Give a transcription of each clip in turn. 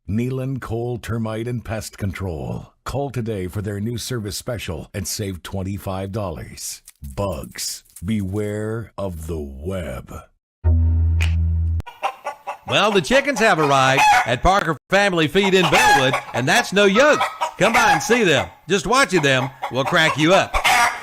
Nealon Cole Termite and Pest Control. Call today for their new service special and save $25. Bugs, beware of the web. Well, the chickens have arrived at Parker Family Feed in Bellwood, and that's no yoke. Come by and see them. Just watching them will crack you up.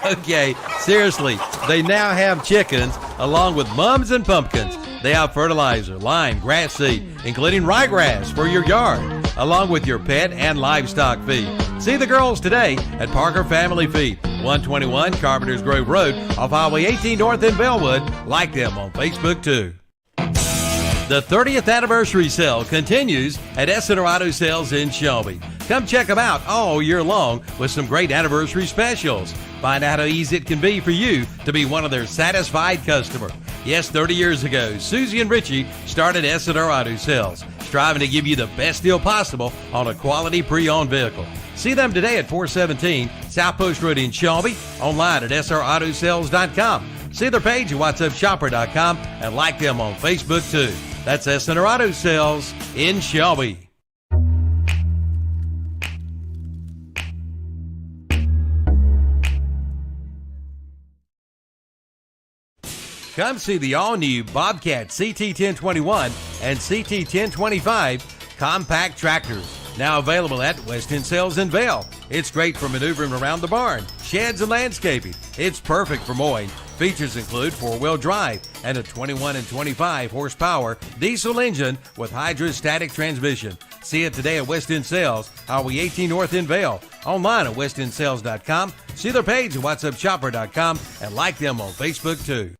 Okay, seriously, they now have chickens along with mums and pumpkins. They have fertilizer, lime, grass seed, including ryegrass for your yard, along with your pet and livestock feed. See the girls today at Parker Family Feed, 121 Carpenters Grove Road off Highway 18 North in Bellwood. Like them on Facebook too. The 30th anniversary sale continues at Essiter Auto Sales in Shelby. Come check them out all year long with some great anniversary specials. Find out how easy it can be for you to be one of their satisfied customers. Yes, 30 years ago, Susie and Richie started Essiter Auto Sales, striving to give you the best deal possible on a quality pre-owned vehicle. See them today at 417 South Post Road in Shelby, online at srautosales.com. See their page at whatsupshopper.com and like them on Facebook too. That's Essiter Auto Sales in Shelby. Come see the all-new Bobcat CT1021 and CT1025 compact tractors. Now available at West End Sales in Vail. It's great for maneuvering around the barn, sheds, and landscaping. It's perfect for mowing. Features include four-wheel drive and a 21 and 25 horsepower diesel engine with hydrostatic transmission. See it today at West End Sales, Highway 18 North in Vail. Online at westendsales.com. See their page at whatsupshopper.com and like them on Facebook too.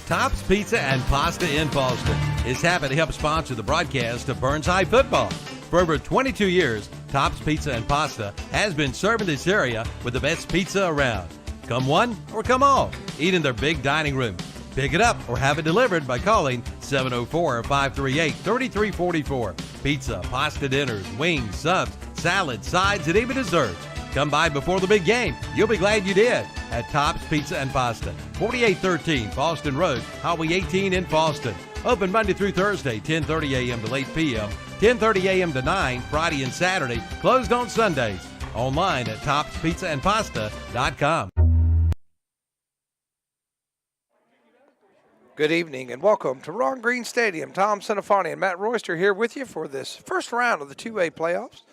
Tops Pizza and Pasta in Boston is happy to help sponsor the broadcast of Burns High football. For over 22 years, Tops Pizza and Pasta has been serving this area with the best pizza around. Come one or come all. Eat in their big dining room. Pick it up or have it delivered by calling 704-538-3344. Pizza, pasta dinners, wings, subs, salads, sides, and even desserts. Come by before the big game. You'll be glad you did at Tops Pizza and Pasta, 4813 Fallston Road, Highway 18 in Fallston. Open Monday through Thursday, 10:30 a.m. to 8 p.m., 10:30 a.m. to 9, Friday and Saturday. Closed on Sundays. Online at topspizzaandpasta.com. Good evening and welcome to Ron Green Stadium. Tom Cinefani and Matt Royster here with you for this first round of the 2A playoffs.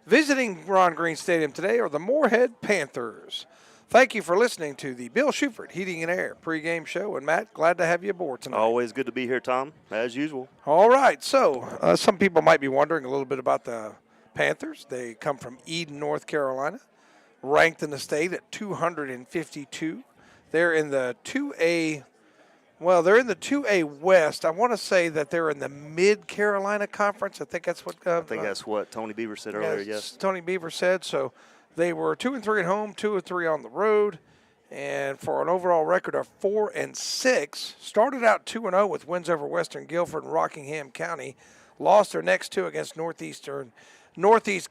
Visiting Ron Green Stadium today are the Morehead Panthers. Thank you for listening to the Bill Shuford Heating and Air pregame show. And, Matt, glad to have you aboard tonight. Always good to be here, Tom, as usual. All right. So some people might be wondering a little bit about the Panthers. They come from Eden, North Carolina, ranked in the state at 252. They're in the 2A. Well, they're in the 2A West. I want to say that they're in the Mid-Carolina Conference. I think that's what I think that's what Tony Beaver said earlier, yes. Tony Beaver said. So they were 2-3 at home, 2-3 on the road, and for an overall record of 4-6. Started out 2-0 with wins over Western Guilford and Rockingham County. Lost their next two against Northeast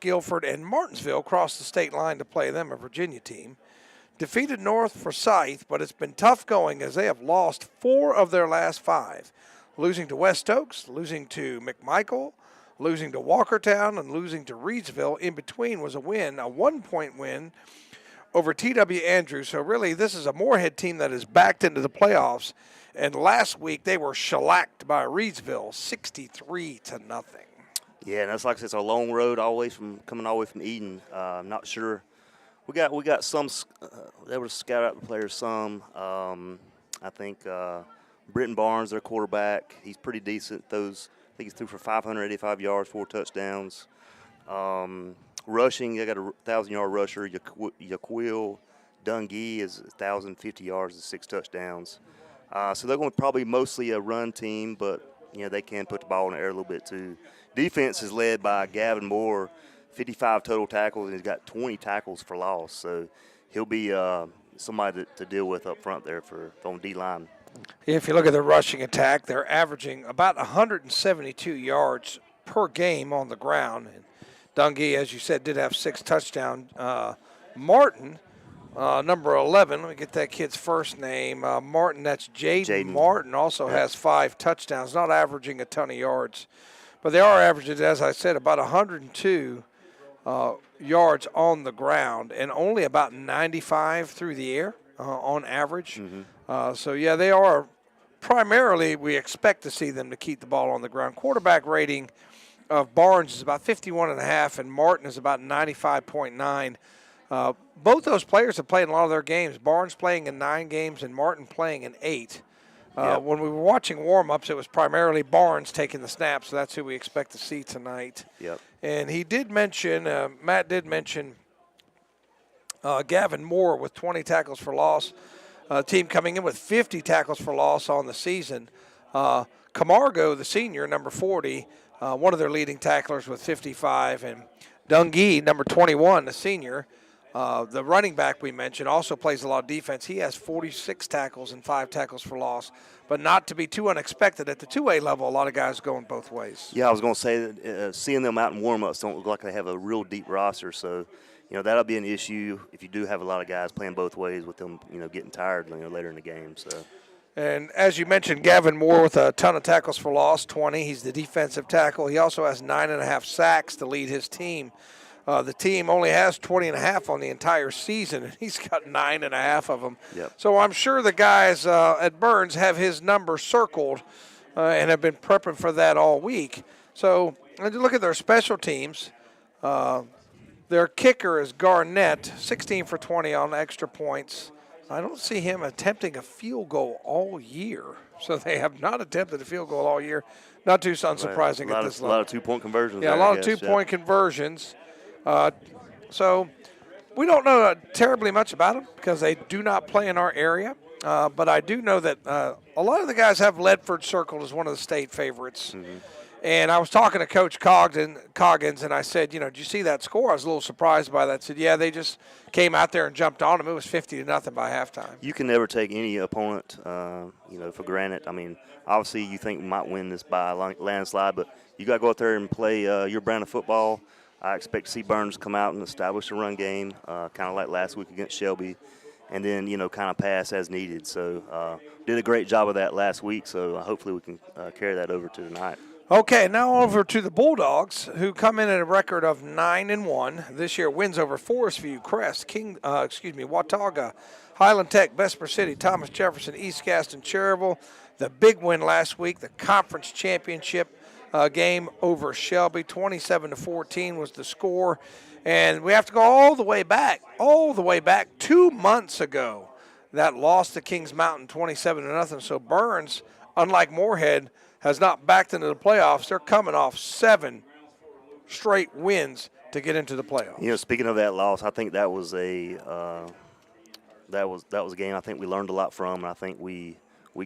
Guilford and Martinsville. Crossed the state line to play them, a Virginia team. Defeated North Forsyth, but it's been tough going as they have lost 4 of their last 5. Losing to West Oaks, losing to McMichael, losing to Walkertown, and losing to Reedsville. In between was a win, a 1-point win over T.W. Andrews. So really this is a Morehead team that is backed into the playoffs. And last week they were shellacked by Reedsville 63-0. Yeah, and that's like I said, it's a long road coming all the way from Eden. I'm not sure. We got some. They were scout out the players some. I think Britton Barnes, their quarterback, he's pretty decent. I think he's threw for 585 yards, 4 touchdowns. Rushing, they got a 1,000-yard rusher. Yaquil Dungee is 1,050 yards and 6 touchdowns. So they're going to probably mostly a run team, but they can put the ball in the air a little bit too. Defense is led by Gavin Moore. 55 total tackles, and he's got 20 tackles for loss. So he'll be somebody to deal with up front there on D-line. If you look at the rushing attack, they're averaging about 172 yards per game on the ground. And Dungee, as you said, did have 6 touchdowns. Martin, number 11, let me get that kid's first name. Martin, that's Jaden Martin, also has 5 touchdowns, not averaging a ton of yards But they are averaging, as I said, about 102 yards on the ground and only about 95 through the air on average. So, yeah, they are primarily, we expect to see them to keep the ball on the ground. Quarterback rating of Barnes is about 51.5 and Martin is about 95.9. Both those players have played in a lot of their games. Barnes playing in 9 games and Martin playing in 8. When we were watching warm-ups, it was primarily Barnes taking the snaps, so that's who we expect to see tonight. Yep. And he did mention, Matt did mention Gavin Moore with 20 tackles for loss. Team coming in with 50 tackles for loss on the season. Camargo, the senior, number 40, one of their leading tacklers with 55. And Dungee, number 21, the senior, the running back we mentioned, also plays a lot of defense. He has 46 tackles and 5 tackles for loss. But not to be too unexpected, at the 2A level, a lot of guys going both ways. Yeah, I was going to say that seeing them out in warm-ups don't look like they have a real deep roster. So, that'll be an issue if you do have a lot of guys playing both ways with them, getting tired, later in the game. So. And as you mentioned, Gavin Moore with a ton of tackles for loss, 20. He's the defensive tackle. He also has 9.5 sacks to lead his team. The team only has 20.5 on the entire season, and he's got 9.5 of them. Yep. So I'm sure the guys at Burns have his number circled and have been prepping for that all week. So look at their special teams. Their kicker is Garnett, 16 for 20 on extra points. I don't see him attempting a field goal all year. So they have not attempted a field goal all year. Not too unsurprising at this level. A lot of two-point conversions. Yeah, a lot of two-point conversions. So we don't know terribly much about them because they do not play in our area. But I do know that a lot of the guys have Ledford circled as one of the state favorites. And I was talking to Coach Coggins, and I said, did you see that score? I was a little surprised by that. I said, yeah, they just came out there and jumped on them. It was 50-0 by halftime. You can never take any opponent, for granted. I mean, obviously you think we might win this by a landslide, but you got to go out there and play your brand of football. I expect to see Burns come out and establish a run game, kind of like last week against Shelby, and then, kind of pass as needed. So did a great job of that last week, so hopefully we can carry that over to tonight. Okay, now over to the Bulldogs, who come in at a record of 9-1 this year. Wins over Forest View, Crest, Watauga, Highland Tech, Vesper City, Thomas Jefferson, East Gaston, Cherryville. The big win last week, the conference championship game over Shelby, 27-14 was the score. And we have to go all the way back 2 months ago. That lost to Kings Mountain 27-0. So Burns, unlike Morehead, has not backed into the playoffs. They're coming off 7 straight wins to get into the playoffs. Speaking of that loss, I think that was a game I think we learned a lot from, and I think we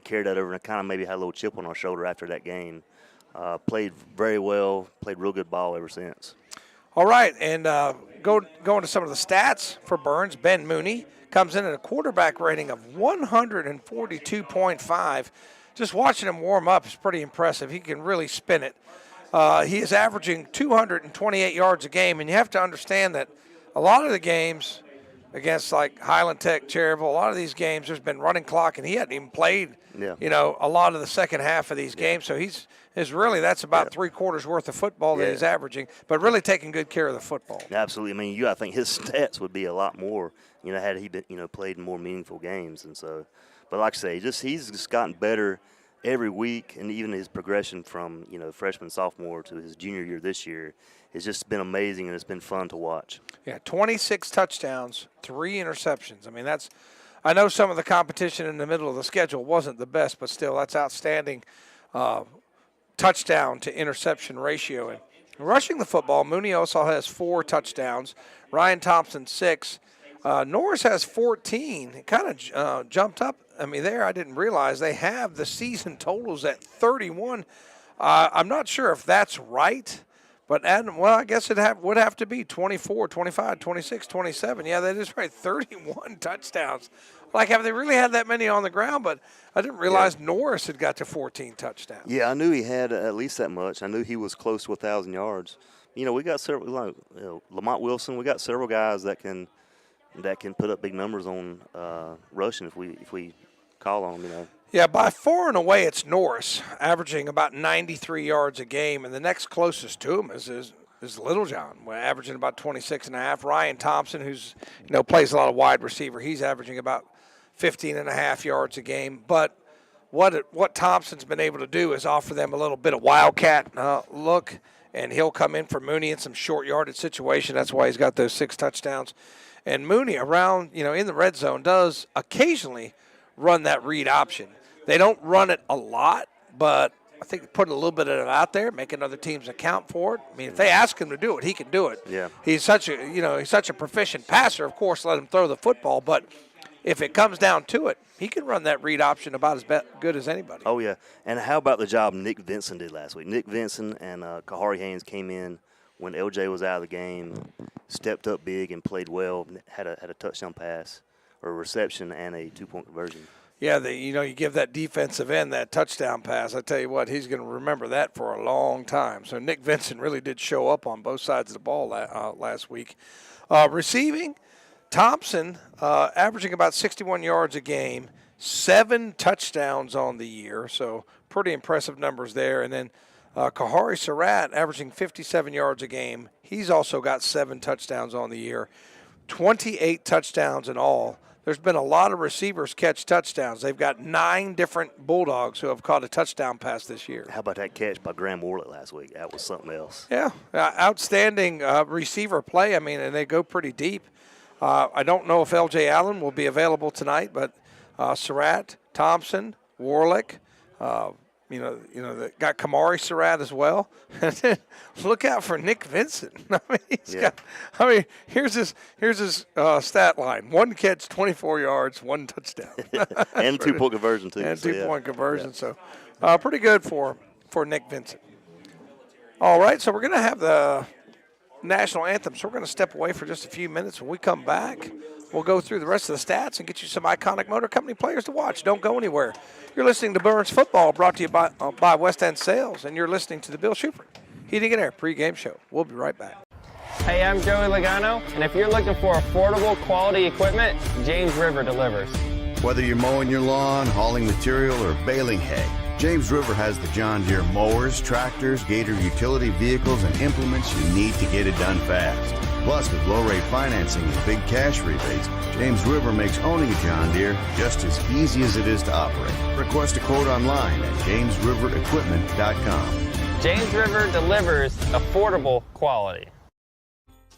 carried that over and kind of maybe had a little chip on our shoulder after that game. Played very well, played real good ball ever since. All right, and going to some of the stats for Burns. Ben Mooney comes in at a quarterback rating of 142.5. Just watching him warm up is pretty impressive. He can really spin it. He is averaging 228 yards a game, and you have to understand that a lot of the games against like Highland Tech, Cherryville, a lot of these games there's been running clock, and he hadn't even played, a lot of the second half of these games. So that's about 3/4 worth of football that he's averaging, but really taking good care of the football. Absolutely. I mean, I think his stats would be a lot more, had he been, played in more meaningful games. And so, but like I say, he's just gotten better every week, and even his progression from, freshman, sophomore to his junior year this year has just been amazing, and it's been fun to watch. Yeah, 26 touchdowns, 3 interceptions. I mean, I know some of the competition in the middle of the schedule wasn't the best, but still, that's outstanding touchdown to interception ratio. And rushing the football, Mooney also has 4 touchdowns. Ryan Thompson, 6. Norris has 14. It kind of jumped up. I mean, I didn't realize they have the season totals at 31. I'm not sure if that's right, but I guess it would have to be 24, 25, 26, 27. Yeah, that is right, 31 touchdowns. Like, have they really had that many on the ground? But I didn't realize Norris had got to 14 touchdowns. Yeah, I knew he had at least that much. I knew he was close to 1,000 yards. We got several, Lamont Wilson. We got several guys that can put up big numbers on rushing if we call on them. Yeah, by far and away it's Norris, averaging about 93 yards a game, and the next closest to him is Littlejohn, averaging about 26.5. Ryan Thompson, who's plays a lot of wide receiver, he's averaging about 15.5 yards a game. But what Thompson's been able to do is offer them a little bit of wildcat look, and he'll come in for Mooney in some short yardage situation. That's why he's got those 6 touchdowns. And Mooney around, in the red zone does occasionally run that read option. They don't run it a lot, but I think putting a little bit of it out there, making other teams account for it. I mean, if they ask him to do it, he can do it. Yeah. He's such a proficient passer. Of course, let him throw the football, but if it comes down to it, he can run that read option about as good as anybody. Oh, yeah. And how about the job Nick Vinson did last week? Nick Vinson and Kahari Haynes came in when LJ was out of the game, stepped up big and played well, had a touchdown pass or a reception and a 2-point conversion. Yeah, you give that defensive end that touchdown pass. I tell you what, he's going to remember that for a long time. So Nick Vinson really did show up on both sides of the ball last week. Receiving, Thompson averaging about 61 yards a game, 7 touchdowns on the year. So pretty impressive numbers there. And then Kahari Surratt averaging 57 yards a game. He's also got 7 touchdowns on the year, 28 touchdowns in all. There's been a lot of receivers catch touchdowns. They've got 9 different Bulldogs who have caught a touchdown pass this year. How about that catch by Graham Warlick last week? That was something else. Yeah, outstanding receiver play. I mean, and they go pretty deep. I don't know if L.J. Allen will be available tonight, but Surratt, Thompson, Warlick, they got Kamari Surratt as well. Look out for Nick Vinson. Here's his stat line: 1 catch, 24 yards, 1 touchdown, and 2-point conversion too. And 2-point conversion. Yeah. So pretty good for Nick Vinson. All right, so we're going to have the national anthem. So we're going to step away for just a few minutes. When we come back, we'll go through the rest of the stats and get you some iconic Motor Company players to watch. Don't go anywhere. You're listening to Burns Football, brought to you by West End Sales, and you're listening to the Bill Shuford Heating and Air pregame show. We'll be right back. Hey, I'm Joey Logano, and if you're looking for affordable, quality equipment, James River delivers. Whether you're mowing your lawn, hauling material, or baling hay, James River has the John Deere mowers, tractors, Gator utility vehicles, and implements you need to get it done fast. Plus, with low-rate financing and big cash rebates, James River makes owning a John Deere just as easy as it is to operate. Request a quote online at jamesriverequipment.com. James River delivers affordable quality.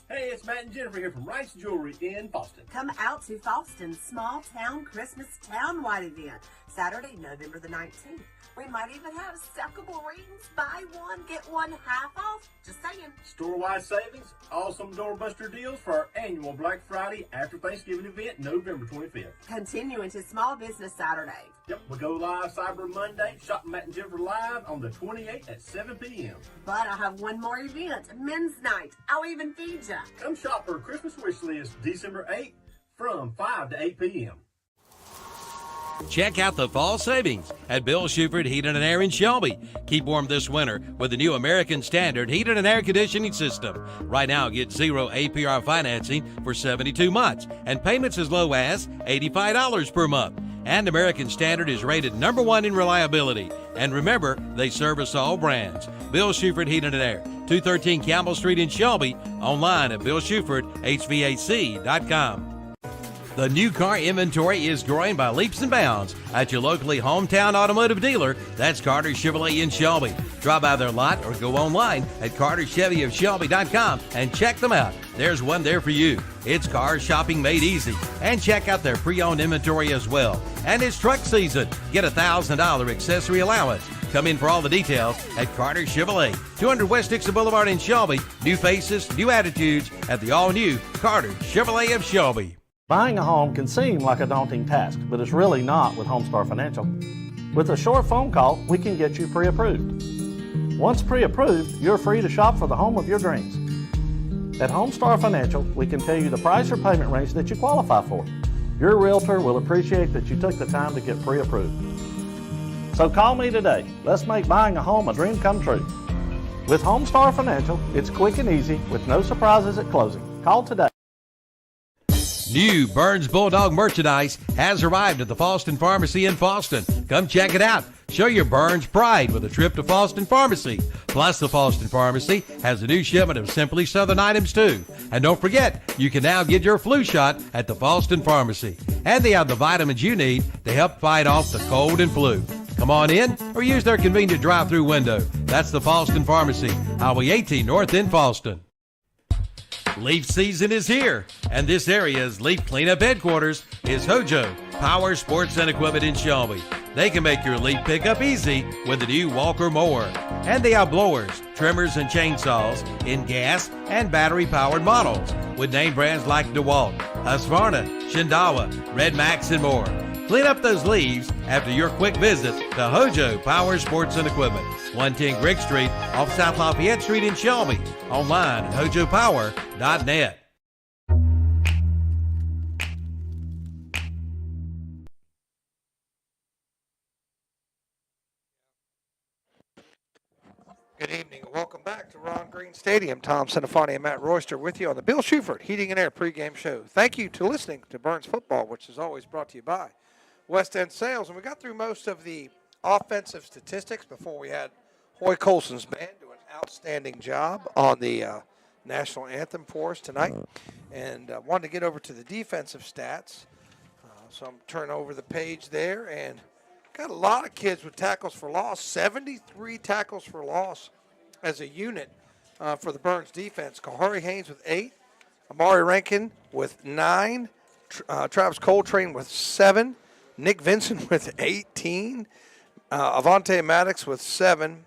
Hey, it's Matt and Jennifer here from Rice Jewelry in Boston. Come out to Boston's Small Town Christmas Town-wide event, Saturday, November the 19th. We might even have stackable rings, buy one, get one half off. Just saying. Store-wide savings, awesome doorbuster deals for our annual Black Friday after Thanksgiving event, November 25th. Continuing to Small Business Saturday. Yep, we go live Cyber Monday, Shop Matt and Jennifer live on the 28th at 7 p.m. But I have one more event, Men's Night. I'll even feed ya. Come shop for Christmas wish list December 8th from 5 to 8 p.m. Check out the fall savings at Bill Shuford Heating and Air in Shelby. Keep warm this winter with the new American Standard Heating and Air Conditioning System. Right now, get 0 APR financing for 72 months and payments as low as $85 per month. And American Standard is rated #1 in reliability. And remember, they service all brands. Bill Shuford Heating and Air, 213 Campbell Street in Shelby. Online at BillShufordHVAC.com. The new car inventory is growing by leaps and bounds at your locally hometown automotive dealer. That's Carter Chevrolet in Shelby. Drop by their lot or go online at CarterChevyofShelby.com and check them out. There's one there for you. It's car shopping made easy. And check out their pre-owned inventory as well. And it's truck season. Get a $1,000 accessory allowance. Come in for all the details at Carter Chevrolet, 200 West Dixon Boulevard in Shelby. New faces, new attitudes at the all-new Carter Chevrolet of Shelby. Buying a home can seem like a daunting task, but it's really not with Homestar Financial. With a short phone call, we can get you pre-approved. Once pre-approved, you're free to shop for the home of your dreams. At Homestar Financial, we can tell you the price or payment range that you qualify for. Your realtor will appreciate that you took the time to get pre-approved. So call me today. Let's make buying a home a dream come true. With Homestar Financial, it's quick and easy with no surprises at closing. Call today. New Burns Bulldog merchandise has arrived at the Falston Pharmacy in Falston. Come check it out. Show your Burns pride with a trip to Falston Pharmacy. Plus, the Falston Pharmacy has a new shipment of Simply Southern items, too. And don't forget, you can now get your flu shot at the Falston Pharmacy. And they have the vitamins you need to help fight off the cold and flu. Come on in or use their convenient drive-through window. That's the Falston Pharmacy, Highway 18 North in Falston. Leaf season is here, and this area's leaf cleanup headquarters is Hojo Power Sports and Equipment in Shelby. They can make your leaf pickup easy with the new Walker mower. And they have blowers, trimmers, and chainsaws in gas and battery-powered models with name brands like DeWalt, Husqvarna, Shindawa, Red Max, and more. Clean up those leaves after your quick visit to Hojo Power Sports and Equipment, 110 Grigg Street off South Lafayette Street in Shelby. Online at hojopower.net. Good evening and welcome back to Ron Green Stadium. Tom Sinafani and Matt Royster with you on the Bill Shuford Heating and Air pregame show. Thank you to listening to Burns Football, which is always brought to you by West End Sales. And we got through most of the offensive statistics before we had Hoy Colson's band do an outstanding job on the national anthem for us tonight. And wanted to get over to the defensive stats. So I'm turning over the page there and got a lot of kids with tackles for loss, 73 tackles for loss as a unit for the Burns defense. Kahari Haynes with 8, Amari Rankin with 9, Travis Coltrane with 7, Nick Vincent with 18, Avante Maddox with 7,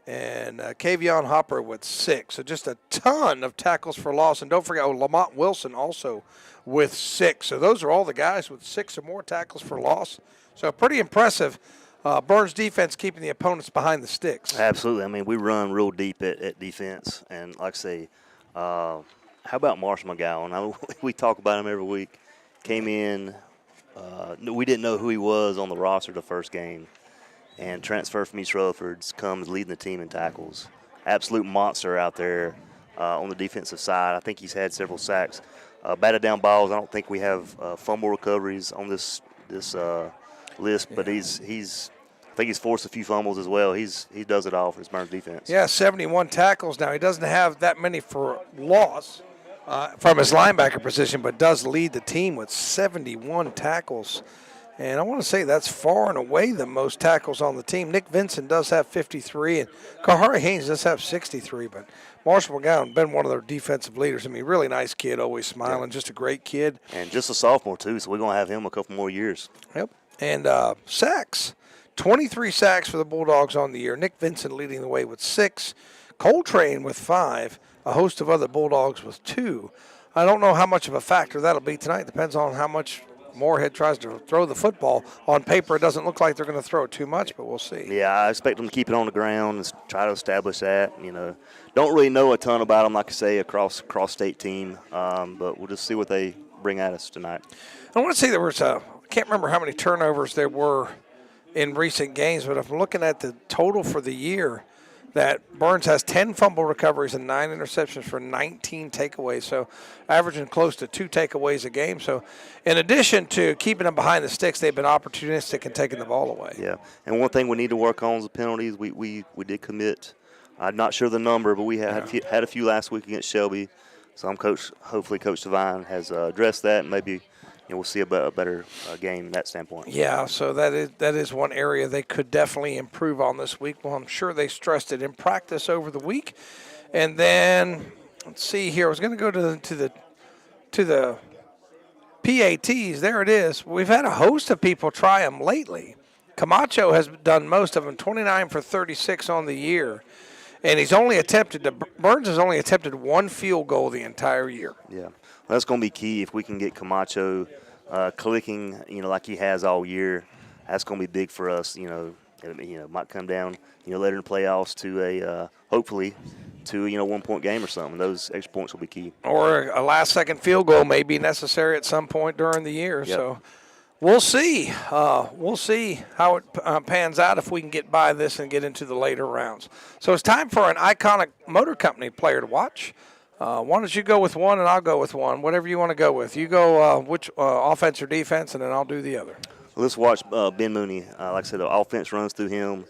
and Kavion Hopper with 6. So just a ton of tackles for loss. And don't forget, Lamont Wilson also with 6. So those are all the guys with 6 or more tackles for loss. So pretty impressive. Burns defense keeping the opponents behind the sticks. Absolutely. I mean, we run real deep at defense. And like I say, how about Marshall McGowan? We talk about him every week. Came in. We didn't know who he was on the roster the first game. And transferred from East Rutherford, comes leading the team in tackles. Absolute monster out there on the defensive side. I think he's had several sacks. Batted down balls. I don't think we have fumble recoveries on this list, but I think he's forced a few fumbles as well. He does it all for his Burns defense. Yeah, 71 tackles now. He doesn't have that many for loss from his linebacker position, but does lead the team with 71 tackles. And I want to say that's far and away the most tackles on the team. Nick Vincent does have 53, and Kahari Haynes does have 63. But Marshall McGowan been one of their defensive leaders. I mean, really nice kid, always smiling, just a great kid. And just a sophomore, too, so we're going to have him a couple more years. Yep. And sacks, 23 sacks for the Bulldogs on the year. Nick Vincent leading the way with 6. Coltrane with 5. A host of other Bulldogs with 2. I don't know how much of a factor that'll be tonight. Depends on how much Morehead tries to throw the football. On paper, it doesn't look like they're going to throw it too much, but we'll see. Yeah, I expect them to keep it on the ground and try to establish that. Don't really know a ton about them, like I say, across state team, but we'll just see what they bring at us tonight. I want to say there was I can't remember how many turnovers there were in recent games, but if I'm looking at the total for the year, that Burns has 10 fumble recoveries and 9 interceptions for 19 takeaways, so averaging close to 2 takeaways a game. So in addition to keeping them behind the sticks, they've been opportunistic in taking the ball away. Yeah, and one thing we need to work on is the penalties. We did commit, I'm not sure the number, but we had a few last week against Shelby. So hopefully Coach Devine has addressed that, and maybe we'll see a better game in that standpoint. Yeah, so that is one area they could definitely improve on this week. Well, I'm sure they stressed it in practice over the week. And then, let's see here. I was going to go to the PATs. There it is. We've had a host of people try them lately. Camacho has done most of them, 29 for 36 on the year. And Burns has only attempted 1 field goal the entire year. Yeah. That's going to be key if we can get Camacho clicking, like he has all year. That's going to be big for us. It might come down, later in the playoffs to hopefully to 1-point game or something. Those extra points will be key. Or a last-second field goal may be necessary at some point during the year. Yep. So we'll see. We'll see how it pans out if we can get by this and get into the later rounds. So it's time for an iconic motor company player to watch. Why don't you go with one and I'll go with one, whatever you want to go with. You go which offense or defense, and then I'll do the other. Let's watch Ben Mooney. Like I said, the offense runs through him.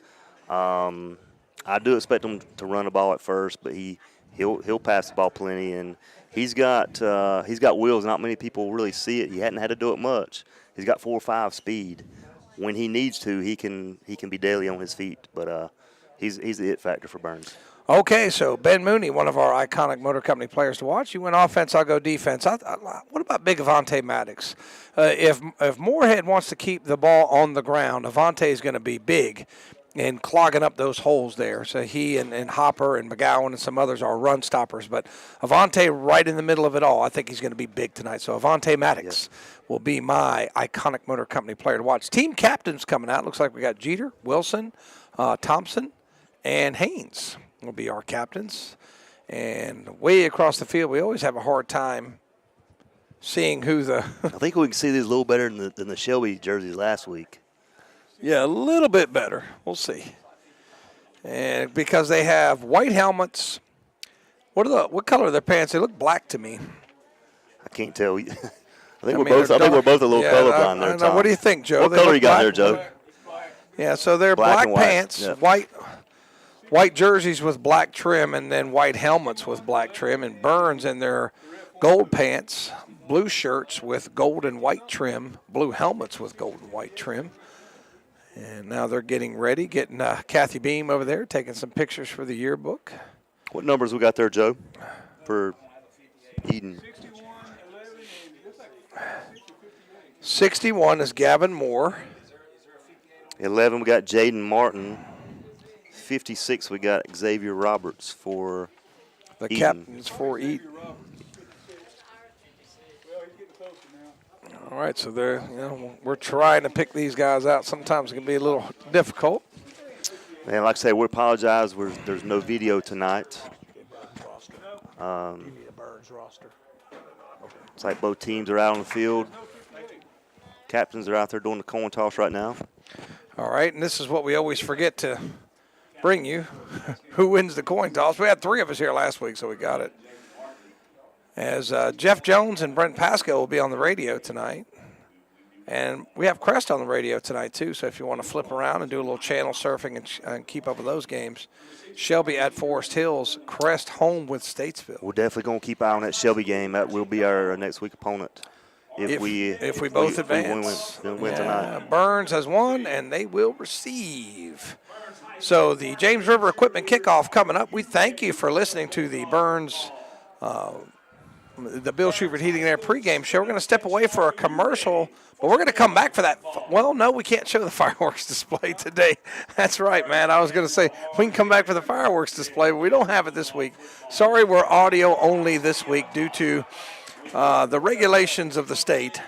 I do expect him to run the ball at first, but he'll pass the ball plenty, and he's got wheels. Not many people really see it. He hadn't had to do it much. He's got 4.5 speed. When he needs to, he can be daily on his feet. But he's the it factor for Burns. Okay, so Ben Mooney, one of our iconic Motor Company players to watch. You went offense, I'll go defense. What about big Avonte Maddox? If Morehead wants to keep the ball on the ground, Avonte is going to be big and clogging up those holes there. So he and Hopper and McGowan and some others are run stoppers. But Avonte right in the middle of it all. I think he's going to be big tonight. So Avonte Maddox will be my iconic Motor Company player to watch. Team captains coming out. Looks like we got Jeter, Wilson, Thompson, and Haynes will be our captains. And way across the field, we always have a hard time seeing who the I think we can see these a little better than the Shelby jerseys last week. Yeah, a little bit better. We'll see. And because they have white helmets. What color are their pants? They look black to me. I can't tell. I think we're both a little colorblind there, Tom. What do you think, Joe? What color you got there, Joe? Yeah, so they're black pants, yep. white jerseys with black trim, and then white helmets with black trim. And Burns in their gold pants, blue shirts with gold and white trim, blue helmets with gold and white trim. And now they're getting ready, getting Kathy Beam over there, taking some pictures for the yearbook. What numbers we got there, Joe, for Eden? 61 is Gavin Moore. 11, we got Jaden Martin. 56, we got Xavier Roberts for the Eden. captains for Eden. All right, so we're trying to pick these guys out. Sometimes it can be a little difficult. And like I say, we apologize. There's no video tonight. It's like both teams are out on the field. Captains are out there doing the coin toss right now. All right, and this is what we always forget to bring you. Who wins the coin toss? We had 3 of us here last week, so we got it. As Jeff Jones and Brent Pasco will be on the radio tonight. And we have Crest on the radio tonight, too, so if you want to flip around and do a little channel surfing and keep up with those games. Shelby at Forest Hills, Crest home with Statesville. We're definitely going to keep eye on that Shelby game. That will be our next week opponent. If we both advance. Win tonight. Burns has won, and they will receive. So the James River Equipment Kickoff coming up. We thank you for listening to the Burns the Bill Schubert Heating and Air pregame show. We're going to step away for a commercial, but we're going to come back for that. Well, no, we can't show the fireworks display today. That's right, man. I was going to say we can come back for the fireworks display, but we don't have it this week. Sorry, we're audio only this week due to the regulations of the state,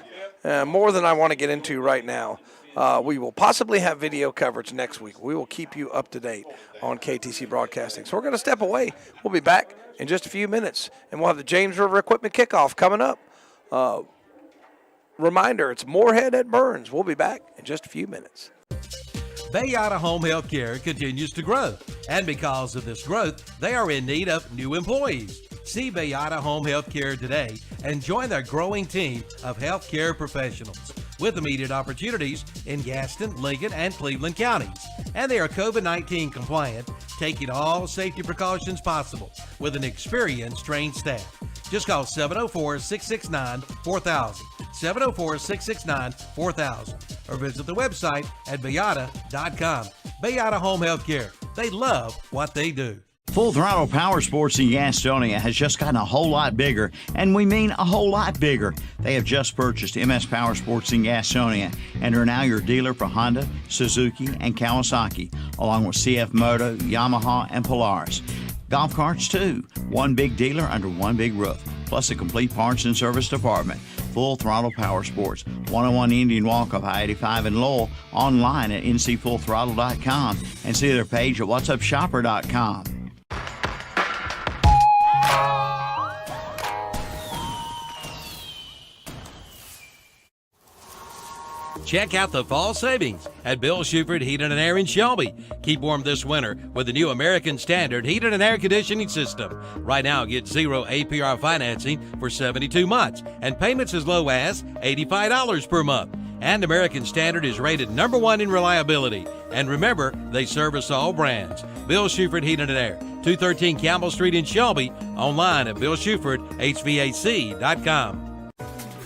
more than I want to get into right now. We will possibly have video coverage next week. We will keep you up to date on KTC Broadcasting. So we're going to step away. We'll be back in just a few minutes, and we'll have the James River Equipment Kickoff coming up. Reminder, it's Morehead at Burns. We'll be back in just a few minutes. Bayada Home Health Care continues to grow, and because of this growth, they are in need of new employees. See Bayada Home Health Care today and join their growing team of healthcare professionals with immediate opportunities in Gaston, Lincoln, and Cleveland counties. And they are COVID-19 compliant, taking all safety precautions possible with an experienced, trained staff. Just call 704-669-4000, 704-669-4000, or visit the website at bayada.com. Bayada Home Health Care. They love what they do. Full Throttle Power Sports in Gastonia has just gotten a whole lot bigger, and we mean a whole lot bigger. They have just purchased MS Power Sports in Gastonia and are now your dealer for Honda, Suzuki, and Kawasaki, along with CF Moto, Yamaha, and Polaris. Golf carts, too. One big dealer under one big roof, plus a complete parts and service department. Full Throttle Power Sports, 101 Indian Walk of I-85 in Lowell, online at ncfullthrottle.com, and see their page at whatsupshopper.com. Check out the fall savings at Bill Shuford Heating and Air in Shelby. Keep warm this winter with the new American Standard Heating and Air Conditioning System. Right now, get 0 APR financing for 72 months and payments as low as $85 per month. And American Standard is rated #1 in reliability. And remember, they service all brands. Bill Shuford Heating and Air, 213 Campbell Street in Shelby. Online at BillShufordHVAC.com.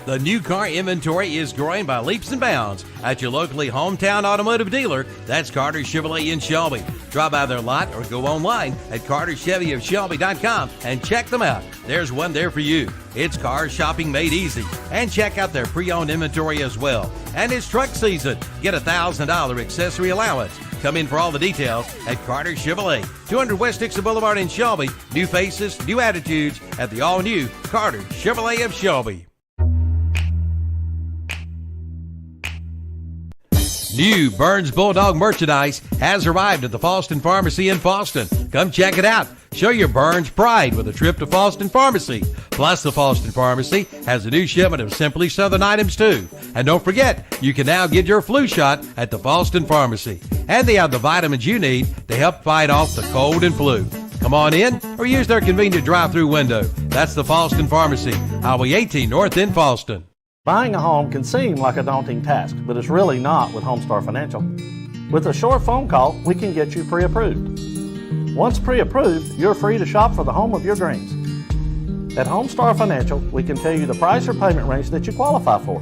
The new car inventory is growing by leaps and bounds at your locally hometown automotive dealer. That's Carter Chevrolet in Shelby. Drop by their lot or go online at CarterChevyofShelby.com and check them out. There's one there for you. It's car shopping made easy. And check out their pre-owned inventory as well. And it's truck season. Get a $1,000 accessory allowance. Come in for all the details at Carter Chevrolet, 200 West Dixon Boulevard in Shelby. New faces, new attitudes at the all-new Carter Chevrolet of Shelby. New Burns Bulldog merchandise has arrived at the Falston Pharmacy in Falston. Come check it out. Show your Burns pride with a trip to Falston Pharmacy. Plus, the Falston Pharmacy has a new shipment of Simply Southern items, too. And don't forget, you can now get your flu shot at the Falston Pharmacy. And they have the vitamins you need to help fight off the cold and flu. Come on in or use their convenient drive-through window. That's the Falston Pharmacy, Highway 18 North in Falston. Buying a home can seem like a daunting task, but it's really not with Homestar Financial. With a short phone call, we can get you pre-approved. Once pre-approved, you're free to shop for the home of your dreams. At Homestar Financial, we can tell you the price or payment range that you qualify for.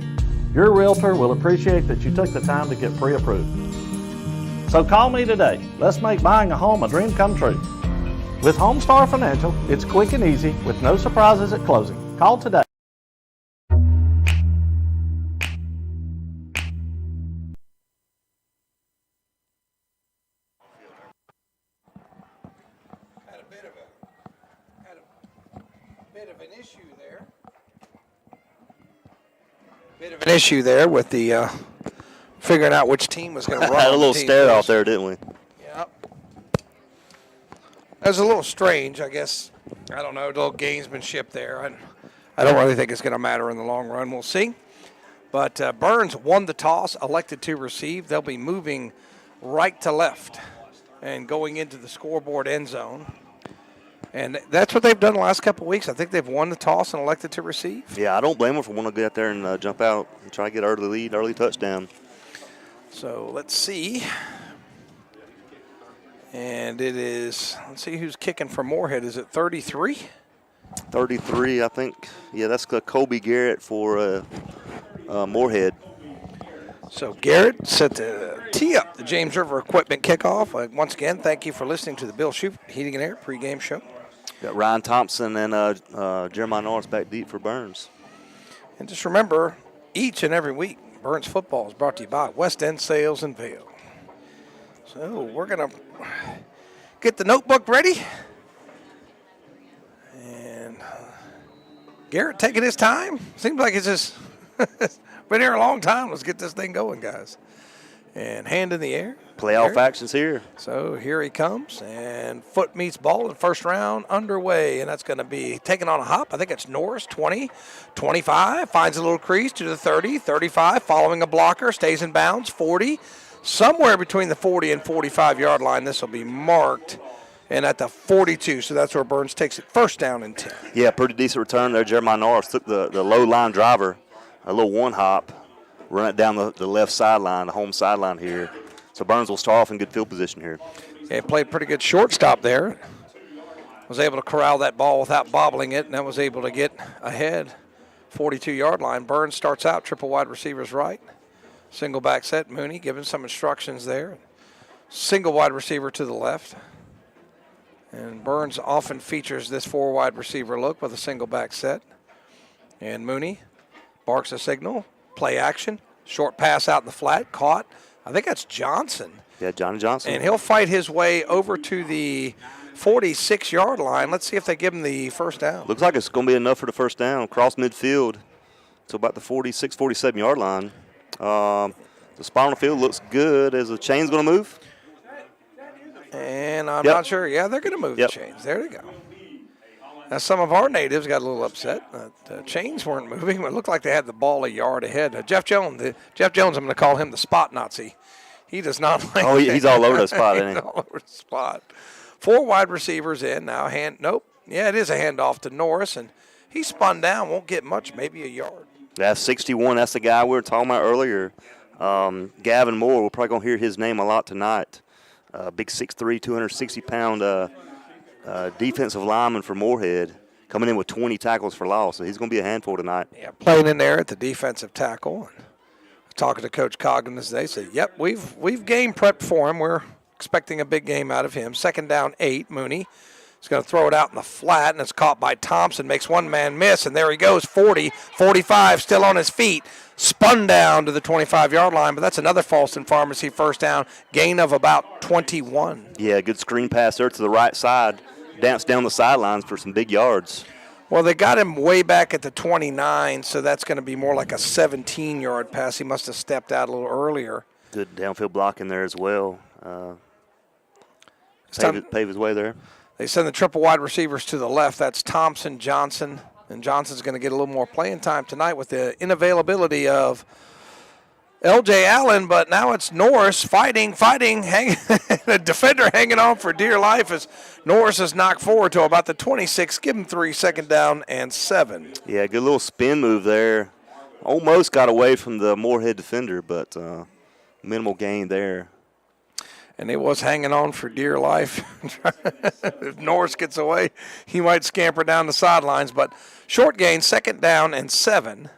Your realtor will appreciate that you took the time to get pre-approved. So call me today. Let's make buying a home a dream come true. With Homestar Financial, it's quick and easy with no surprises at closing. Call today. An issue there with the figuring out which team was going to run. Had a little stare off there, didn't we? Yeah. That was a little strange, I guess. I don't know, a little gamesmanship there. I don't really think it's going to matter in the long run. We'll see. But Burns won the toss, elected to receive. They'll be moving right to left and going into the scoreboard end zone. And that's what they've done the last couple of weeks. I think they've won the toss and elected to receive. Yeah, I don't blame them for wanting to get out there and jump out and try to get early lead, early touchdown. So let's see. And it is, let's see who's kicking for Morehead. Is it 33? 33, I think. Yeah, that's Kobe Garrett for Morehead. So Garrett set to tee up the James River Equipment kickoff. Once again, thank you for listening to the Bill Shuford Heating and Air pregame show. Got Ryan Thompson and Jeremiah Norris back deep for Burns. And just remember, each and every week, Burns football is brought to you by West End Sales and Vail. So we're going to get the notebook ready. And Garrett taking his time. Seems like it's just been here a long time. Let's get this thing going, guys. And hand in the air. Playoff action's here. So here he comes, and foot meets ball in the first round underway, and that's going to be taken on a hop. I think it's Norris, 20, 25, finds a little crease to the 30, 35, following a blocker, stays in bounds, 40. Somewhere between the 40 and 45-yard line, this will be marked, and at the 42, so that's where Burns takes it first down and 10. Yeah, pretty decent return there. Jeremiah Norris took the low line driver, a little one hop, run it down the left sideline, the home sideline here. So Burns will start off in good field position here. Yeah, played pretty good shortstop there. Was able to corral that ball without bobbling it, and then was able to get ahead, 42-yard line. Burns starts out, triple wide receivers right. Single back set, Mooney giving some instructions there. Single wide receiver to the left. And Burns often features this four wide receiver look with a single back set. And Mooney barks a signal, play action, short pass out in the flat, caught. I think that's Johnson. Yeah, Johnny Johnson. And he'll fight his way over to the 46-yard line. Let's see if they give him the first down. Looks like it's going to be enough for the first down. Cross midfield to about the 46, 47-yard line. The spot on the field looks good. Is the chain's going to move? And I'm not sure. Yeah, they're going to move the chains. There they go. Now, some of our natives got a little upset. The chains weren't moving. It looked like they had the ball a yard ahead. Jeff Jones, I'm going to call him the spot Nazi. He does not like Oh, he's all over the spot, isn't he? He's all over the spot. 4 wide receivers in now. Nope. Yeah, it is a handoff to Norris, and he spun down. Won't get much, maybe a yard. That's 61. That's the guy we were talking about earlier. Gavin Moore. We're probably going to hear his name a lot tonight. Big 6'3", 260-pound defensive lineman for Morehead, coming in with 20 tackles for loss. So he's going to be a handful tonight. Yeah, playing in there at the defensive tackle. Talking to Coach Coggan today, said, "Yep, we've game prepped for him. We're expecting a big game out of him." 2nd down, 8. Mooney is going to throw it out in the flat, and it's caught by Thompson. Makes one man miss, and there he goes. 40, 45, still on his feet. Spun down to the 25-yard line, but that's another Falston Pharmacy first down. Gain of about 21. Yeah, good screen pass there to the right side. Danced down the sidelines for some big yards. Well, they got him way back at the 29, so that's going to be more like a 17-yard pass. He must have stepped out a little earlier. Good downfield block in there as well. Pave his way there. They send the triple wide receivers to the left. That's Thompson, Johnson, and Johnson's going to get a little more playing time tonight with the inavailability of L.J. Allen, but now it's Norris fighting, the defender hanging on for dear life as Norris is knocked forward to about the 26. Give him 3, 2nd down and 7. Yeah, good little spin move there. Almost got away from the Morehead defender, but minimal gain there. And it was hanging on for dear life. If Norris gets away, he might scamper down the sidelines, but short gain, 2nd down and 7.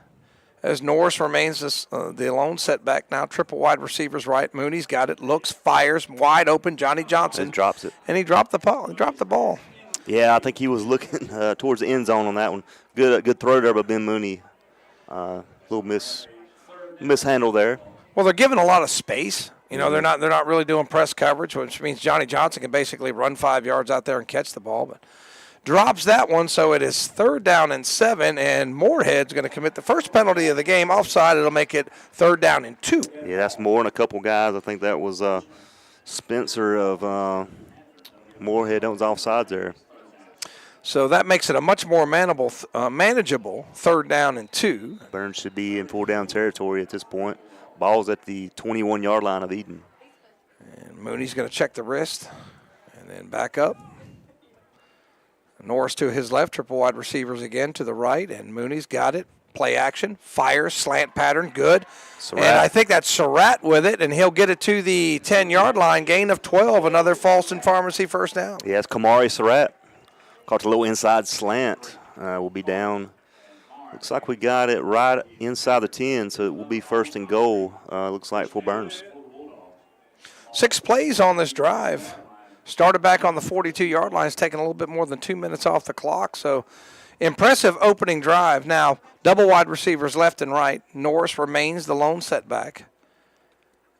As Norris remains the lone setback now. Triple wide receivers right. Mooney's got it. Looks, fires, wide open. Johnny Johnson. And drops it. And he dropped the ball. Yeah, I think he was looking towards the end zone on that one. Good throw there by Ben Mooney. Little mishandle there. Well, they're giving a lot of space. You know, they're not really doing press coverage, which means Johnny Johnson can basically run 5 yards out there and catch the ball, but drops that one, so it is 3rd down and 7, and Morehead's going to commit the first penalty of the game. Offside, it'll make it 3rd down and 2. Yeah, that's more than a couple guys. I think that was Spencer of Morehead. That was offside there. So that makes it a much more manageable 3rd down and 2. Burns should be in 4-down territory at this point. Ball's at the 21-yard line of Eden. And Mooney's going to check the wrist and then back up. Norris to his left, triple wide receivers again to the right, and Mooney's got it. Play action, fires, slant pattern, good. Surratt. And I think that's Surratt with it, and he'll get it to the 10-yard line. Gain of 12, another Falston Pharmacy first down. Yeah, it's Kamari Surratt. Caught a little inside slant. We'll be down. Looks like we got it right inside the 10, so it will be 1st and goal, looks like, for Burns. 6 plays on this drive. Started back on the 42-yard line. It's taking a little bit more than 2 minutes off the clock. So impressive opening drive. Now, double wide receivers left and right. Norris remains the lone setback.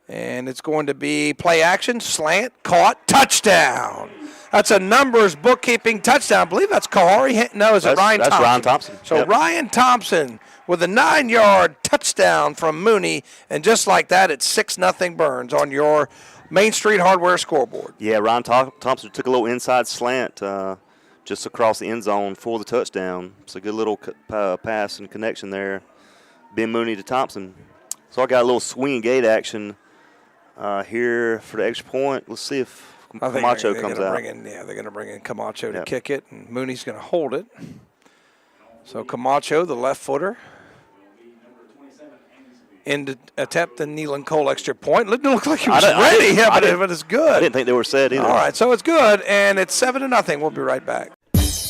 And it's going to be play action, slant, caught, touchdown. That's a numbers bookkeeping touchdown. I believe that's Kahari. No, is it Ryan Thompson? That's Ryan Thompson. So yep. Ryan Thompson with a 9-yard touchdown from Mooney. And just like that, it's 6-0 Burns on your Main Street Hardware scoreboard. Yeah, Ryan Thompson took a little inside slant just across the end zone for the touchdown. It's a good little pass and connection there. Ben Mooney to Thompson. So I got a little swing and gate action here for the extra point. Let's see if Camacho comes out. They're going to bring in Camacho to kick it, and Mooney's going to hold it. So Camacho, the left footer, in to attempt the Nealon Cole extra point. It didn't look like he was ready, but it's good. I didn't think they were set either. All right, so it's good, and it's 7-0. We'll be right back.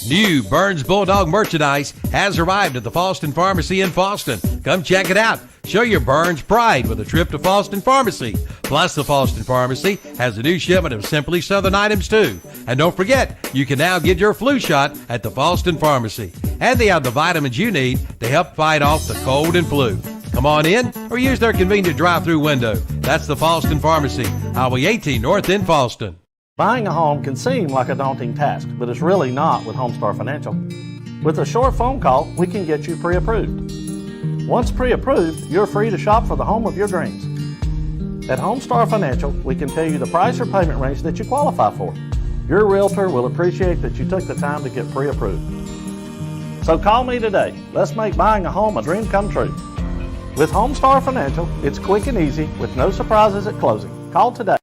New Burns Bulldog merchandise has arrived at the Falston Pharmacy in Falston. Come check it out. Show your Burns pride with a trip to Falston Pharmacy. Plus, the Falston Pharmacy has a new shipment of Simply Southern items, too. And don't forget, you can now get your flu shot at the Falston Pharmacy. And they have the vitamins you need to help fight off the cold and flu. Come on in or use their convenient drive-through window. That's the Falston Pharmacy, Highway 18 North in Falston. Buying a home can seem like a daunting task, but it's really not with Homestar Financial. With a short phone call, we can get you pre-approved. Once pre-approved, you're free to shop for the home of your dreams. At Homestar Financial, we can tell you the price or payment range that you qualify for. Your realtor will appreciate that you took the time to get pre-approved. So call me today. Let's make buying a home a dream come true. With Homestar Financial, it's quick and easy with no surprises at closing. Call today.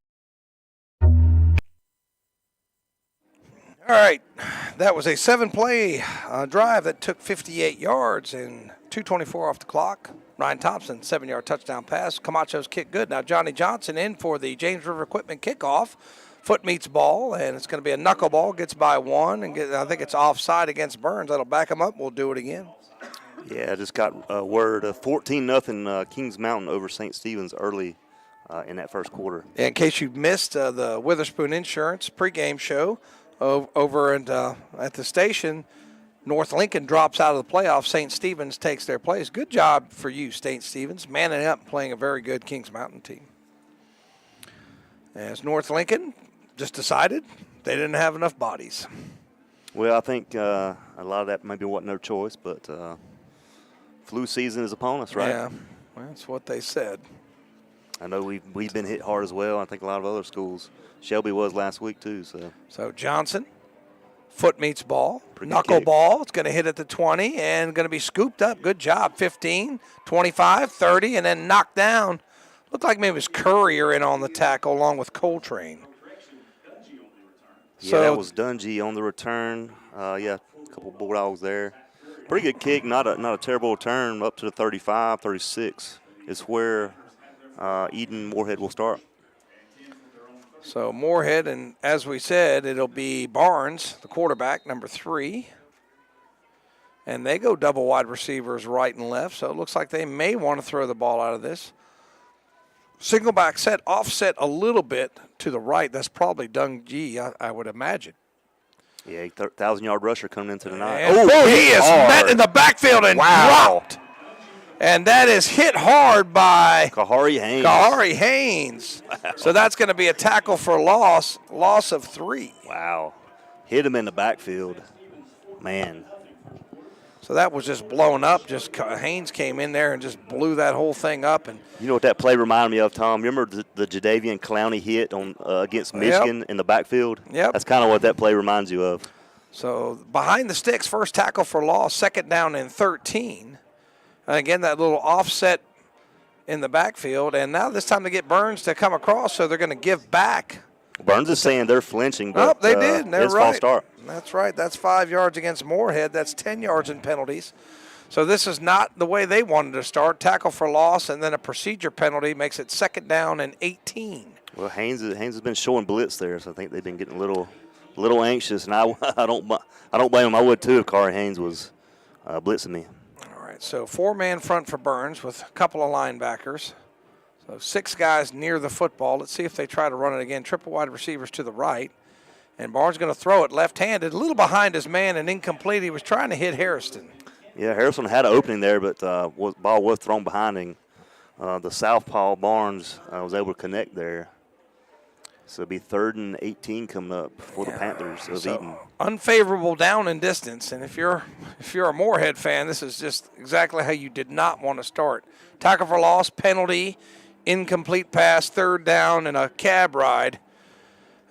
All right, that was a 7-play drive that took 58 yards and 2:24 off the clock. Ryan Thompson, 7-yard touchdown pass. Camacho's kick good. Now Johnny Johnson in for the James River Equipment kickoff. Foot meets ball, and it's going to be a knuckleball. Gets by one, and I think it's offside against Burns. That'll back him up. We'll do it again. Yeah, I just got word of 14-0 Kings Mountain over St. Stephen's early in that first quarter. In case you missed the Witherspoon Insurance pregame show over at the station, North Lincoln drops out of the playoffs. St. Stephen's takes their place. Good job for you, St. Stephen's, manning up and playing a very good Kings Mountain team. As North Lincoln just decided they didn't have enough bodies. Well, I think a lot of that maybe wasn't their choice, but flu season is upon us, right? Yeah, well, that's what they said. I know we've been hit hard as well. I think a lot of other schools. Shelby was last week too. So Johnson, foot meets ball, Pretty good kick. knuckleball. It's going to hit at the 20 and going to be scooped up. Good job. 15, 25, 30, and then knocked down. Looked like maybe it was Courier in on the tackle along with Coltrane. Yeah, that was Dungy on the return. A couple Bulldogs there. Pretty good kick, not a terrible return, up to the 35, 36 is where Eden Morehead will start. So Morehead, and as we said, it'll be Barnes, the quarterback, number 3. And they go double wide receivers right and left, so it looks like they may want to throw the ball out of this. Single back set, offset a little bit to the right. That's probably Dungy, I would imagine. Yeah, 1,000-yard rusher coming into the night. He is met in the backfield and dropped. And that is hit hard by Kahari Haynes. Wow. So that's going to be a tackle for loss of 3. Wow. Hit him in the backfield. Man. So that was just blown up. Just Haynes came in there and just blew that whole thing up. And you know what that play reminded me of, Tom? Remember the Jadavian Clowney hit on against Michigan in the backfield? Yep. That's kind of what that play reminds you of. So behind the sticks, first tackle for loss, second down and 13. And again, that little offset in the backfield. And now this time they get Burns to come across, so they're going to give back. Burns is saying they're flinching, but they did. They're right. False start. That's right. That's 5 yards against Morehead. That's 10 yards in penalties. So this is not the way they wanted to start. Tackle for loss and then a procedure penalty makes it second down and 18. Well, Haynes has been showing blitz there, so I think they've been getting a little anxious, and I don't blame them. I would too if Corey Haynes was blitzing me. All right. So 4-man front for Burns with a couple of linebackers. So 6 guys near the football. Let's see if they try to run it again. Triple wide receivers to the right. And Barnes going to throw it left-handed, a little behind his man and incomplete. He was trying to hit Harrison. Yeah, Harrison had an opening there, but ball was thrown behind him. The southpaw Barnes was able to connect there. So it'll be 3rd and 18 coming up for the Panthers of Eden. Unfavorable down and distance. And if you're a Morehead fan, this is just exactly how you did not want to start. Tackle for loss, penalty, incomplete pass, 3rd down, and a cab ride.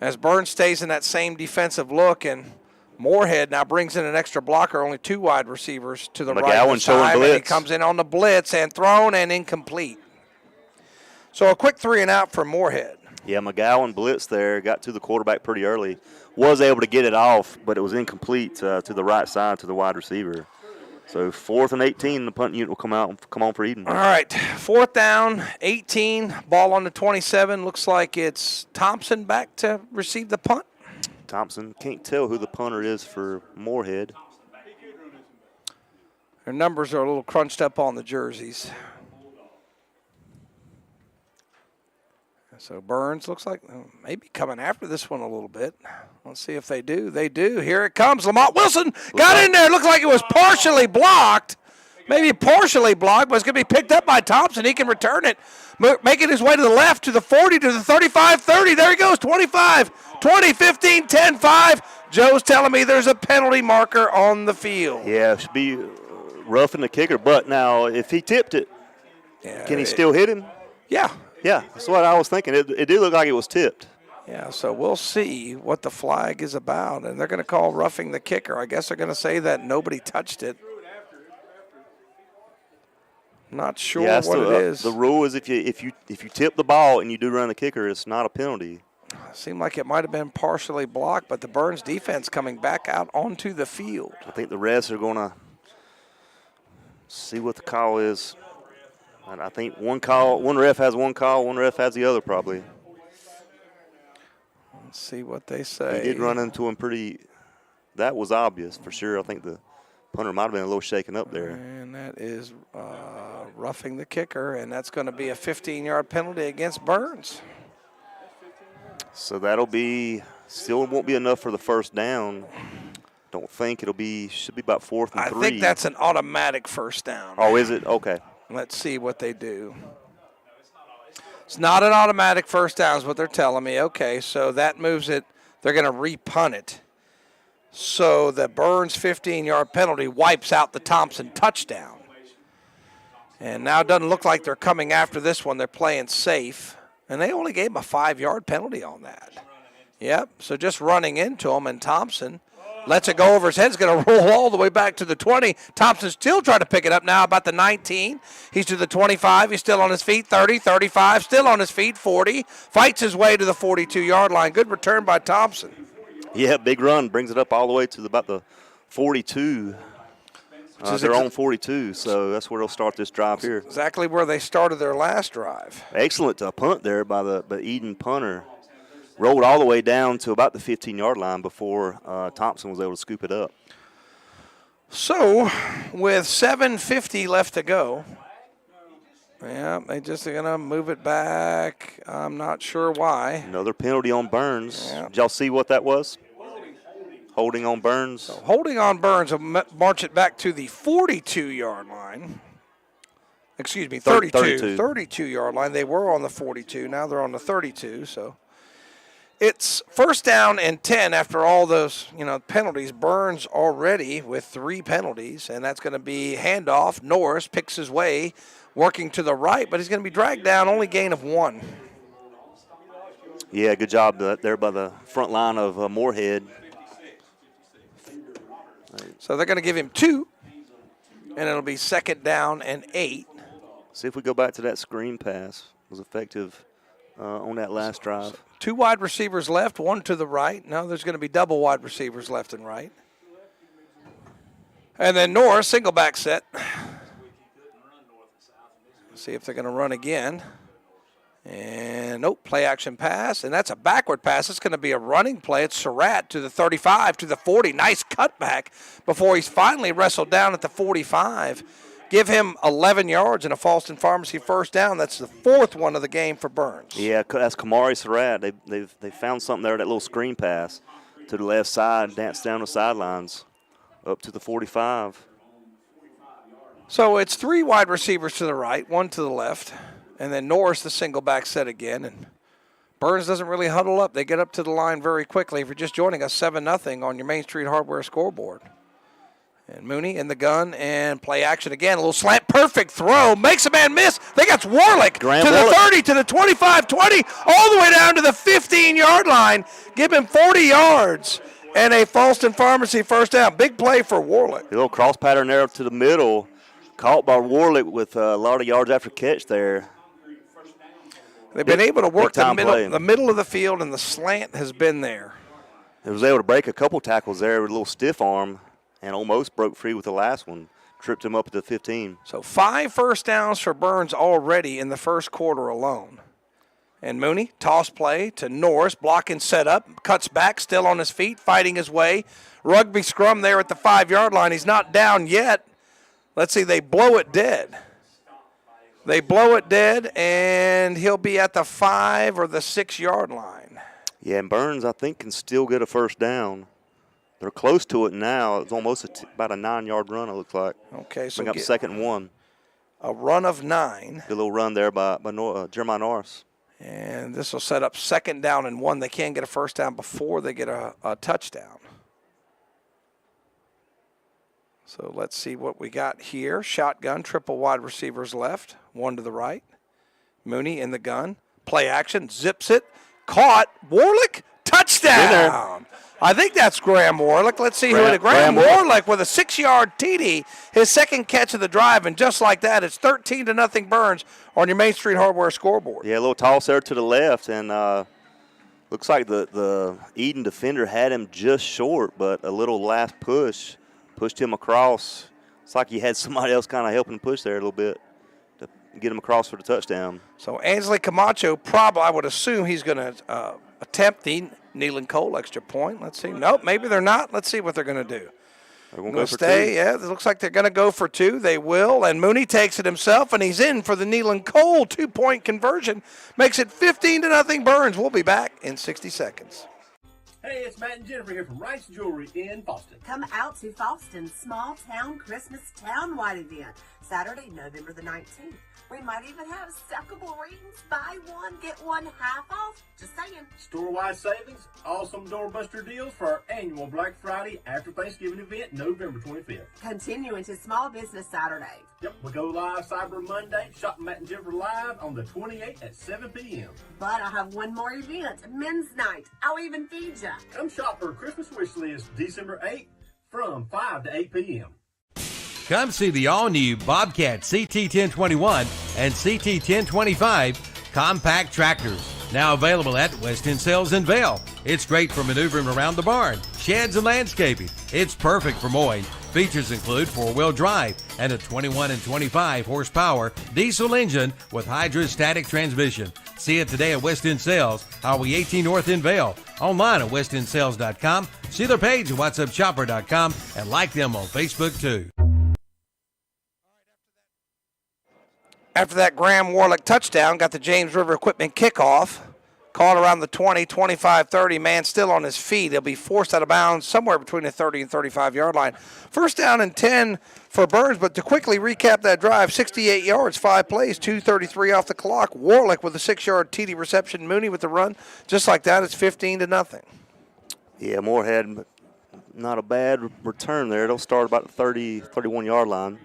As Burns stays in that same defensive look, and Morehead now brings in an extra blocker, only 2 wide receivers to the right this time, and he comes in on the blitz and thrown and incomplete. So a quick 3 and out for Morehead. Yeah, McGowan blitzed there, got to the quarterback pretty early, was able to get it off, but it was incomplete to the right side to the wide receiver. So 4th and 18, the punt unit will come on for Eden. All right, 4th down, 18, ball on the 27. Looks like it's Thompson back to receive the punt. Thompson, can't tell who the punter is for Morehead. Their numbers are a little crunched up on the jerseys. So Burns looks like maybe coming after this one a little bit. Let's see if they do. They do. Here it comes. Lamont Wilson got in there. Looks like it was partially blocked. Maybe partially blocked, but it's going to be picked up by Thompson. He can return it. Making his way to the left, to the 40, to the 35, 30. There he goes, 25, 20, 15, 10, 5. Joe's telling me there's a penalty marker on the field. Yeah, it should be roughing the kicker. But now, if he tipped it, can he still hit him? Yeah. Yeah, that's what I was thinking. It did look like it was tipped. Yeah, so we'll see what the flag is about, and they're going to call roughing the kicker. I guess they're going to say that nobody touched it. Not sure what it is. The rule is if you tip the ball and you do run the kicker, it's not a penalty. Seemed like it might have been partially blocked, but the Burns defense coming back out onto the field. I think the refs are going to see what the call is. And I think one ref has one call, one ref has the other probably. Let's see what they say. He did run into him pretty. That was obvious for sure. I think the punter might have been a little shaken up there. And that is roughing the kicker, and that's going to be a 15-yard penalty against Burns. So that'll be, still won't be enough for the first down. Don't think should be about 4th and 3. I think that's an automatic first down. Oh, is it? Okay. Let's see what they do. It's not an automatic first down is what they're telling me. Okay, so that moves it. They're going to re-punt it. So the Burns 15-yard penalty wipes out the Thompson touchdown. And now it doesn't look like they're coming after this one. They're playing safe. And they only gave him a 5-yard penalty on that. Yep, so just running into him, and Thompson lets it go over his head. He's going to roll all the way back to the 20. Thompson still trying to pick it up now about the 19. He's to the 25. He's still on his feet. 30, 35, still on his feet. 40. Fights his way to the 42-yard line. Good return by Thompson. Yeah, big run. Brings it up all the way to about the 42. Their own 42, so that's where they'll start this drive here. Exactly where they started their last drive. Excellent punt there by Eden punter. Rolled all the way down to about the 15-yard line before Thompson was able to scoop it up. So, with 7:50 left to go, yeah, they just are going to move it back. I'm not sure why. Another penalty on Burns. Yeah. Did y'all see what that was? Holding on Burns. So holding on Burns will march it back to the 42-yard line. Excuse me, 32. 32-yard line. They were on the 42. Now they're on the 32. So it's first down and 10 after all those, penalties. Burns already with 3 penalties, and that's going to be handoff. Norris picks his way, working to the right, but he's going to be dragged down, only gain of 1. Yeah, good job there by the front line of Morehead. So they're going to give him 2, and it'll be 2nd down and 8. See if we go back to that screen pass. It was effective on that last drive. So 2 wide receivers left, 1 to the right. Now there's going to be double wide receivers left and right. And then Norris, single back set. See if they're going to run again. And nope, play action pass, and that's a backward pass. It's going to be a running play. It's Surratt to the 35, to the 40. Nice cutback before he's finally wrestled down at the 45. Give him 11 yards and a Falston Pharmacy first down. That's the 4th one of the game for Burns. Yeah, that's Kamari Surratt. They found something there, that little screen pass to the left side, danced down the sidelines up to the 45. So it's 3 wide receivers to the right, 1 to the left. And then Norris, the single back set again. And Burns doesn't really huddle up. They get up to the line very quickly. If you're just joining us, 7-0 on your Main Street Hardware scoreboard. And Mooney in the gun and play action again. A little slant, perfect throw. Makes a man miss. They got Warlick to the 30, to the 25, 20, all the way down to the 15-yard line. Give him 40 yards and a Falston Pharmacy first down. Big play for Warlick. A little cross pattern there to the middle. Caught by Warlick with a lot of yards after catch there. They've been able to work the middle of the field, and the slant has been there. He was able to break a couple tackles there with a little stiff arm and almost broke free with the last one. Tripped him up at the 15. So 5 first downs for Burns already in the first quarter alone. And Mooney, toss play to Norris, blocking set up, cuts back, still on his feet, fighting his way. Rugby scrum there at the 5-yard line. He's not down yet. Let's see, they blow it dead. They blow it dead, and he'll be at the 5 or the 6-yard line. Yeah, and Burns, I think, can still get a first down. They're close to it now. It's almost about a 9-yard run, it looks like. Okay, so bring up 2nd and 1. A run of 9. Good little run there by Jeremiah Norris. And this will set up 2nd down and 1. They can't get a first down before they get a touchdown. So let's see what we got here. Shotgun, triple wide receivers left, 1 to the right. Mooney in the gun. Play action, zips it, Caught. Warlick, touchdown. I think that's Graham Warlick. Let's see who it is. Graham Warlick with a 6-yard TD, his second catch of the drive, and just like that, it's 13-0 Burns on your Main Street Hardware scoreboard. Yeah, a little toss there to the left, and looks like the Eden defender had him just short, but a little last push pushed him across. It's like he had somebody else kind of helping push there a little bit to get him across for the touchdown. So Ansley Camacho, probably, I would assume he's going to attempt the Nealon Cole extra point. Let's see. Nope, maybe they're not. Let's see what they're going to do. They're going to go for stay. 2. Yeah, it looks like they're going to go for 2. They will. And Mooney takes it himself, and he's in for the Nealon Cole 2-point conversion. Makes it 15-0 Burns. We'll be back in 60 seconds. Hey, it's Matt and Jennifer here from Rice Jewelry in Boston. Come out to Boston's Small Town Christmas Town-wide event, Saturday, November the 19th. We might even have stackable rings, buy one, get one half off. Just saying. Store-wide savings, awesome doorbuster deals for our annual Black Friday after Thanksgiving event, November 25th. Continuing to Small Business Saturday. Yep, we go live Cyber Monday, Shop Matt and Jennifer live on the 28th at 7 p.m. But I have one more event, Men's Night. I'll even feed ya. Come shop for Christmas wish list December 8th from 5 to 8 p.m. Come see the all-new Bobcat CT1021 and CT1025 compact tractors. Now available at West End Sales in Vail. It's great for maneuvering around the barn, sheds, and landscaping. It's perfect for mowing. Features include 4-wheel drive and a 21 and 25 horsepower diesel engine with hydrostatic transmission. See it today at West End Sales, Highway 18 North in Vail. Online at westendSales.com. See their page at WhatsAppShopper.com and like them on Facebook too. After that Graham Warlick touchdown, got the James River Equipment kickoff. Caught around the 20, 25, 30. Man still on his feet. He'll be forced out of bounds somewhere between the 30 and 35-yard line. First down and 10 for Burns, but to quickly recap that drive, 68 yards, 5 plays, 2:33 off the clock. Warlick with a 6-yard TD reception. Mooney with the run. Just like that, it's 15-0. Yeah, Morehead, not a bad return there. They'll start about the 30, 31-yard line.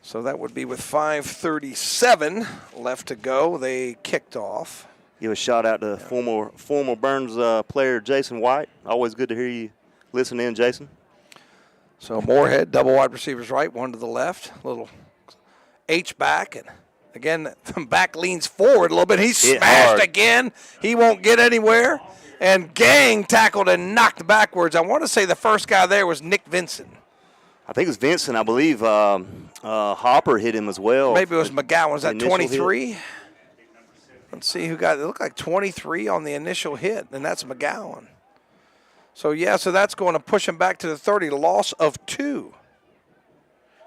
So that would be with 5:37 left to go. They kicked off. Give a shout out to former Burns player Jason White. Always good to hear you listen in, Jason. So Morehead, double wide receivers right, one to the left. Little H back, and again the back leans forward a little bit. He's smashed again. He won't get anywhere. And Gang tackled and knocked backwards. I want to say the first guy there was Nick Vincent. I think it's Vincent. I believe Hopper hit him as well. Maybe it was McGowan. Was that 23? Let's see who got it. It looked like 23 on the initial hit, and that's McGowan. So, yeah, so that's going to push him back to the 30. Loss of 2.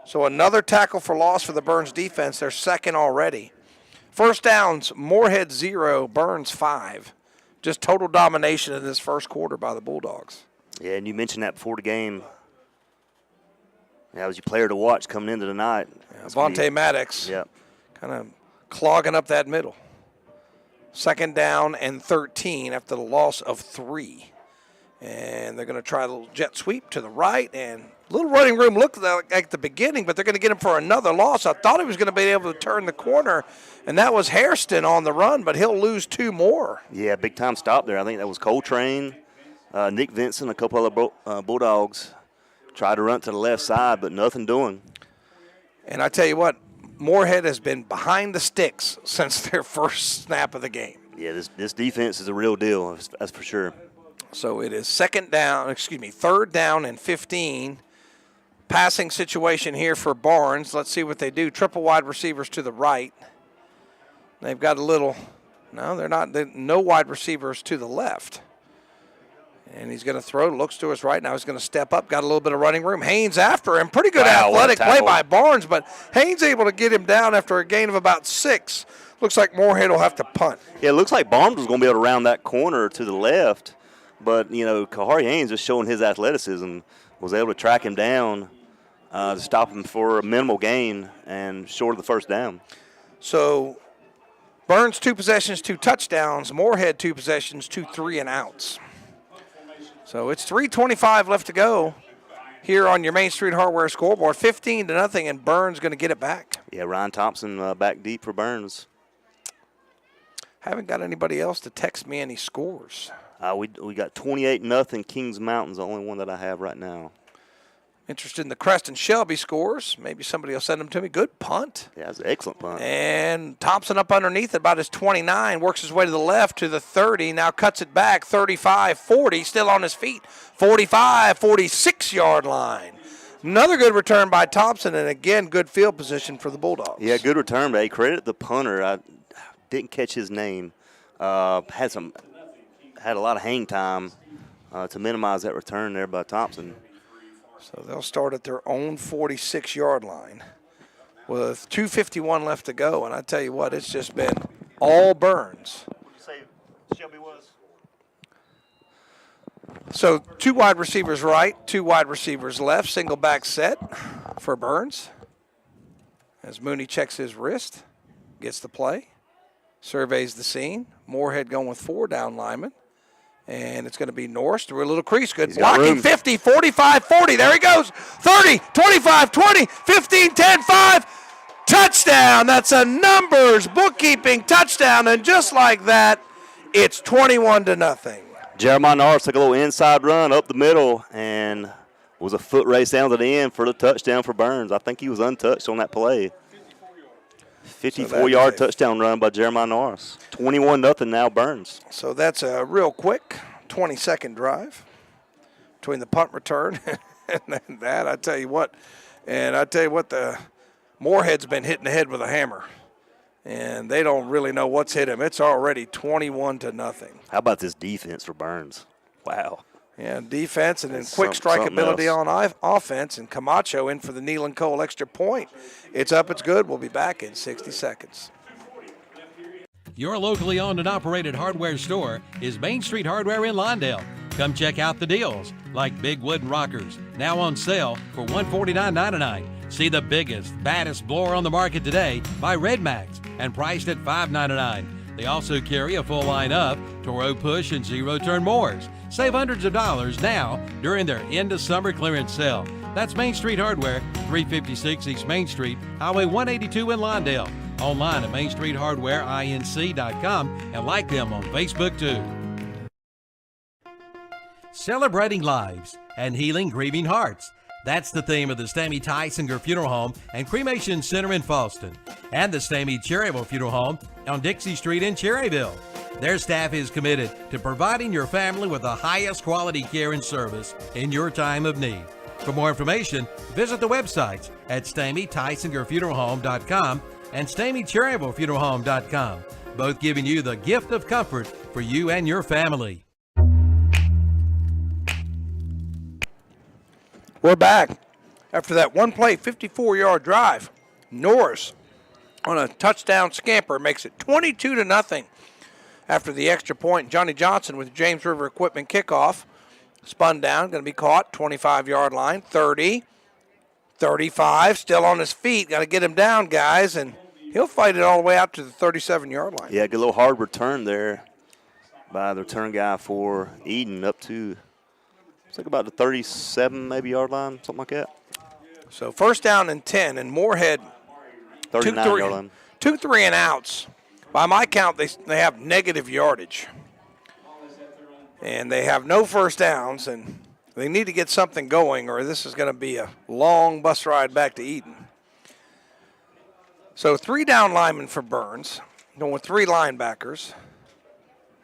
So another tackle for loss for the Burns defense. They're second already. First downs, Morehead 0, Burns 5. Just total domination in this first quarter by the Bulldogs. Yeah, and you mentioned that before the game. That was your player to watch coming into the night. Yeah, Vontae Maddox kind of clogging up that middle. Second down and 13 after the loss of 3. And they're going to try a little jet sweep to the right. And a little running room looked like at the beginning, but they're going to get him for another loss. I thought he was going to be able to turn the corner, and that was Hairston on the run, but he'll lose 2 more. Yeah, big-time stop there. I think that was Coltrane, Nick Vincent, a couple other Bulldogs. Tried to run to the left side, but nothing doing. And I tell you what, Morehead has been behind the sticks since their first snap of the game. Yeah, this defense is a real deal, that's for sure. So it is third down and 15. Passing situation here for Barnes. Let's see what they do. Triple wide receivers to the right. They've got no wide receivers to the left. And he's going to throw, looks to his right. Now he's going to step up, got a little bit of running room. Haynes after him. Pretty good athletic play by Barnes, but Haynes able to get him down after a gain of about 6. Looks like Morehead will have to punt. Yeah, it looks like Barnes was going to be able to round that corner to the left, but, Kahari Haynes just showing his athleticism, was able to track him down to stop him for a minimal gain and short of the first down. So Burns 2 possessions, 2 touchdowns. Morehead 2 possessions, 2 3-and-outs. So it's 3:25 left to go here on your Main Street Hardware scoreboard. 15-0, and Burns going to get it back. Yeah, Ryan Thompson back deep for Burns. Haven't got anybody else to text me any scores. We got 28-0 Kings Mountain's the only one that I have right now. Interested in the Crest and Shelby scores. Maybe somebody will send them to me. Good punt. Yeah, that's an excellent punt. And Thompson up underneath at about his 29, works his way to the left to the 30, now cuts it back, 35-40, still on his feet, 45, 46-yard line. Another good return by Thompson, and again, good field position for the Bulldogs. Yeah, good return, but hey, credit the punter. I didn't catch his name. Had a lot of hang time to minimize that return there by Thompson. So they'll start at their own 46-yard line with 2:51 left to go. And I tell you what, it's just been all Burns. What did you say Shelby was? So 2 wide receivers right, 2 wide receivers left, single back set for Burns. As Mooney checks his wrist, gets the play, surveys the scene. Morehead going with 4 down linemen. And it's going to be Norris through a little crease. Good blocking. 50, 45, 40. There he goes. 30, 25, 20, 15, 10, 5. Touchdown. That's a numbers bookkeeping touchdown. And just like that, it's 21-0. Jeremiah Norris took a little inside run up the middle and was a foot race down to the end for the touchdown for Burns. I think he was untouched on that play. 54-yard touchdown run by Jeremiah Norris. 21-0 now Burns. So that's a real quick 20-second drive between the punt return and that. I tell you what, the Morehead's been hitting the head with a hammer, and they don't really know what's hit him. It's already 21-0. How about this defense for Burns? Wow. Yeah, defense and then quick strikeability on offense, and Camacho in for the Nealon Cole extra point. It's up, it's good. We'll be back in 60 seconds. Your locally owned and operated hardware store is Main Street Hardware in Lawndale. Come check out the deals, like big wooden rockers, now on sale for $149.99. See the biggest, baddest blower on the market today by Red Max and priced at $5.99. They also carry a full line of Toro push and zero-turn mowers. Save hundreds of dollars now during their end-of-summer clearance sale. That's Main Street Hardware, 356 East Main Street, Highway 182 in Lawndale. Online at mainstreethardwareinc.com and like them on Facebook too. Celebrating lives and healing grieving hearts. That's the theme of the Stamey Tysinger Funeral Home and Cremation Center in Falston and the Stamey Cherryville Funeral Home on Dixie Street in Cherryville. Their staff is committed to providing your family with the highest quality care and service in your time of need. For more information, visit the websites at StameyTysingerFuneralHome.com and StameyCherryvilleFuneralHome.com, both giving you the gift of comfort for you and your family. We're back after that one-play 54-yard drive. Norris on a touchdown scamper makes it 22-0 after the extra point. Johnny Johnson with James River Equipment kickoff. Spun down, going to be caught, 25-yard line, 30, 35, still on his feet. Got to get him down, guys, and he'll fight it all the way out to the 37-yard line. Yeah, good little hard return there by the return guy for Eden up to, it's like about the 37 maybe yard line, something like that. So first down and 10, and Morehead 39-yard line. 2 3 and outs. By my count, they have negative yardage. And they have no first downs, and they need to get something going, or this is going to be a long bus ride back to Eden. So 3 down linemen for Burns, going with 3 linebackers,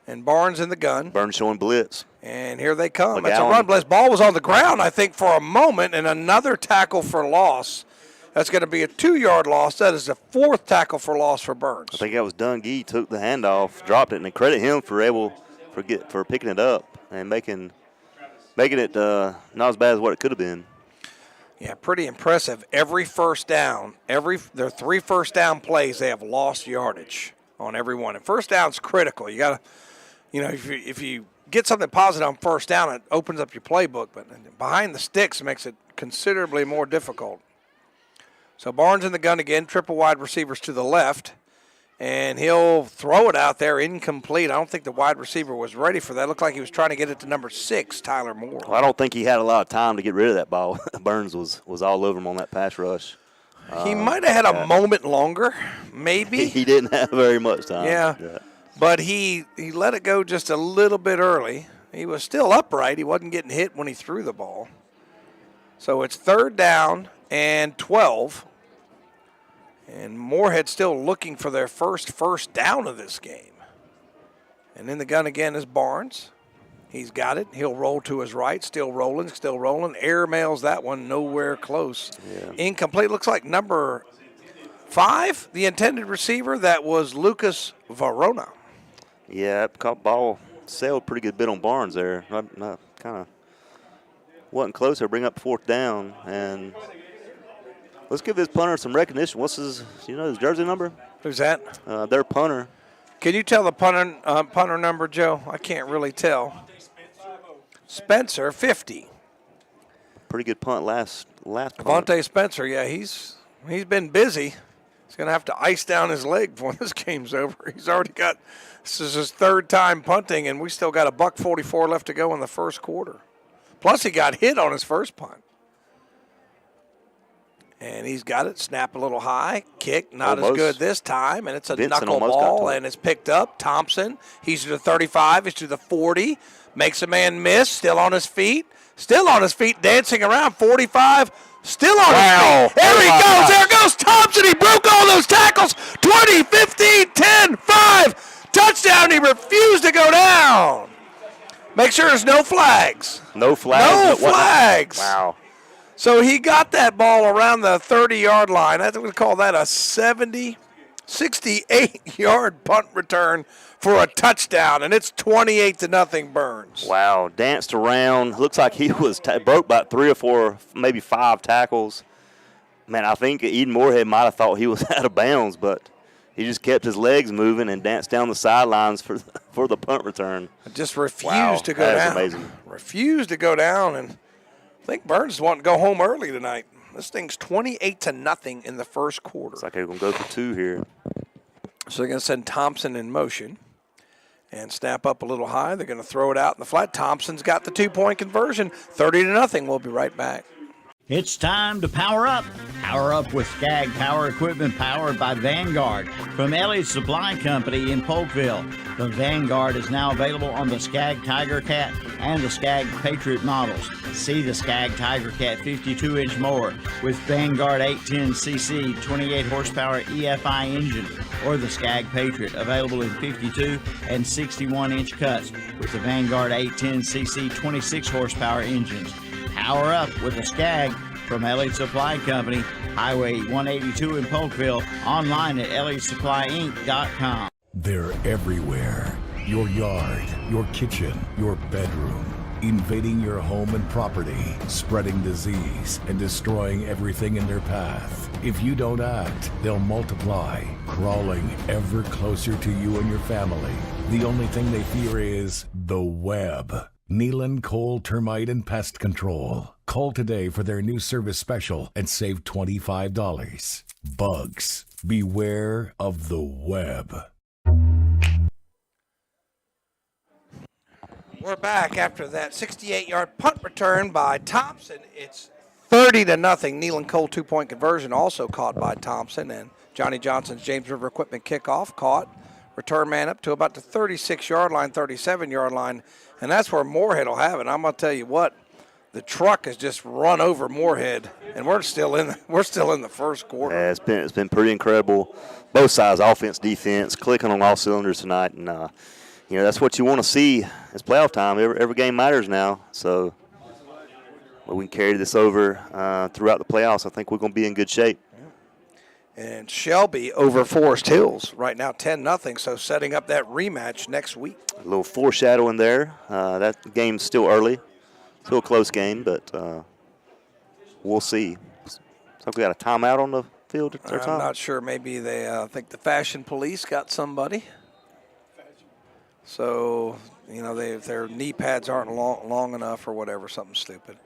and Barnes in the gun. Burns showing blitz. And here they come. That's a run blitz. Ball was on the ground, I think, for a moment, and another tackle for loss. That's going to be a 2-yard loss. That is the 4th tackle for loss for Burns. I think that was Dungee, took the handoff, dropped it, and they credit him for picking it up and making it not as bad as what it could have been. Yeah, pretty impressive. Every first down, their 3 first down plays, they have lost yardage on every one. And first down's critical. You got to, if you get something positive on first down, it opens up your playbook. But behind the sticks makes it considerably more difficult. So Barnes in the gun again, triple wide receivers to the left. And he'll throw it out there incomplete. I don't think the wide receiver was ready for that. Looked like he was trying to get it to number 6, Tyler Moore. Well, I don't think he had a lot of time to get rid of that ball. Burns was all over him on that pass rush. He might have had a moment longer, maybe. He didn't have very much time. Yeah. but he let it go just a little bit early. He was still upright. He wasn't getting hit when he threw the ball. So it's 3rd down and 12. And Morehead still looking for their first down of this game. And in the gun again is Barnes. He's got it. He'll roll to his right. Still rolling. Air mails that one nowhere close. Yeah. Incomplete. Looks like number 5, the intended receiver. That was Lucas Verona. Yeah, that caught ball sailed pretty good bit on Barnes there. Not kind of wasn't close. They'll bring up 4th down. And let's give this punter some recognition. What's his jersey number? Who's that? Their punter. Can you tell the punter number, Joe? I can't really tell. Spencer, 50. Pretty good punt last punt. Avante Spencer, yeah, he's been busy. He's going to have to ice down his leg when this game's over. He's already got, this is his 3rd time punting, and we still got $1:44 left to go in the first quarter. Plus, he got hit on his first punt. And he's got it, snap a little high, kick, not as good this time, and it's a knuckle ball, and it's picked up. Thompson, he's to the 35, he's to the 40, makes a man miss, still on his feet, dancing around, 45, still on his feet. There he goes, there goes Thompson, he broke all those tackles, 20, 15, 10, 5, touchdown, he refused to go down. Make sure there's no flags. No flags. Wow. So he got that ball around the 30-yard line. I think we call that a 68-yard punt return for a touchdown, and it's 28-0 Burns. Wow, danced around. Looks like he was broke about 3 or 4, maybe 5 tackles. Man, I think Eden Morehead might have thought he was out of bounds, but he just kept his legs moving and danced down the sidelines for the punt return. Just refused to go down. That's amazing. Refused to go down, and I think Burns is wanting to go home early tonight. This thing's 28-0 in the first quarter. It's like they're going to go for 2 here. So they're going to send Thompson in motion and snap up a little high. They're going to throw it out in the flat. Thompson's got the 2-point conversion, 30-0. We'll be right back. It's time to power up. Power up with Skag Power Equipment powered by Vanguard from Ellie's Supply Company in Polkville. The Vanguard is now available on the Skag Tiger Cat and the Skag Patriot models. See the Skag Tiger Cat 52-inch mower with Vanguard 810cc 28 horsepower EFI engine, or the Skag Patriot available in 52 and 61-inch cuts with the Vanguard 810cc 26 horsepower engines. Power up with a Skag from Elliott Supply Company, Highway 182 in Polkville, online at elliottsupplyinc.com. They're everywhere. Your yard, your kitchen, your bedroom. Invading your home and property, spreading disease, and destroying everything in their path. If you don't act, they'll multiply, crawling ever closer to you and your family. The only thing they fear is the web. Nealon Cole Termite and Pest Control. Call today for their new service special and save $25. Bugs, beware of the web. We're back after that 68-yard punt return by Thompson. It's 30-0. Nealon Cole 2-point conversion also caught by Thompson, and Johnny Johnson's James River Equipment kickoff caught. Return man up to about the 36-yard line, 37-yard line, and that's where Morehead will have it. I'm going to tell you what, the truck has just run over Morehead, and we're still in the first quarter. Yeah, it's been pretty incredible. Both sides, offense, defense, clicking on all cylinders tonight, and that's what you want to see. It's playoff time. Every game matters now, so we can carry this over throughout the playoffs. I think we're going to be in good shape. And Shelby over Forest Hills right now 10-0, so setting up that rematch next week. A little foreshadowing there. That game's still early. Still a close game, but we'll see. So we got a timeout on the field at their time? I'm not sure. Maybe they think the Fashion Police got somebody. So, their knee pads aren't long enough or whatever, something stupid.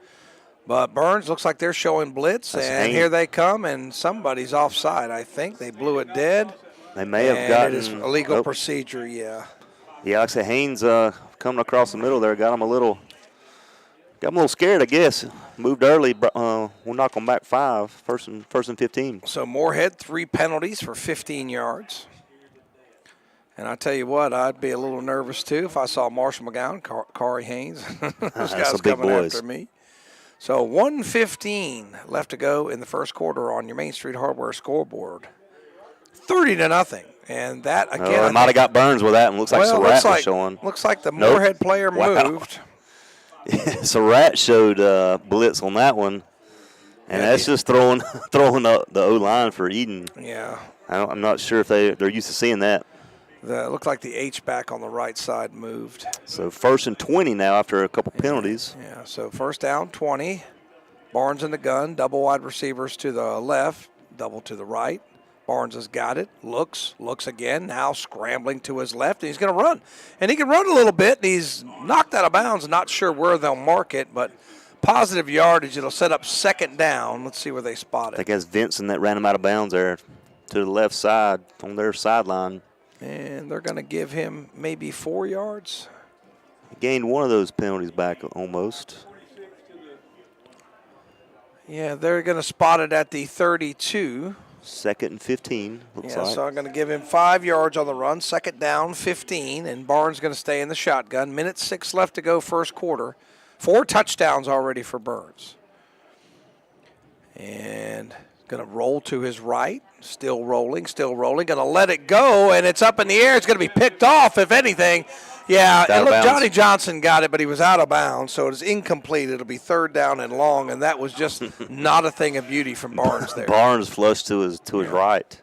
But Burns looks like they're showing blitz, and here they come, and somebody's offside. I think they blew it dead. They may have gotten it is illegal procedure. Yeah. Yeah, like I said, Haynes coming across the middle there got him a little scared, I guess. Moved early. We'll knock them back 5, first and 15. So Morehead 3 penalties for 15 yards. And I tell you what, I'd be a little nervous too if I saw Marshall McGowan, Corey Haynes. Those guys some big coming boys. after me. So 1:15 left to go in the first quarter on your Main Street Hardware scoreboard. 30-0. And that, again, I might have got Burns with that one. Looks like Surratt was showing. Looks like the Morehead player moved. Surratt showed blitz on that one. And that's just throwing the O-line for Eden. Yeah. I'm not sure if they're used to seeing that. It looked like the H-back on the right side moved. So 1st and 20 now after a couple penalties. Yeah, so first down, 20. Barnes in the gun, double wide receivers to the left, double to the right. Barnes has got it, looks again, now scrambling to his left, and he's going to run. And he can run a little bit, and he's knocked out of bounds, not sure where they'll mark it, but positive yardage. It'll set up second down. Let's see where they spot it. I think that's Vincent that ran him out of bounds there to the left side on their sideline. And they're going to give him maybe 4 yards. He gained one of those penalties back almost. Yeah, they're going to spot it at the 32. 2nd and 15, looks like. So I'm going to give him 5 yards on the run. Second down, 15, and Barnes going to stay in the shotgun. 1:06 left to go first quarter. 4 touchdowns already for Burns. And going to roll to his right. Still rolling. Going to let it go, and it's up in the air. It's going to be picked off, if anything. Yeah, it looked, Johnny Johnson got it, but he was out of bounds, so it is incomplete. It'll be 3rd down and long, and that was just not a thing of beauty from Barnes there. Barnes flushed to his right.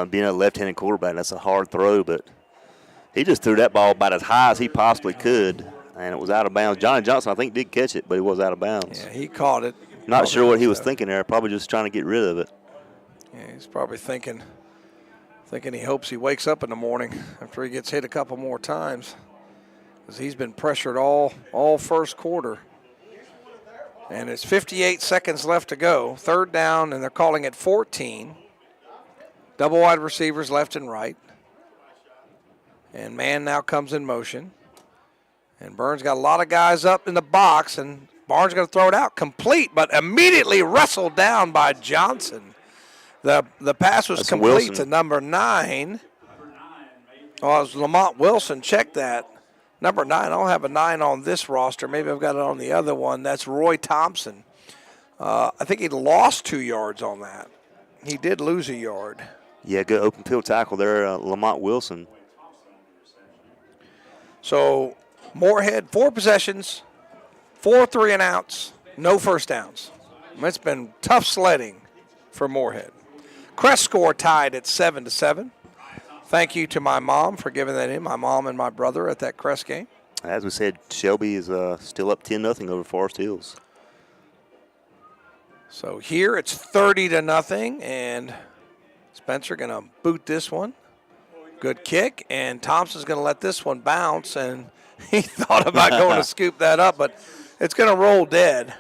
Being a left-handed quarterback, that's a hard throw, but he just threw that ball about as high as he possibly could, and it was out of bounds. Johnny Johnson, I think, did catch it, but he was out of bounds. Yeah, he caught it. Not sure what he was thinking there. Probably just trying to get rid of it. Yeah, he's probably thinking he hopes he wakes up in the morning after he gets hit a couple more times, because he's been pressured all first quarter. And it's 58 seconds left to go. 3rd down, and they're calling it 14. Double wide receivers left and right. And man now comes in motion. And Burns got a lot of guys up in the box, and Barnes going to throw it out complete, but immediately wrestled down by Johnson. The pass was complete to number 9. Oh, it was Lamont Wilson. Check that. Number 9. I don't have a 9 on this roster. Maybe I've got it on the other one. That's Roy Thompson. I think he lost 2 yards on that. He did lose a yard. Yeah, good open field tackle there, Lamont Wilson. So Morehead, 4 possessions, 4 3-and-outs, no first downs. It's been tough sledding for Morehead. Crest score tied at 7-7. Thank you to my mom for giving that in, my mom and my brother at that Crest game. As we said, Shelby is still up 10-0 over Forest Hills. So here it's 30-0, and Spencer going to boot this one. Good kick, and Thompson's going to let this one bounce, and he thought about going to scoop that up, but it's going to roll dead.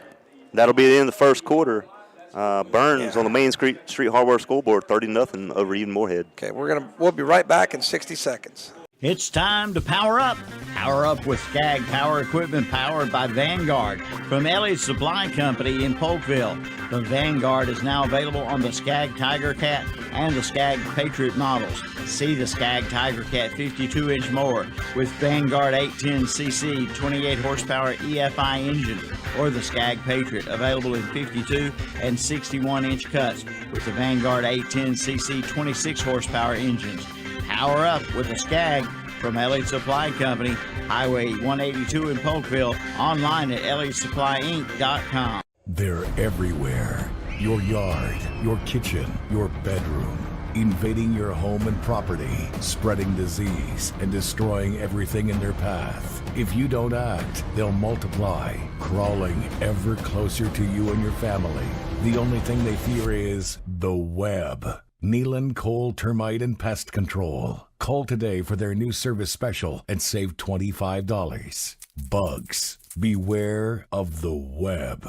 That'll be the end of the first quarter. Burns on the Main Street Hardware scoreboard, 30-0 over Eden Morehead. Okay, we'll be right back in 60 seconds. It's time to power up. Power up with Skag Power Equipment powered by Vanguard from Elliott's Supply Company in Polkville. The Vanguard is now available on the Skag Tiger Cat and the Skag Patriot models. See the Skag Tiger Cat 52-inch mower with Vanguard 810cc 28 horsepower EFI engine, or the Skag Patriot available in 52 and 61-inch cuts with the Vanguard 810cc 26 horsepower engines. Power up with a Skag from Elliott's Supply Company, Highway 182 in Polkville, online at ElliottSupplyInc.com. They're everywhere. Your yard, your kitchen, your bedroom. Invading your home and property, spreading disease, and destroying everything in their path. If you don't act, they'll multiply, crawling ever closer to you and your family. The only thing they fear is the web. Nealon Cole Termite and Pest Control. Call today for their new service special and save $25. Bugs, beware of the web.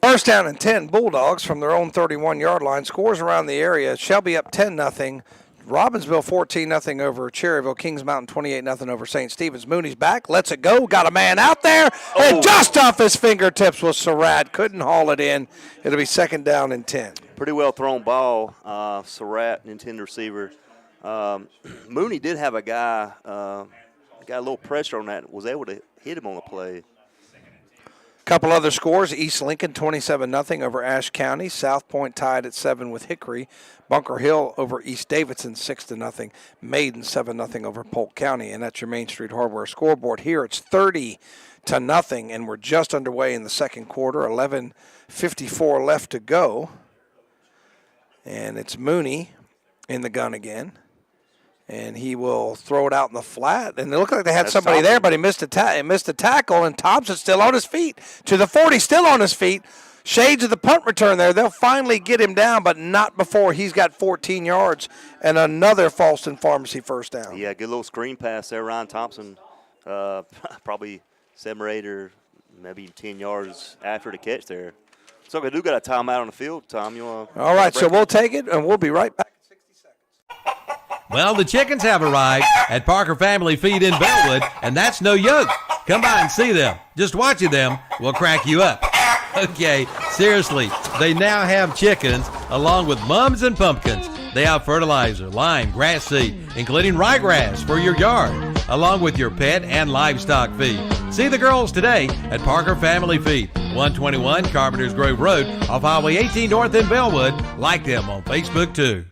First down and 10, Bulldogs from their own 31-yard line. Scores around the area. Shelby up 10-0. Robbinsville 14-0 over Cherryville. Kings Mountain 28-0 over St. Stephen's. Mooney's back. Lets it go. Got a man out there. And just off his fingertips was Surratt. Couldn't haul it in. It'll be 2nd down and 10. Pretty well thrown ball. Surratt, intended receiver. Mooney did have a guy, got a little pressure on that, was able to hit him on the play. Couple other scores. East Lincoln 27-0 over Ashe County. South Point tied at 7 with Hickory. Bunker Hill over East Davidson 6-0. Maiden 7-0 over Polk County. And that's your Main Street Hardware scoreboard. Here it's 30-0, and we're just underway in the second quarter. 11:54 left to go. And it's Mooney in the gun again. And he will throw it out in the flat. And it looked like they had somebody there, but he missed a tackle, and Thompson's still on his feet. To the 40, still on his feet. Shades of the punt return there. They'll finally get him down, but not before he's got 14 yards and another Falston Pharmacy first down. Yeah, good little screen pass there. Ryan Thompson, probably 7 or 8 or maybe 10 yards after the catch there. So we do got a timeout on the field, Tom. You want? All right, so we'll take it, and we'll be right back. Well, the chickens have arrived at Parker Family Feed in Bellwood, and that's no joke. Come by and see them. Just watching them will crack you up. Okay, seriously, they now have chickens along with mums and pumpkins. They have fertilizer, lime, grass seed, including ryegrass for your yard, along with your pet and livestock feed. See the girls today at Parker Family Feed, 121 Carpenters Grove Road off Highway 18 North in Bellwood. Like them on Facebook, too.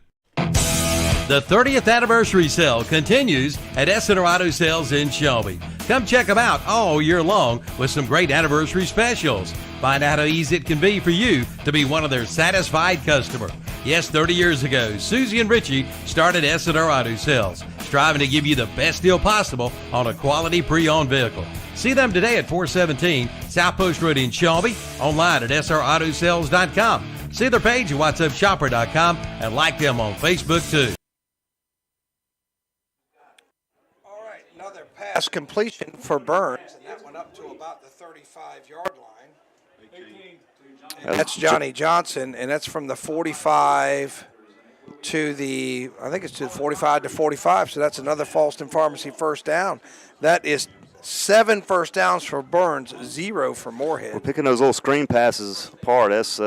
The 30th anniversary sale continues at S&R Auto Sales in Shelby. Come check them out all year long with some great anniversary specials. Find out how easy it can be for you to be one of their satisfied customers. Yes, 30 years ago, Susie and Richie started S&R Auto Sales, striving to give you the best deal possible on a quality pre-owned vehicle. See them today at 417 South Post Road in Shelby, online at srautosales.com. See their page at whatsupshopper.com and like them on Facebook too. Pass completion for Burns, and that went up to about the 35-yard line. And that's Johnny Johnson, and that's from the 45 to the, I think it's to the 45 to 45, so that's another Falston Pharmacy first down. That is 7 first downs for Burns, 0 for Morehead. We're picking those little screen passes apart. That's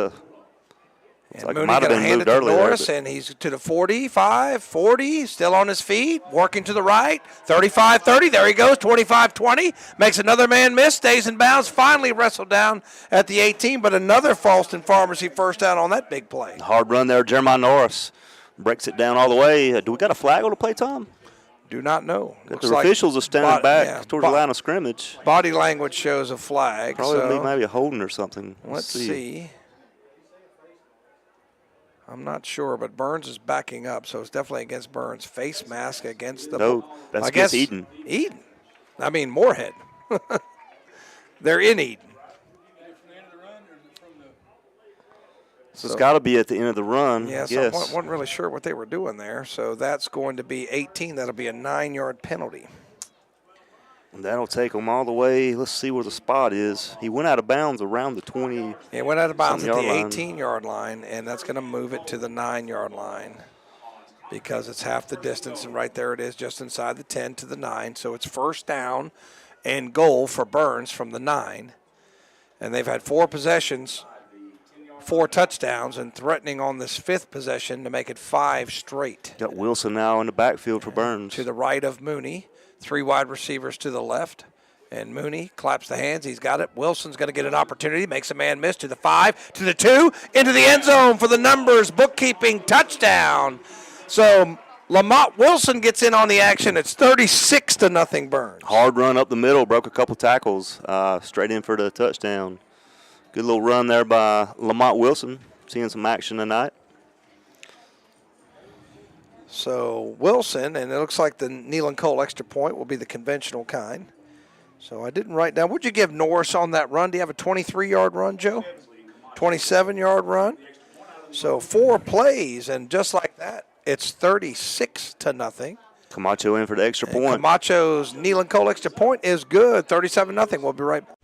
and like Mooney going to hand it to Norris, and he's to the 45, 40, still on his feet, working to the right, 35, 30, there he goes, 25, 20, makes another man miss, stays in bounds, finally wrestled down at the 18, but another Falston Pharmacy first down on that big play. Hard run there, Jeremiah Norris breaks it down all the way. Do we got a flag on the play, Tom? Do not know. The officials are standing back towards the line of scrimmage. Body language shows a flag. Probably maybe a holding or something. Let's see. I'm not sure, but Burns is backing up, so it's definitely against Burns. Face mask against the... No, that's against Eden. Eden. I mean, Morehead. They're in Eden. So it's got to be at the end of the run. Yeah, so I wasn't really sure what they were doing there. So that's going to be 18. That'll be a 9-yard penalty. And that'll take him all the way. Let's see where the spot is. He went out of bounds around the 20. He went out of bounds at the 18-yard line, and that's going to move it to the 9-yard line because it's half the distance, and right there it is just inside the 10 to the 9. So it's first down and goal for Burns from the 9. And they've had 4 possessions, 4 touchdowns, and threatening on this 5th possession to make it 5 straight. Got Wilson now in the backfield for Burns. To the right of Mooney. 3 wide receivers to the left, and Mooney claps the hands. He's got it. Wilson's going to get an opportunity, makes a man miss to the 5, to the 2, into the end zone for the numbers, bookkeeping touchdown. So Lamont Wilson gets in on the action. It's 36-0 Burns. Hard run up the middle, broke a couple tackles, straight in for the touchdown. Good little run there by Lamont Wilson, seeing some action tonight. So Wilson, and it looks like the Neal and Cole extra point will be the conventional kind. So I didn't write down. What'd you give Norris on that run? Do you have a 23-yard run, Joe? 27-yard run? So 4 plays, and just like that, it's 36-0. Camacho in for the extra point. Camacho's Neal and Cole extra point is good, 37-0. We'll be right back.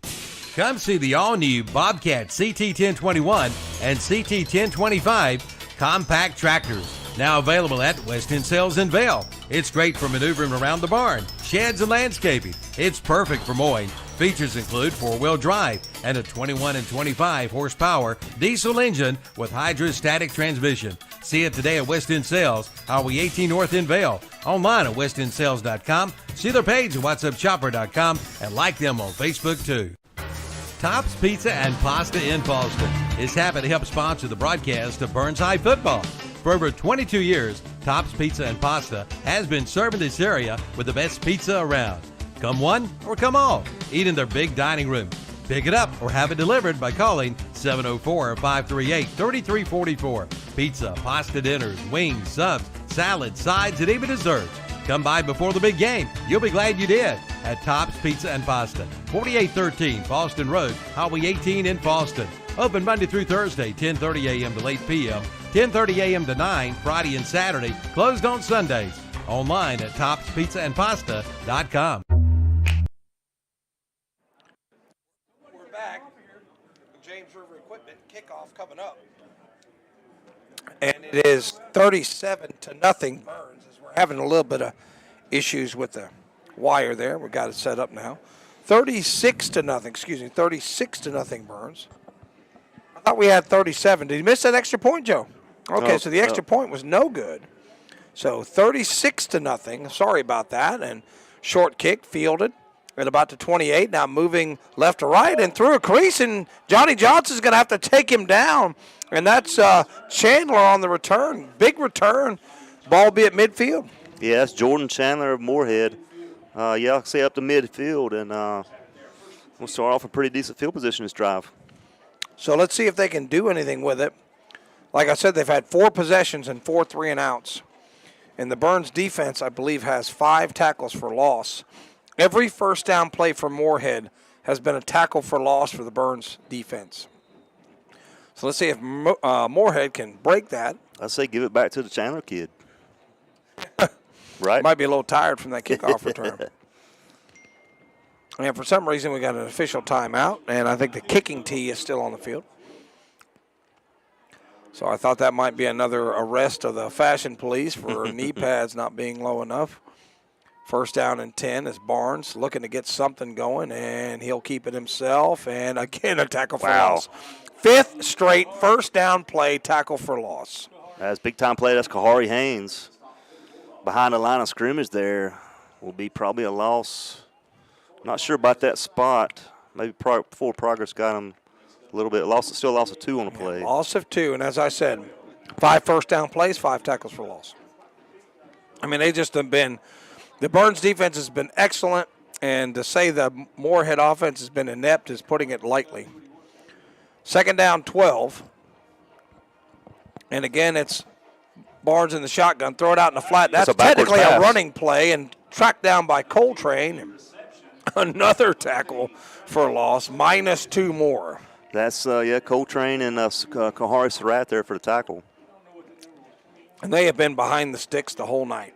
Come see the all-new Bobcat CT1021 and CT1025 compact tractors. Now available at West End Sales in Vail. It's great for maneuvering around the barn, sheds, and landscaping. It's perfect for mowing. Features include 4-wheel drive and a 21 and 25 horsepower diesel engine with hydrostatic transmission. See it today at West End Sales, Highway 18 North in Vail. Online at westendsales.com. See their page at whatsupchopper.com and like them on Facebook too. Tops Pizza and Pasta in Boston is happy to help sponsor the broadcast of Burns High football. For over 22 years, Tops Pizza and Pasta has been serving this area with the best pizza around. Come one or come all. Eat in their big dining room. Pick it up or have it delivered by calling 704-538-3344. Pizza, pasta dinners, wings, subs, salads, sides, and even desserts. Come by before the big game. You'll be glad you did at Tops Pizza and Pasta, 4813 Boston Road, Highway 18 in Boston. Open Monday through Thursday, 10:30 a.m. to 8 p.m., 10:30 a.m. to 9, Friday and Saturday. Closed on Sundays. Online at topspizzaandpasta.com. We're back. James River Equipment kickoff coming up. And it is 37-0 Burns, as we're having a little bit of issues with the wire there. We've got it set up now. 36-0 Burns. I thought we had 37. Did you miss that extra point, Joe? Okay, so the extra point was no good. So 36-0. Sorry about that. And short kick fielded at about the 28. Now moving left to right and through a crease, and Johnny Johnson's going to have to take him down. And that's Chandler on the return. Big return. Ball be at midfield. Yeah, that's Jordan Chandler of Morehead. I'll say up to midfield, and we'll start off a pretty decent field position this drive. So let's see if they can do anything with it. Like I said, they've had 4 possessions and 4 3-and-outs. And the Burns defense, I believe, has 5 tackles for loss. Every first down play for Morehead has been a tackle for loss for the Burns defense. So let's see if Morehead can break that. I say give it back to the Chandler kid. Right? Might be a little tired from that kickoff return. And for some reason, we got an official timeout, and I think the kicking tee is still on the field. So I thought that might be another arrest of the fashion police for knee pads not being low enough. First down and 10 is Barnes looking to get something going, and he'll keep it himself. And again, a tackle for loss. 5th straight first down play, tackle for loss. That's big time play. That's Kahari Haynes. Behind the line of scrimmage there will be probably a loss. Not sure about that spot. Maybe before Progress got him a little bit. Still loss of 2 on the play. Yeah, loss of 2, and as I said, 5 first down plays, 5 tackles for loss. I mean, they just have been – the Burns defense has been excellent, and to say the Morehead offense has been inept is putting it lightly. Second down, 12. And again, it's Barnes in the shotgun. Throw it out in the flat. That's technically a running play, and tracked down by Coltrane. Another tackle for loss, minus 2 more. That's, Coltrane and Kahari Surratt there for the tackle. And they have been behind the sticks the whole night.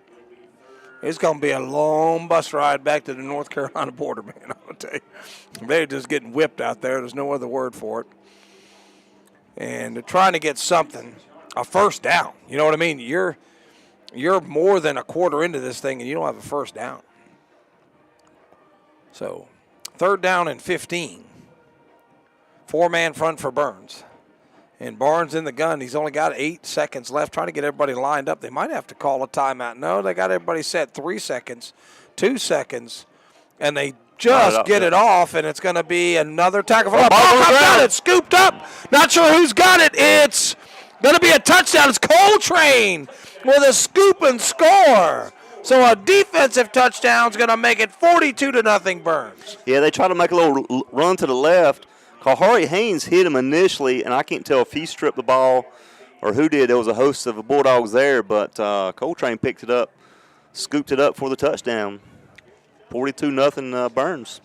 It's going to be a long bus ride back to the North Carolina border, man. I'm going to tell you. They're just getting whipped out there. There's no other word for it. And they're trying to get something, a first down. You know what I mean? You're more than a quarter into this thing, and you don't have a first down. So, 3rd down and 15. 4-man front for Burns. And Barnes in the gun. He's only got 8 seconds left, trying to get everybody lined up. They might have to call a timeout. No, they got everybody set 3 seconds, 2 seconds, and they just get it off, and it's going to be another tackle for loss. Got it scooped up. Not sure who's got it. It's going to be a touchdown. It's Coltrane with a scoop and score. So a defensive touchdown is going to make it 42-0 Burns. Yeah, they try to make a little run to the left. Kahari Haynes hit him initially, and I can't tell if he stripped the ball or who did. There was a host of the Bulldogs there, but Coltrane picked it up, scooped it up for the touchdown. 42-0 Burns.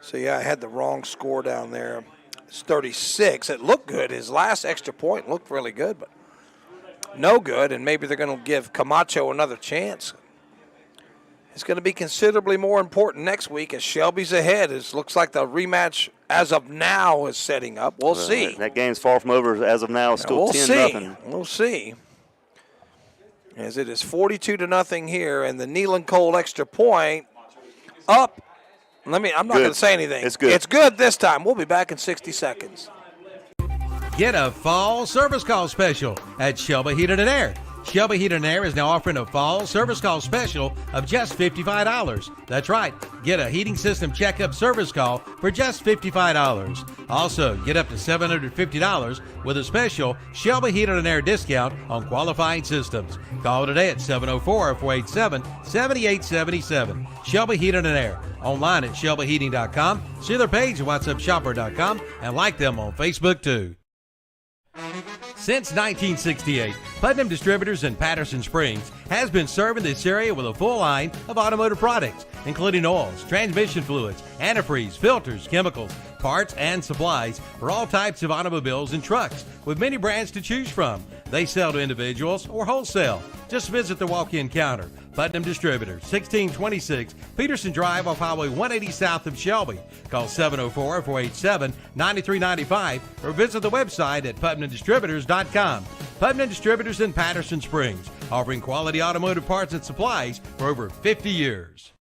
So, yeah, I had the wrong score down there. It's 36. It looked good. His last extra point looked really good, but no good, and maybe they're going to give Camacho another chance. It's going to be considerably more important next week as Shelby's ahead. It looks like the rematch as of now is setting up. We'll see. That game's far from over as of now. It's still 10-0. We'll see. as it is 42-0 here, and the Nealon Cole extra point up. I'm not going to say anything. It's good. It's good this time. We'll be back in 60 seconds. Get a fall service call special at Shelby Heating and Air. Shelby Heating and Air is now offering a fall service call special of just $55. That's right. Get a heating system checkup service call for just $55. Also, get up to $750 with a special Shelby Heating and Air discount on qualifying systems. Call today at 704-487-7877. Shelby Heating and Air. Online at shelbyheating.com. See their page at whatsupshopper.com and like them on Facebook too. Since 1968, Putnam Distributors in Patterson Springs has been serving this area with a full line of automotive products, including oils, transmission fluids, antifreeze, filters, chemicals, parts, and supplies for all types of automobiles and trucks, with many brands to choose from. They sell to individuals or wholesale. Just visit the walk-in counter. Putnam Distributors, 1626 Peterson Drive off Highway 180 south of Shelby. Call 704-487-9395 or visit the website at PutnamDistributors.com. Putnam Distributors in Patterson Springs, offering quality automotive parts and supplies for over 50 years.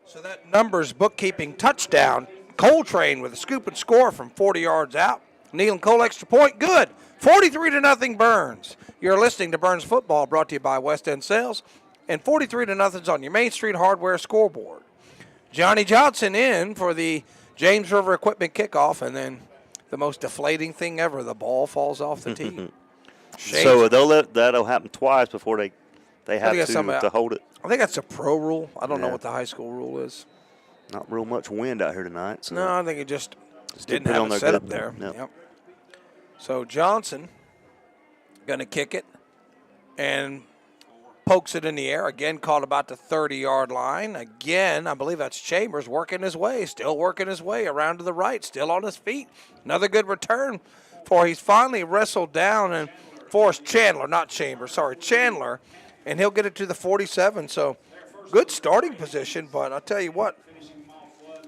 So that numbers bookkeeping touchdown. Coltrane with a scoop and score from 40 yards out. Nealon Cole extra point, good. 43-0 Burns. You're listening to Burns Football, brought to you by West End Sales, and 43-0's on your Main Street Hardware scoreboard. Johnny Johnson in for the James River Equipment kickoff, and then the most deflating thing ever, the ball falls off the tee. So that'll happen twice before they have to hold it. I think that's a pro rule. I don't know what the high school rule is. Not real much wind out here tonight. So no, I think it just didn't have it set up there. Yep. So Johnson going to kick it and pokes it in the air. Again, caught about the 30-yard line. Again, I believe that's Chambers working his way, still working his way around to the right, still on his feet. Another good return for he's finally wrestled down and forced Chandler, and he'll get it to the 47. So good starting position, but I'll tell you what,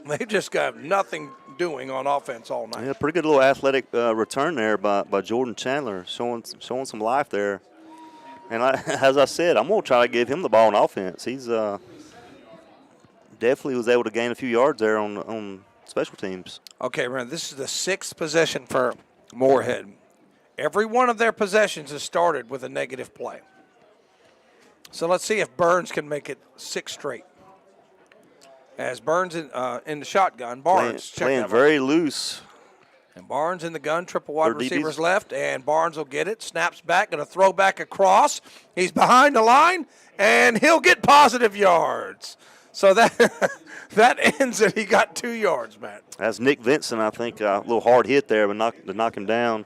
they just got nothing doing on offense all night. Yeah, pretty good little athletic return there by Jordan Chandler, showing some life there. And as I said, I'm going to try to give him the ball on offense. He's definitely was able to gain a few yards there on special teams. Okay, Ren, this is the 6th possession for Morehead. Every one of their possessions has started with a negative play. So let's see if Burns can make it 6 straight. As Burns in the shotgun, Barnes playing very loose. And Barnes in the gun, triple wide receivers left, and Barnes will get it. Snaps back, going to throw back across. He's behind the line, and he'll get positive yards. So that ends it. He got 2 yards, Matt. That's Nick Vincent, I think, a little hard hit there, but to knock him down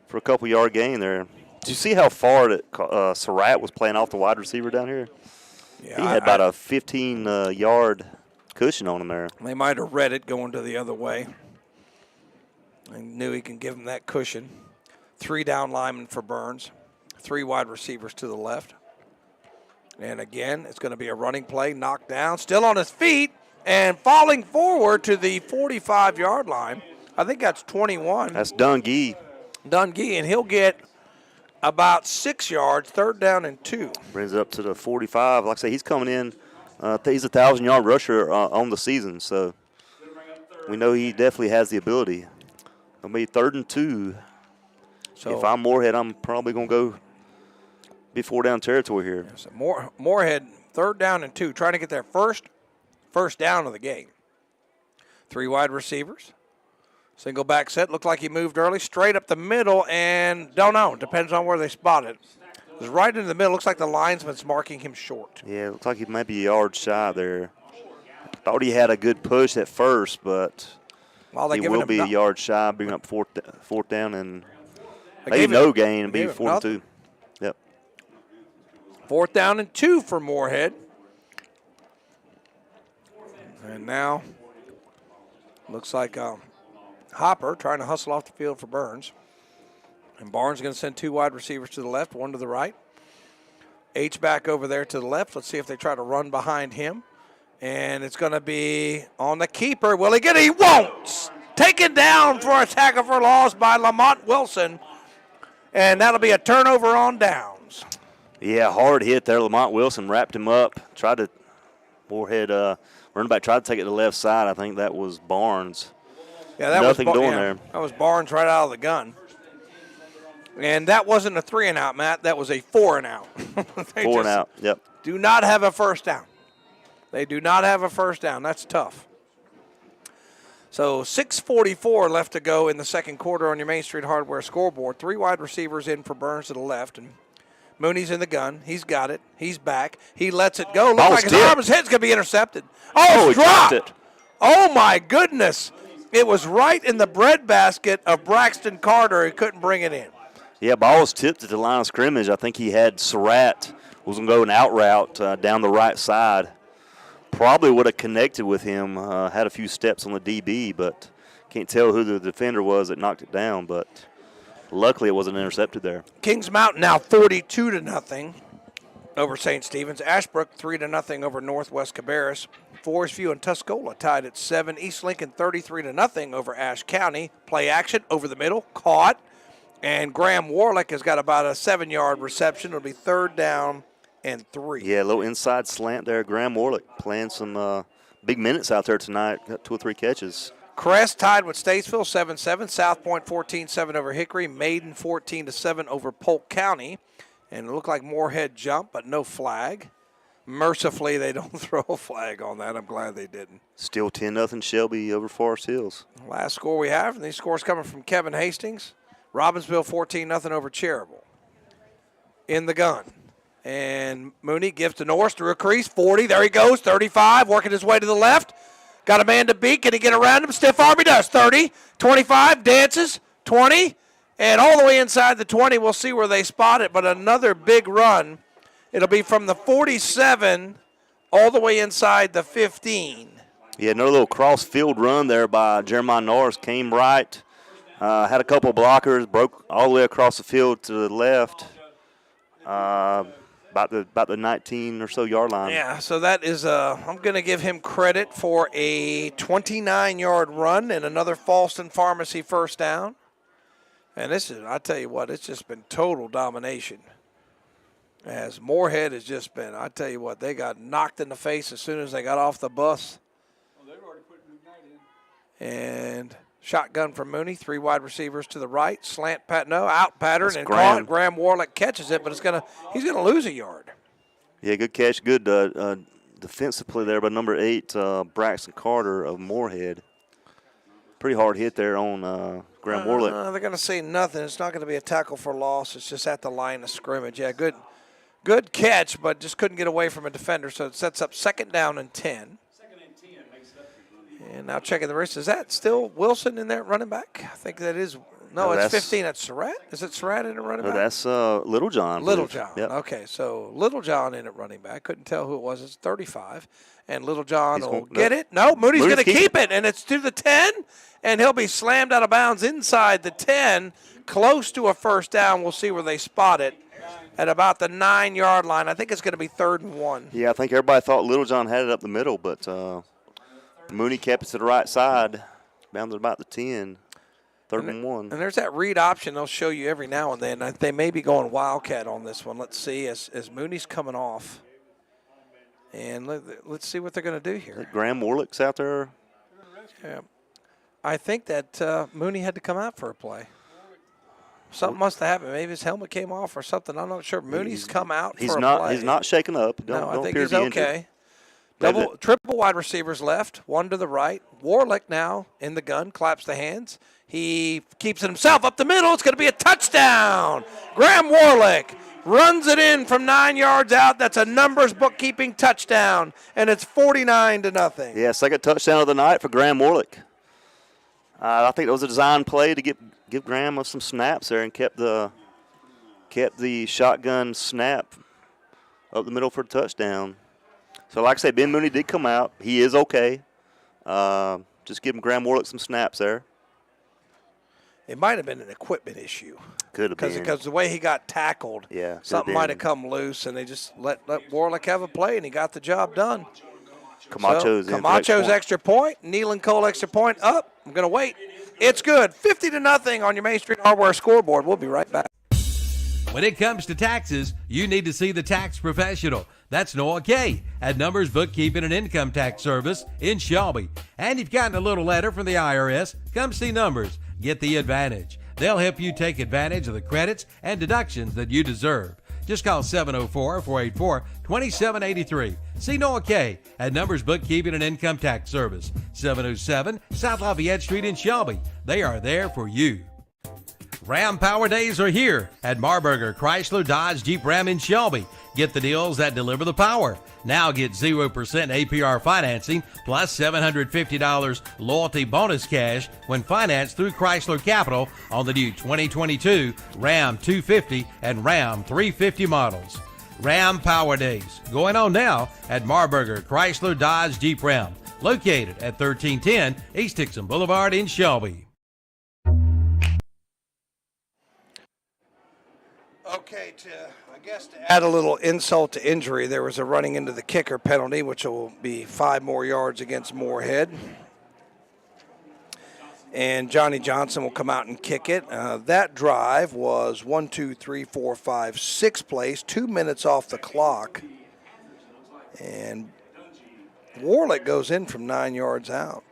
for a couple-yard gain there. Did you see how far that Surratt was playing off the wide receiver down here? Yeah, he had about a 15-yard cushion on him there. They might have read it going to the other way. I knew he can give him that cushion. 3 down linemen for Burns. 3 wide receivers to the left. And again, it's going to be a running play, knocked down, still on his feet, and falling forward to the 45-yard line. I think that's 21. That's Dungee, and he'll get about 6 yards, 3rd down and 2. Brings it up to the 45. Like I say, he's coming in. He's a 1,000-yard rusher on the season, so we know he definitely has the ability. It'll be 3rd and 2. So if I'm Morehead, I'm probably going to go be 4-down territory here. So Morehead, 3rd down and 2, trying to get their first down of the game. 3 wide receivers. Single back set. Looked like he moved early. Straight up the middle, and don't know. Depends on where they spot it. It was right in the middle. Looks like the linesman's marking him short. Yeah, it looks like he might be a yard shy there. Thought he had a good push at first, but he will be a yard shy, bringing up fourth down and maybe no gain and be 4 and 2. Yep. 4th down and 2 for Morehead. And now looks like Hopper trying to hustle off the field for Burns. And Barnes going to send 2 wide receivers to the left, 1 to the right. H-back over there to the left. Let's see if they try to run behind him. And it's going to be on the keeper. Will he get it? He won't. Taken down for a tackle for loss by Lamont Wilson. and that'll be a turnover on downs. Yeah, hard hit there. Lamont Wilson wrapped him up. Morehead running back tried to take it to the left side. I think that was Barnes. Yeah, that Nothing was doing there. That was Barnes right out of the gun. And that wasn't a 3-and-out, Matt. That was a 4-and-out. 4-and-out, yep. Do not have a first down. They do not have a first down. That's tough. So 6:44 left to go in the second quarter on your Main Street Hardware scoreboard. 3 wide receivers in for Burns to the left, and Mooney's in the gun. He's got it. He's back. He lets it go. Looks like his arm, his head's going to be intercepted. Oh, it's dropped. It. Oh, my goodness. It was right in the breadbasket of Braxton Carter. He couldn't bring it in. Yeah, ball was tipped at the line of scrimmage. I think he had Surratt was going to go an out route down the right side. Probably would have connected with him, had a few steps on the DB, but can't tell who the defender was that knocked it down, but luckily it wasn't intercepted there. Kings Mountain now 42-0 over St. Stephen's. Ashbrook 3-0 over Northwest Cabarrus. Forest View and Tuscola tied at 7. East Lincoln 33-0 over Ashe County. Play action over the middle, caught. And Graham Warlick has got about a 7-yard reception. It'll be 3rd down and 3. Yeah, a little inside slant there. Graham Warlick playing some big minutes out there tonight. Got 2 or 3 catches. Crest tied with Statesville 7-7. South Point 14-7 over Hickory. Maiden 14-7 over Polk County. And it looked like Morehead jumped, but no flag. Mercifully, they don't throw a flag on that. I'm glad they didn't. Still 10-0 Shelby over Forest Hills. Last score we have, and these scores coming from Kevin Hastings. Robbinsville 14-0 over Cherryville. In the gun. And Mooney gives to Norris through a crease. 40, there he goes, 35, working his way to the left. Got a man to beat. Can he get around him? Stiff arm, he does. 30, 25, dances, 20, and all the way inside the 20. We'll see where they spot it, but another big run. It'll be from the 47 all the way inside the 15. Yeah, another little cross-field run there by Jeremiah Norris. Came right, had a couple blockers, broke all the way across the field to the left, about the 19 or so yard line. Yeah, so that is I'm going to give him credit for a 29-yard run and another Falston Pharmacy first down. And this is, I tell you what, it's just been total domination. As Morehead has just been, I tell you what, they got knocked in the face as soon as they got off the bus. Well, they've already put McKnight in. And shotgun from Mooney, 3 wide receivers to the right, slant out pattern, That's and Graham. caught. Graham Warlick catches it, but he's gonna lose a yard. Yeah, good catch, good defensive play there by number 8, Braxton Carter of Morehead. Pretty hard hit there on Graham Warlick. They're gonna say nothing. It's not gonna be a tackle for loss. It's just at the line of scrimmage. Yeah, good catch, but just couldn't get away from a defender, so it sets up 2nd down and 10. And now checking the wrist. Is that still Wilson in there running back? I think that is. No, it's 15. That's Surratt. Is it Surratt in at running back? That's Little John. Little John. Yep. Okay, so Little John in at running back. Couldn't tell who it was. It's 35. And Little John will get it. No, Moody's going to keep it, and it's to the 10. And he'll be slammed out of bounds inside the 10, close to a first down. We'll see where they spot it at about the 9-yard line. I think it's going to be 3rd and 1. Yeah, I think everybody thought Little John had it up the middle, but Mooney kept it to the right side, bounded about the 10, 3rd and 1. And there's that read option they'll show you every now and then. They may be going Wildcat on this one. Let's see as Mooney's coming off. And let's see what they're going to do here. Graham Warlick's out there. Yeah. I think that Mooney had to come out for a play. Something must have happened. Maybe his helmet came off or something. I'm not sure. Mooney's come out for a play. He's not shaken up. I think he's okay. Triple wide receivers left, 1 to the right. Warlick now in the gun, claps the hands. He keeps it himself up the middle. It's going to be a touchdown. Graham Warlick runs it in from 9 yards out. That's a numbers bookkeeping touchdown, and it's 49-0. Yeah, 2nd touchdown of the night for Graham Warlick. I think it was a design play to give Graham some snaps there and kept the shotgun snap up the middle for a touchdown. So, like I say, Ben Mooney did come out. He is okay. Just giving Graham Warlick some snaps there. It might have been an equipment issue. Could have been. Because the way he got tackled, something might have come loose, and they just let Warlick have a play, and he got the job done. Camacho's extra point. Nealon Cole extra point up. I'm going to wait. It's good. 50-0 on your Main Street Hardware scoreboard. We'll be right back. When it comes to taxes, you need to see the tax professional. That's Noah K. at Numbers Bookkeeping and Income Tax Service in Shelby. And if you've gotten a little letter from the IRS, come see Numbers. Get the advantage. They'll help you take advantage of the credits and deductions that you deserve. Just call 704-484-2783. See Noah K. at Numbers Bookkeeping and Income Tax Service, 707 South Lafayette Street in Shelby. They are there for you. Ram Power Days are here at Marburger Chrysler Dodge Jeep Ram in Shelby. Get the deals that deliver the power. Now get 0% APR financing plus $750 loyalty bonus cash when financed through Chrysler Capital on the new 2022 Ram 250 and Ram 350 models. Ram Power Days going on now at Marburger Chrysler Dodge Jeep Ram, located at 1310 East Dixon Boulevard in Shelby. Okay, to add a little insult to injury, there was a running into the kicker penalty, which will be 5 more yards against Morehead. And Johnny Johnson will come out and kick it. That drive was 6 plays, 2 minutes off the clock. And Warlick goes in from 9 yards out.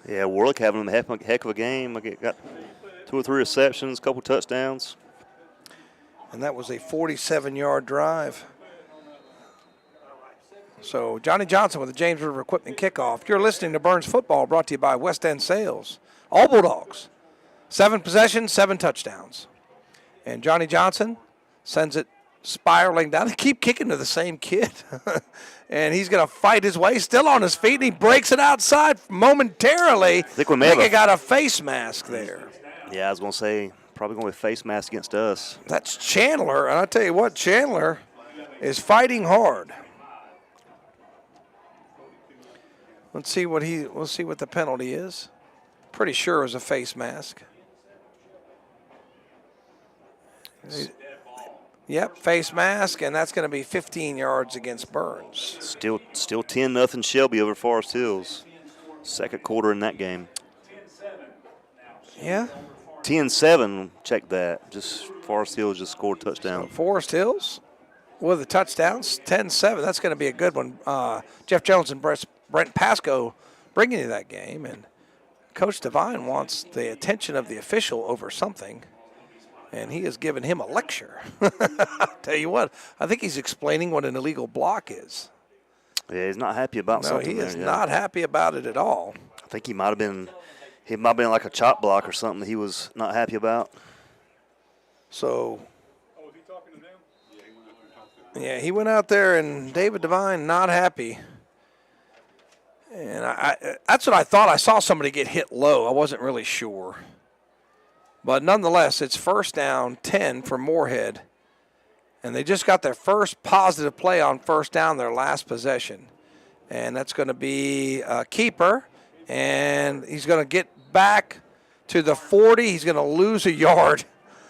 Yeah, Warlick having a heck of a game. Got 2 or 3 receptions, a couple touchdowns. And that was a 47-yard drive. So Johnny Johnson with the James River Equipment kickoff. You're listening to Burns Football, brought to you by West End Sales. All Bulldogs. 7 possessions, 7 touchdowns. And Johnny Johnson sends it spiraling down. They keep kicking to the same kid. And he's going to fight his way, still on his feet, and he breaks it outside momentarily. I think he got a face mask there. Yeah, I was going to say, probably going with face mask against us. That's Chandler, and I tell you what, Chandler is fighting hard. Let's see what the penalty is. Pretty sure it was a face mask. Yep, face mask, and that's going to be 15 yards against Burns. Still 10-0 Shelby over Forest Hills. Second quarter in that game. Yeah. 10-7, check that. Just Forest Hills just scored a touchdown. So Forest Hills with the touchdowns, 10-7. That's going to be a good one. Jeff Jones and Brent Pasco bringing you that game. And Coach Devine wants the attention of the official over something, and he has given him a lecture. I'll tell you what, I think he's explaining what an illegal block is. Yeah, he's not happy about something. No, he is not happy about it at all. I think he might have been like a chop block or something that he was not happy about. So, Oh, is he talking to them? yeah, he went out there, and David Devine not happy. And that's what I thought. I saw somebody get hit low. I wasn't really sure. But nonetheless, it's first down 10 for Morehead. And they just got their first positive play on first down, their last possession. And that's going to be a keeper. And he's going to get back to the 40. He's going to lose a yard.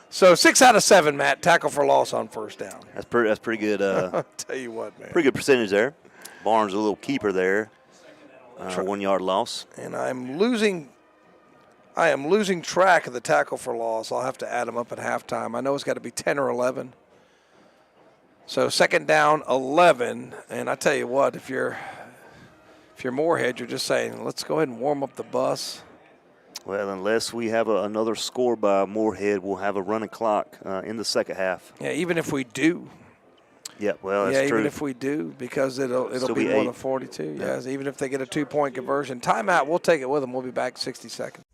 So 6 out of 7, Matt, tackle for loss on first down. That's pretty good. I'll tell you what, man. Pretty good percentage there. Barnes a little keeper there. 1 yard loss. And I am losing track of the tackle for loss. I'll have to add them up at halftime. I know it's got to be 10 or 11. So second down, 11. And I tell you what, if you're Morehead, you're just saying, let's go ahead and warm up the bus. Well, unless we have another score by Morehead, we'll have a running clock in the second half. Yeah, even if we do. Yeah, well, that's true. Even if we do, because it'll be more than 42. Yeah, even if they get a 2-point conversion. Timeout, we'll take it with them. We'll be back 60 seconds.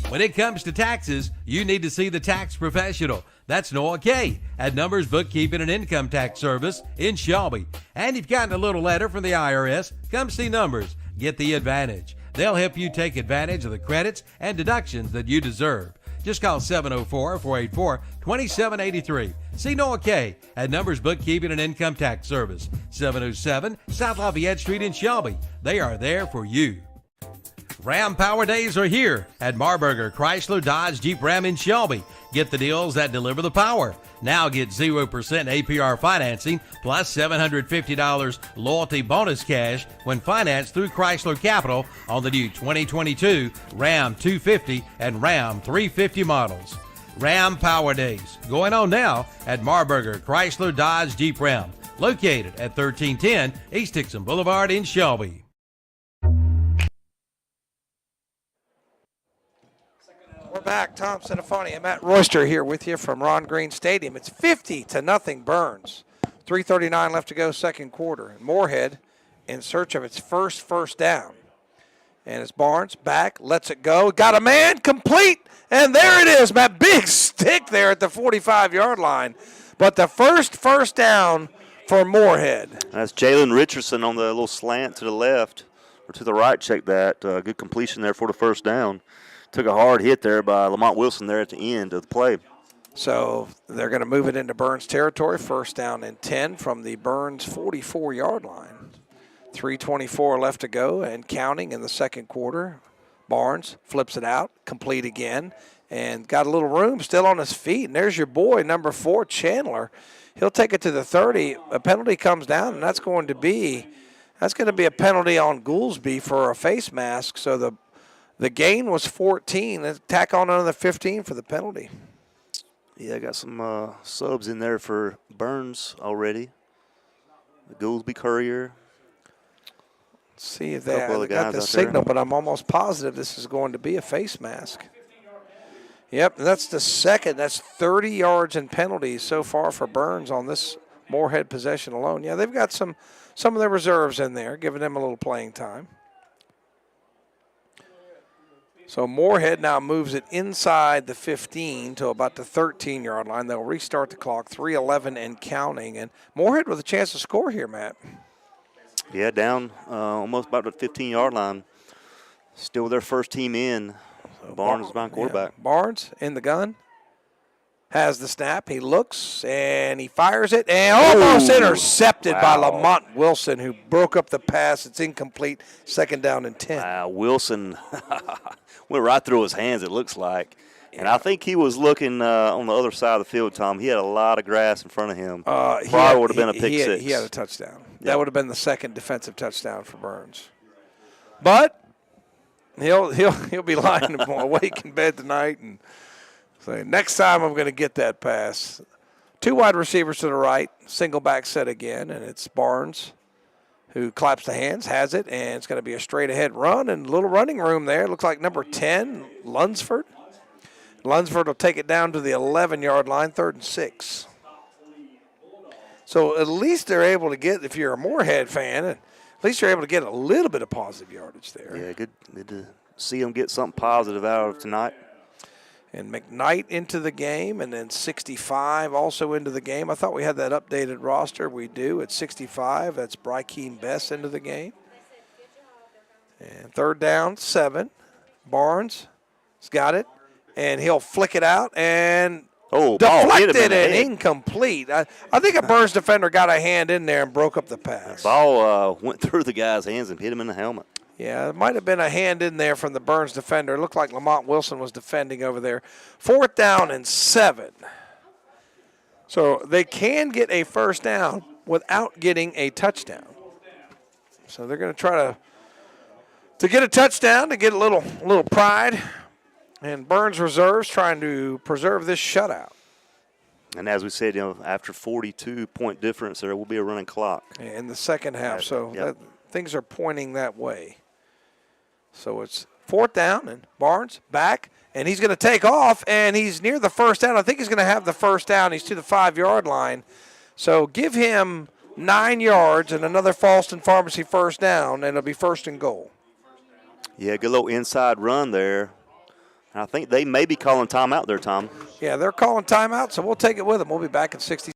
When it comes to taxes, you need to see the tax professional. That's Noah K. at Numbers Bookkeeping and Income Tax Service in Shelby. And if you've gotten a little letter from the IRS, come see Numbers. Get the advantage. They'll help you take advantage of the credits and deductions that you deserve. Just call 704-484-2783. See Noah K. at Numbers Bookkeeping and Income Tax Service, 707 South Lafayette Street in Shelby. They are there for you. Ram Power Days are here at Marburger Chrysler Dodge Jeep Ram in Shelby. Get the deals that deliver the power. Now get 0% APR financing plus $750 loyalty bonus cash when financed through Chrysler Capital on the new 2022 Ram 250 and Ram 350 models. Ram Power Days, going on now at Marburger Chrysler Dodge Jeep Ram, located at 1310 East Dixon Boulevard in Shelby. We're back. Tom Sinafani and Matt Royster here with you from Ron Green Stadium. It's 50-0 Burns. 3:39 left to go, second quarter. Morehead in search of its first down. And it's Barnes back, lets it go. Got a man, complete, and there it is, Matt. Big stick there at the 45-yard line. But the first down for Morehead. That's Jalen Richardson on the little slant to the left, or to the right, check that. Good completion there for the first down. Took a hard hit there by Lamont Wilson there at the end of the play. So they're going to move it into Burns territory. First down and 10 from the Burns 44-yard line. 3:24 left to go and counting in the second quarter. Barnes flips it out, complete again, and got a little room still on his feet. And there's your boy, number 4, Chandler. He'll take it to the 30. A penalty comes down, and that's going to be a penalty on Goolsby for a face mask. So the gain was 14. Let's tack on another 15 for the penalty. Yeah, I got some subs in there for Burns already. The Goolsby Courier. See if they got the signal, but I'm almost positive this is going to be a face mask. Yep, that's the second. That's 30 yards and penalties so far for Burns on this Morehead possession alone. Yeah, they've got some of their reserves in there, giving them a little playing time. So Morehead now moves it inside the 15 to about the 13-yard line. They'll restart the clock, 3:11 and counting. And Morehead with a chance to score here, Matt. Yeah, down almost about the 15-yard line. Still their first team in. Barnes is my quarterback. Yeah. Barnes in the gun. Has the snap. He looks, and he fires it, and almost intercepted by Lamont Wilson, who broke up the pass. It's incomplete. Second down and 10. Wow, Wilson went right through his hands, it looks like. And I think he was looking on the other side of the field, Tom. He had a lot of grass in front of him. Probably would have been a pick six. He had a touchdown. Yep. That would have been the second defensive touchdown for Burns. But he'll be lying awake in bed tonight and say, next time I'm going to get that pass. 2 wide receivers to the right, single back set again, and it's Barnes who claps the hands, has it, and it's going to be a straight-ahead run and a little running room there. It looks like number 10, Lunsford. Lunsford will take it down to the 11-yard line, 3rd and 6. So at least they're able to get, if you're a Morehead fan, at least you're able to get a little bit of positive yardage there. Yeah, good to see them get something positive out of tonight. And McKnight into the game, and then 65 also into the game. I thought we had that updated roster. We do. At 65, that's Brykeem Bess into the game. And 3rd down, 7. Barnes has got it, and he'll flick it out and deflected and incomplete. I think a Burns defender got a hand in there and broke up the pass. The ball went through the guy's hands and hit him in the helmet. Yeah, it might have been a hand in there from the Burns defender. It looked like Lamont Wilson was defending over there. 4th down and 7. So they can get a first down without getting a touchdown. So they're going to try to get a touchdown, to get a little pride. And Burns reserves trying to preserve this shutout. And as we said, after 42-point difference, there will be a running clock. In the second half, so things are pointing that way. So it's 4th down, and Barnes back, and he's going to take off, and he's near the first down. I think he's going to have the first down. He's to the 5-yard line. So give him 9 yards and another Falston Pharmacy first down, and it'll be 1st and goal. Yeah, good little inside run there. I think they may be calling timeout there, Tom. Yeah, they're calling timeout, so we'll take it with them. We'll be back in 60.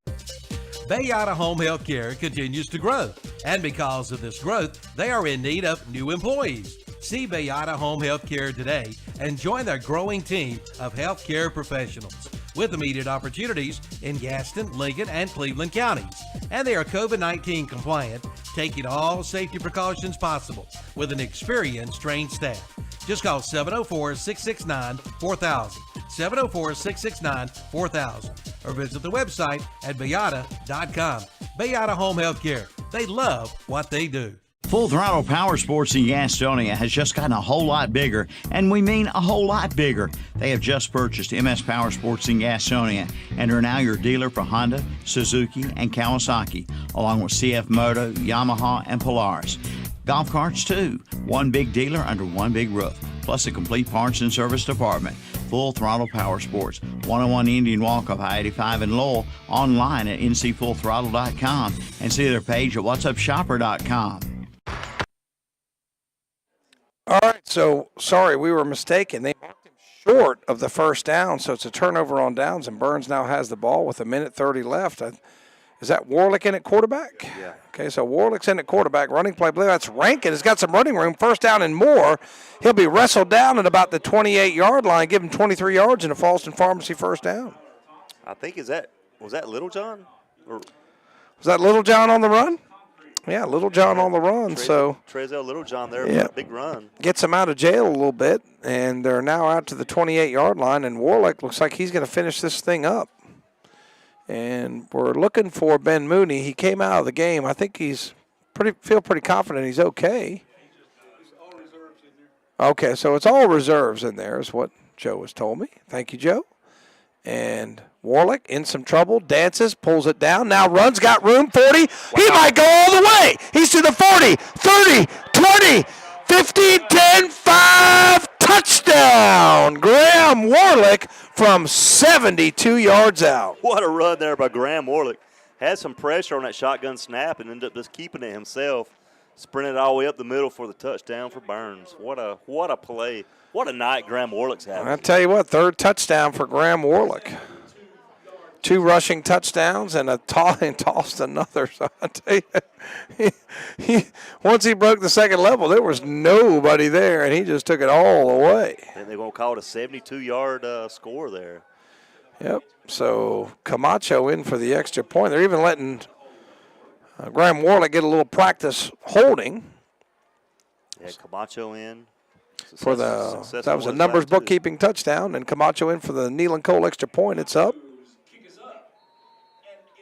Bayada Home Health Care continues to grow, and because of this growth, they are in need of new employees. See Bayada Home Health Care today and join their growing team of healthcare professionals with immediate opportunities in Gaston, Lincoln, and Cleveland counties. And they are COVID-19 compliant, taking all safety precautions possible with an experienced, trained staff. Just call 704-669-4000, 704-669-4000, or visit the website at bayada.com. Bayada Home Health Care. They love what they do. Full Throttle Power Sports in Gastonia has just gotten a whole lot bigger, and we mean a whole lot bigger. They have just purchased MS Power Sports in Gastonia and are now your dealer for Honda, Suzuki, and Kawasaki, along with CF Moto, Yamaha, and Polaris. Golf carts, too. One big dealer under one big roof, plus a complete parts and service department. Full Throttle Power Sports, 101 Indian Walk off I-85 in Lowell, online at ncfullthrottle.com, and see their page at whatsupshopper.com. All right, so sorry, we were mistaken. They marked him short of the first down, so it's a turnover on downs, and Burns now has the ball with 1:30 left. Is that Warlick in at quarterback? Yeah. Okay, so Warlick's in at quarterback. Running play, I believe that's Rankin. Has got some running room. First down and more. He'll be wrestled down at about the 28-yard line. Give him 23 yards and a Falston Pharmacy first down. I think was that Little John? Or was that Little John on the run? Yeah, Little John on the run. Trezell Little John there for a big run. Gets him out of jail a little bit, and they're now out to the 28-yard line, and Warlick looks like he's going to finish this thing up. And we're looking for Ben Mooney. He came out of the game. I think feel pretty confident he's okay. Okay, so it's all reserves in there is what Joe has told me. Thank you, Joe. And Warlick in some trouble, dances, pulls it down, now runs, got room, 40. Wow. He might go all the way. He's to the 40, 30, 20, 15, 10, 5, touchdown. Graham Warlick from 72 yards out. What a run there by Graham Warlick. Had some pressure on that shotgun snap and ended up just keeping it himself. Sprinted all the way up the middle for the touchdown for Burns. What a play. What a night Graham Warlick's having. I tell you what, third touchdown for Graham Warlick. 2 rushing touchdowns and tossed another. So I tell you, once he broke the second level, there was nobody there, and he just took it all away. And they're going to call it a 72-yard score there. Yep. So Camacho in for the extra point. They're even letting Graham Warlick get a little practice holding. Yeah, Camacho in. For that was a numbers bookkeeping touchdown, and Camacho in for the Nealon Cole extra point. It's up.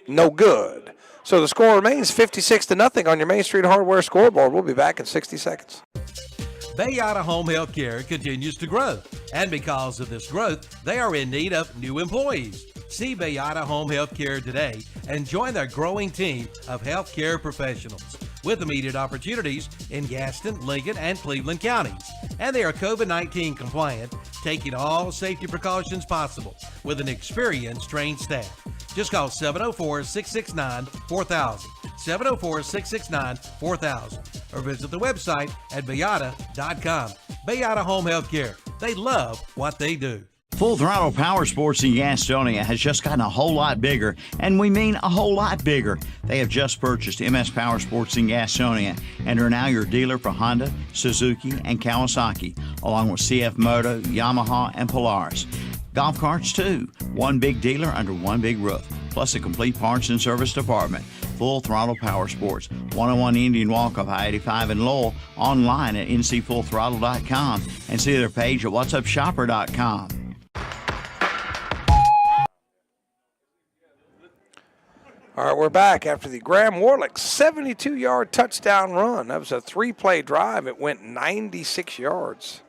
No good. So the score remains 56-0 on your Main Street Hardware scoreboard. We'll be back in 60 seconds. Bayada Home Health Care continues to grow, and because of this growth, they are in need of new employees. See Bayada Home Health Care today and join their growing team of healthcare professionals with immediate opportunities in Gaston, Lincoln, and Cleveland counties. And they are COVID-19 compliant, taking all safety precautions possible with an experienced, trained staff. Just call 704-669-4000, 704-669-4000, or visit the website at bayada.com. Bayada Home Health Care. They love what they do. Full Throttle Power Sports in Gastonia has just gotten a whole lot bigger, and we mean a whole lot bigger. They have just purchased MS Power Sports in Gastonia and are now your dealer for Honda, Suzuki, and Kawasaki, along with CF Moto, Yamaha, and Polaris. Golf carts, too. One big dealer under one big roof, plus a complete parts and service department. Full Throttle Power Sports, 101 Indian Walk off I-85 in Lowell, online at ncfullthrottle.com, and see their page at whatsupshopper.com. All right, we're back after the Graham Warlick 72-yard touchdown run. That was a 3-play drive. It went 96 yards.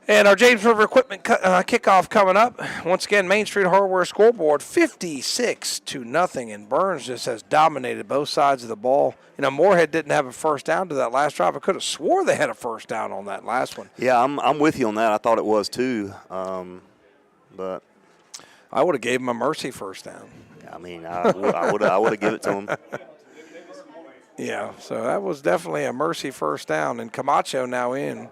And our James River Equipment kickoff coming up. Once again, Main Street Hardware scoreboard, 56-0, and Burns just has dominated both sides of the ball. You know, Morehead didn't have a first down to that last drive. I could have swore they had a first down on that last one. Yeah, I'm with you on that. I thought it was too, but I would have gave him a mercy first down. I mean, I would have given it to him. Yeah, so that was definitely a mercy first down, and Camacho now in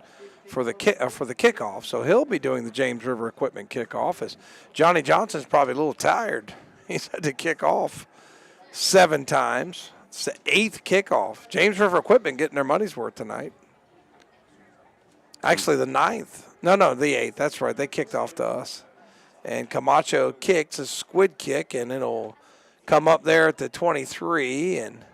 for the kickoff. So he'll be doing the James River Equipment kickoff. As Johnny Johnson's probably a little tired. He's had to kick off 7 times. It's the 8th kickoff. James River Equipment getting their money's worth tonight. Actually, the 9th. No, the 8th. That's right. They kicked off to us. And Camacho kicks a squid kick, and it'll come up there at the 23 and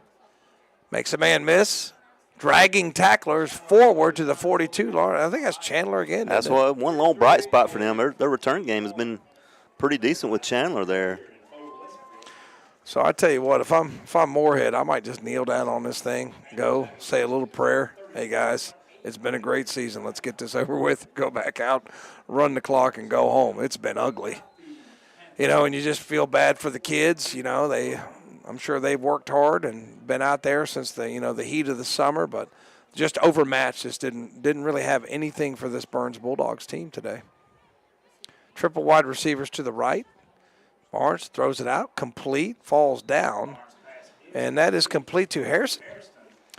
makes a man miss. Dragging tacklers forward to the 42. I think that's Chandler again. That's one little bright spot for them. Their return game has been pretty decent with Chandler there. So I tell you what, if I'm Morehead, I might just kneel down on this thing, go say a little prayer. Hey guys, it's been a great season. Let's get this over with. Go back out, run the clock, and go home. It's been ugly, and you just feel bad for the kids. I'm sure they've worked hard and been out there since the heat of the summer, but just overmatched. Just didn't really have anything for this Burns Bulldogs team today. Triple wide receivers to the right. Barnes throws it out, complete, falls down, and that is complete to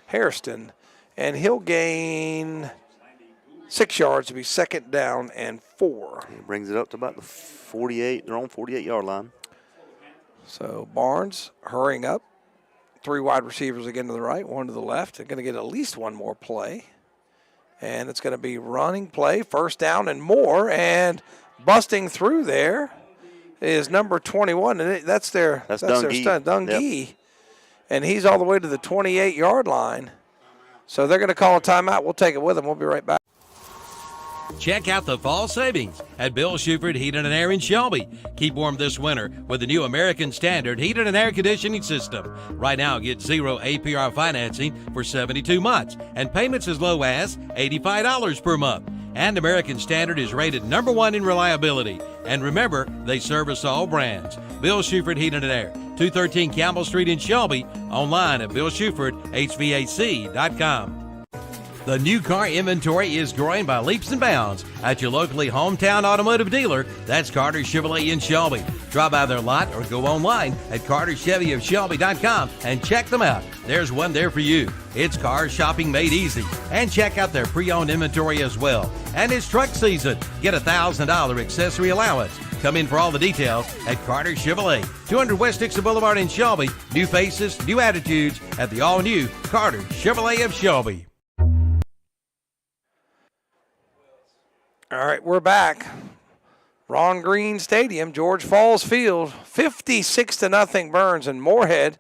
Hairston, and he'll gain 6 yards to be second down and 4. He brings it up to about the 48, their own 48-yard line. So Barnes hurrying up. 3 wide receivers again to the right, 1 to the left. They're going to get at least 1 more play, and it's going to be running play, first down and more, and busting through there is number 21, and that's their stunt, Dungee. Yep. And he's all the way to the 28-yard line. So they're going to call a timeout. We'll take it with them. We'll be right back. Check out the fall savings at Bill Shuford Heating and Air in Shelby. Keep warm this winter with the new American Standard Heating and Air Conditioning System. Right now, get 0 APR financing for 72 months and payments as low as $85 per month. And American Standard is rated #1 in reliability. And remember, they service all brands. Bill Shuford Heating and Air, 213 Campbell Street in Shelby. Online at BillShufordHVAC.com. The new car inventory is growing by leaps and bounds at your locally hometown automotive dealer. That's Carter Chevrolet in Shelby. Drop by their lot or go online at CarterChevyofShelby.com and check them out. There's one there for you. It's car shopping made easy. And check out their pre-owned inventory as well. And it's truck season. Get a $1,000 accessory allowance. Come in for all the details at Carter Chevrolet, 200 West Dixon Boulevard in Shelby. New faces, new attitudes at the all-new Carter Chevrolet of Shelby. All right, we're back. Ron Green Stadium, George Falls Field, 56-0 Burns, and Morehead,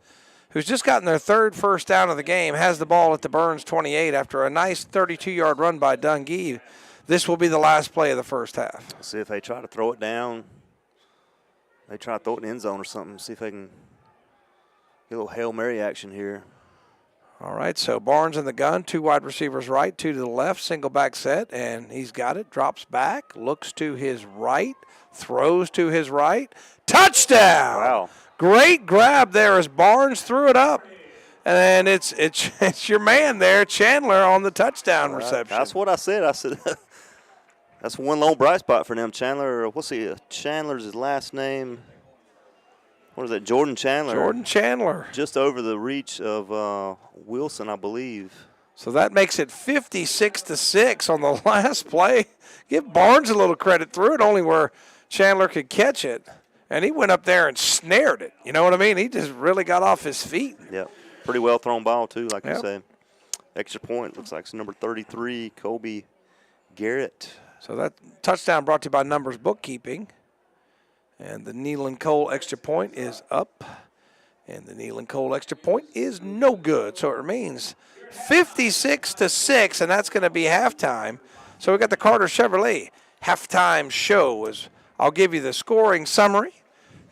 who's just gotten their 3rd first down of the game, has the ball at the Burns 28 after a nice 32-yard run by Dungee. This will be the last play of the first half. See if they try to throw it down. They try to throw it in the end zone or something. See if they can get a little Hail Mary action here. All right, so Barnes in the gun, 2 wide receivers right, 2 to the left, single back set, and he's got it, drops back, looks to his right, throws to his right, touchdown! Wow. Great grab there as Barnes threw it up. And it's your man there, Chandler, on the touchdown reception. That's what I said. I said that's one lone bright spot for them. Chandler, Chandler's his last name. What is that, Jordan Chandler? Jordan Chandler. Just over the reach of Wilson, I believe. So that makes it 56-6 on the last play. Give Barnes a little credit, threw it only where Chandler could catch it. And he went up there and snared it. You know what I mean? He just really got off his feet. Yep. Pretty well thrown ball, too, like you say. Extra point, looks like it's number 33, Kobe Garrett. So that touchdown brought to you by Numbers Bookkeeping. And the Nealon Cole extra point is up. And the Nealon Cole extra point is no good. So it remains 56-6, and that's going to be halftime. So we got the Carter Chevrolet halftime show. I'll give you the scoring summary,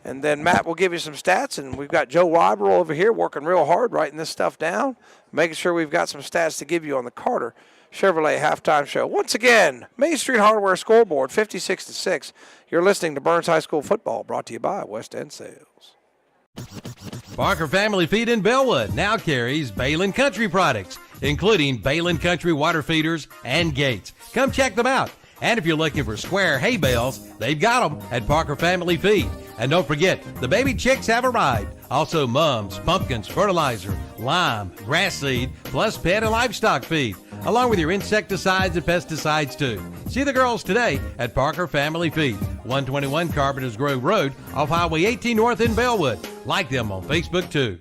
and then Matt will give you some stats. And we've got Joe Weiber over here working real hard, writing this stuff down, making sure we've got some stats to give you on the Carter Chevrolet halftime show. Once again, Main Street Hardware scoreboard, 56-6. You're listening to Burns High School football, brought to you by West End Sales. Parker Family Feed in Bellwood now carries Balin Country products, including Balin Country water feeders and gates. Come check them out. And if you're looking for square hay bales, they've got them at Parker Family Feed. And don't forget, the baby chicks have arrived. Also mums, pumpkins, fertilizer, lime, grass seed, plus pet and livestock feed, along with your insecticides and pesticides too. See the girls today at Parker Family Feed, 121 Carpenters Grove Road off Highway 18 North in Bellwood. Like them on Facebook too.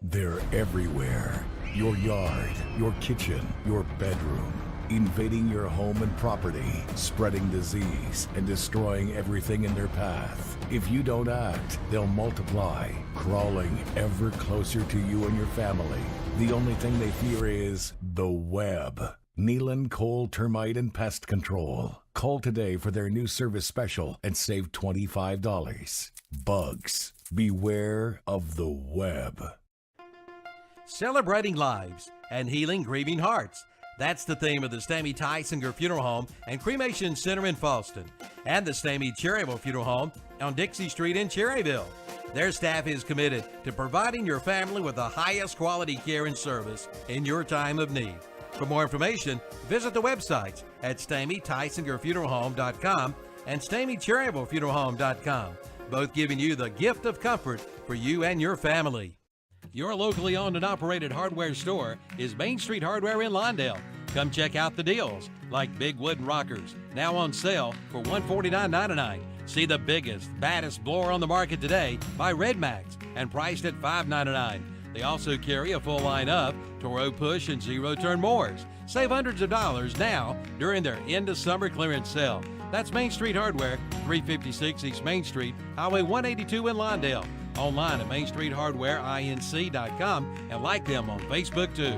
They're everywhere. Your yard, your kitchen, your bedroom. Invading your home and property, spreading disease, and destroying everything in their path. If you don't act, they'll multiply, crawling ever closer to you and your family. The only thing they fear is the web. Nealon Cole Termite and Pest Control. Call today for their new service special and save $25. Bugs, Beware of the web. Celebrating lives and healing grieving hearts. That's the theme of the Stamey Tysinger Funeral Home and Cremation Center in Falston and the Stamey Cherryville Funeral Home on Dixie Street in Cherryville. Their staff is committed to providing your family with the highest quality care and service in your time of need. For more information, visit the websites at StameyTysingerFuneralHome.com and StameyCherryvilleFuneralHome.com, both giving you the gift of comfort for you and your family. Your locally owned and operated hardware store is Main Street Hardware in Lawndale. Come check out the deals, like big wooden rockers, now on sale for $149.99. See the biggest, baddest blower on the market today by Red Max and priced at $5.99. They also carry a full line of Toro push and zero-turn mowers. Save hundreds of dollars now during their end of summer clearance sale. That's Main Street Hardware, 356 East Main Street, Highway 182 in Lawndale. Online at mainstreethardwareinc.com and like them on Facebook too.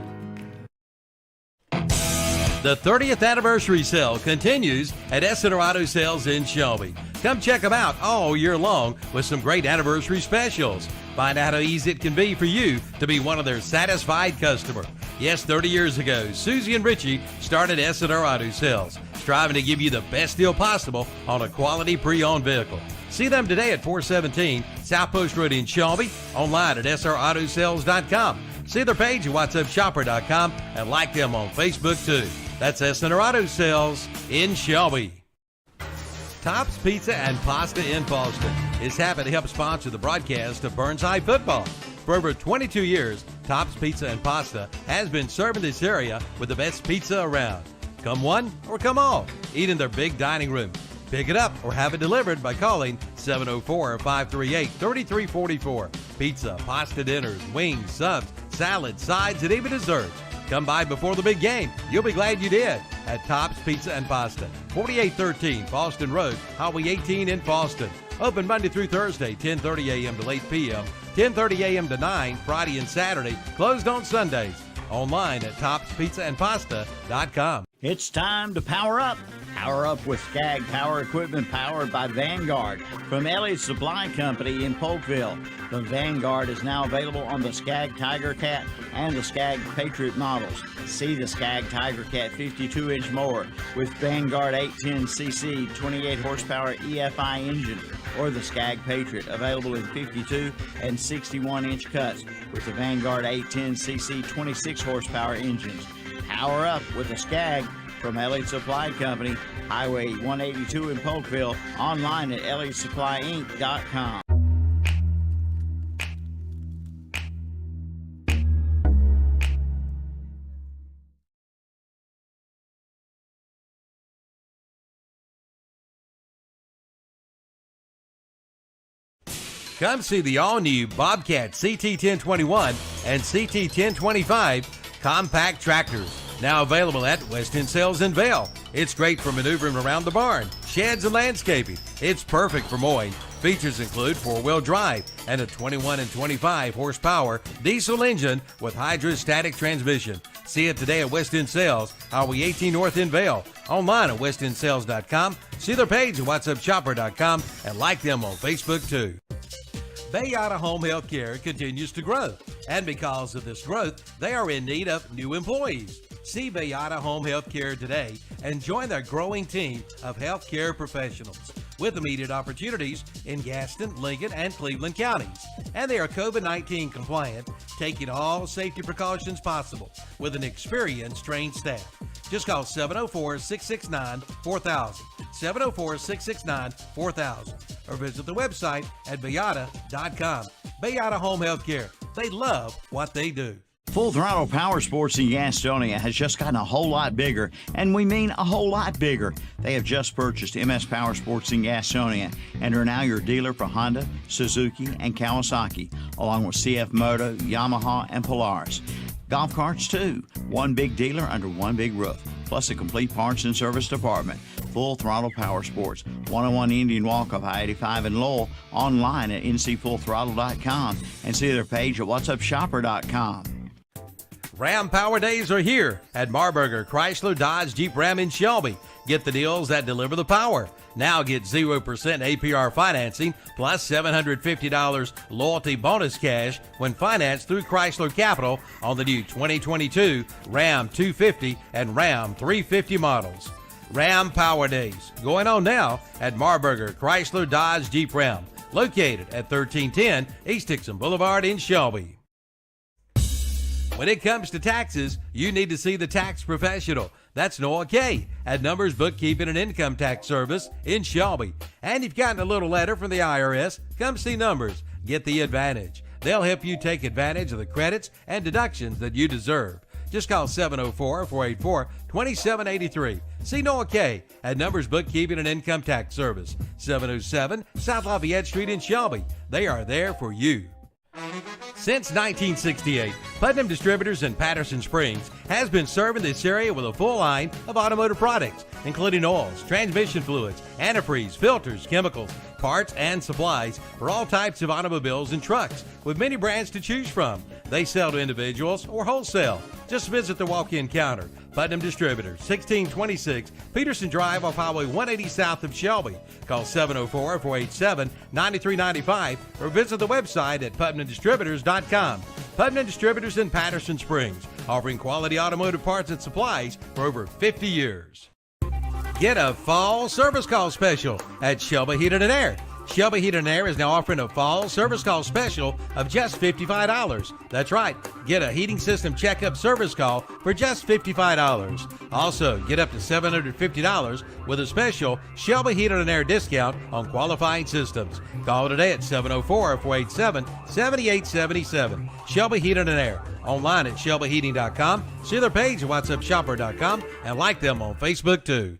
The 30th anniversary sale continues at Essiter Auto Sales in Shelby. Come check them out all year long with some great anniversary specials. Find out how easy it can be for you to be one of their satisfied customers. Yes, 30 years ago, Susie and Richie started Essiter Auto Sales, striving to give you the best deal possible on a quality pre-owned vehicle. See them today at 417 South Post Road in Shelby, online at srautosales.com. See their page at whatsupshopper.com and like them on Facebook too. That's Essiter Auto Sales in Shelby. Tops Pizza and Pasta in Boston is happy to help sponsor the broadcast of Burnside football. For over 22 years, Tops Pizza and Pasta has been serving this area with the best pizza around. Come one or come all, eat in their big dining room. Pick it up or have it delivered by calling 704-538-3344. Pizza, pasta dinners, wings, subs, salads, sides, and even desserts. Come by before the big game. You'll be glad you did at Tops Pizza and Pasta, 4813 Boston Road, Highway 18 in Boston. Open Monday through Thursday, 10:30 a.m. to 8 p.m., 10:30 a.m. to 9, Friday and Saturday. Closed on Sundays. Online at topspizzaandpasta.com. It's time to power up. Power up with Skag Power Equipment powered by Vanguard from Ellie's Supply Company in Polkville. The Vanguard is now available on the Skag Tiger Cat and the Skag Patriot models. See the Skag Tiger Cat 52-inch mower with Vanguard 810cc 28 horsepower EFI engine, or the Skag Patriot available in 52 and 61-inch cuts with the Vanguard 810cc 26 horsepower engines. Power up with the Skag from Ellie's Supply Company, Highway 182 in Polkville, online at elliesupplyinc.com. Come see the all-new Bobcat CT1021 and CT1025 compact tractors, now available at West End Sales in Vail. It's great for maneuvering around the barn, sheds, and landscaping. It's perfect for mowing. Features include four-wheel drive and a 21 and 25 horsepower diesel engine with hydrostatic transmission. See it today at West End Sales, Highway 18 North in Vail. Online at westendsales.com. See their page at whatsupshopper.com and like them on Facebook too. Bayada Home Health Care continues to grow, and because of this growth, they are in need of new employees. See Bayada Home Health Care today and join their growing team of healthcare professionals with immediate opportunities in Gaston, Lincoln, and Cleveland counties. And they are COVID-19 compliant, taking all safety precautions possible with an experienced, trained staff. Just call 704-669-4000, 704-669-4000, or visit the website at bayada.com. Bayada Home Health Care. They love what they do. Full Throttle Power Sports in Gastonia has just gotten a whole lot bigger, and we mean a whole lot bigger. They have just purchased MS Power Sports in Gastonia and are now your dealer for Honda, Suzuki, and Kawasaki, along with CF Moto, Yamaha, and Polaris. Golf carts too. One big dealer under one big roof, plus a complete parts and service department. Full Throttle Power Sports, 101 Indian Walk off I-85 in Lowell, online at ncfullthrottle.com, and see their page at whatsupshopper.com. Ram Power Days are here at Marburger Chrysler Dodge Jeep Ram in Shelby. Get the deals that deliver the power. Now get 0% APR financing plus $750 loyalty bonus cash when financed through Chrysler Capital on the new 2022 Ram 250 and Ram 350 models. Ram Power Days going on now at Marburger Chrysler Dodge Jeep Ram, located at 1310 East Dixon Boulevard in Shelby. When it comes to taxes, you need to see the tax professional. That's Noah Kay at Numbers Bookkeeping and Income Tax Service in Shelby. And if you've gotten a little letter from the IRS, come see Numbers. Get the advantage. They'll help you take advantage of the credits and deductions that you deserve. Just call 704-484-2783. See Noah Kay at Numbers Bookkeeping and Income Tax Service, 707 South Lafayette Street in Shelby. They are there for you. Since 1968, Putnam Distributors in Patterson Springs has been serving this area with a full line of automotive products, including oils, transmission fluids, antifreeze, filters, chemicals, parts, and supplies for all types of automobiles and trucks, with many brands to choose from. They sell to individuals or wholesale. Just visit the walk-in counter. Putnam Distributors, 1626 Peterson Drive off Highway 180 south of Shelby. Call 704-487-9395 or visit the website at PutnamDistributors.com. Putnam Distributors in Patterson Springs, offering quality automotive parts and supplies for over 50 years. Get a fall service call special at Shelby Heating and Air. Shelby Heating and Air is now offering a fall service call special of just $55. That's right, get a heating system checkup service call for just $55. Also, get up to $750 with a special Shelby Heating and Air discount on qualifying systems. Call today at 704-487-7877. Shelby Heating and Air. Online at shelbyheating.com. See their page at whatsupshopper.com and like them on Facebook too.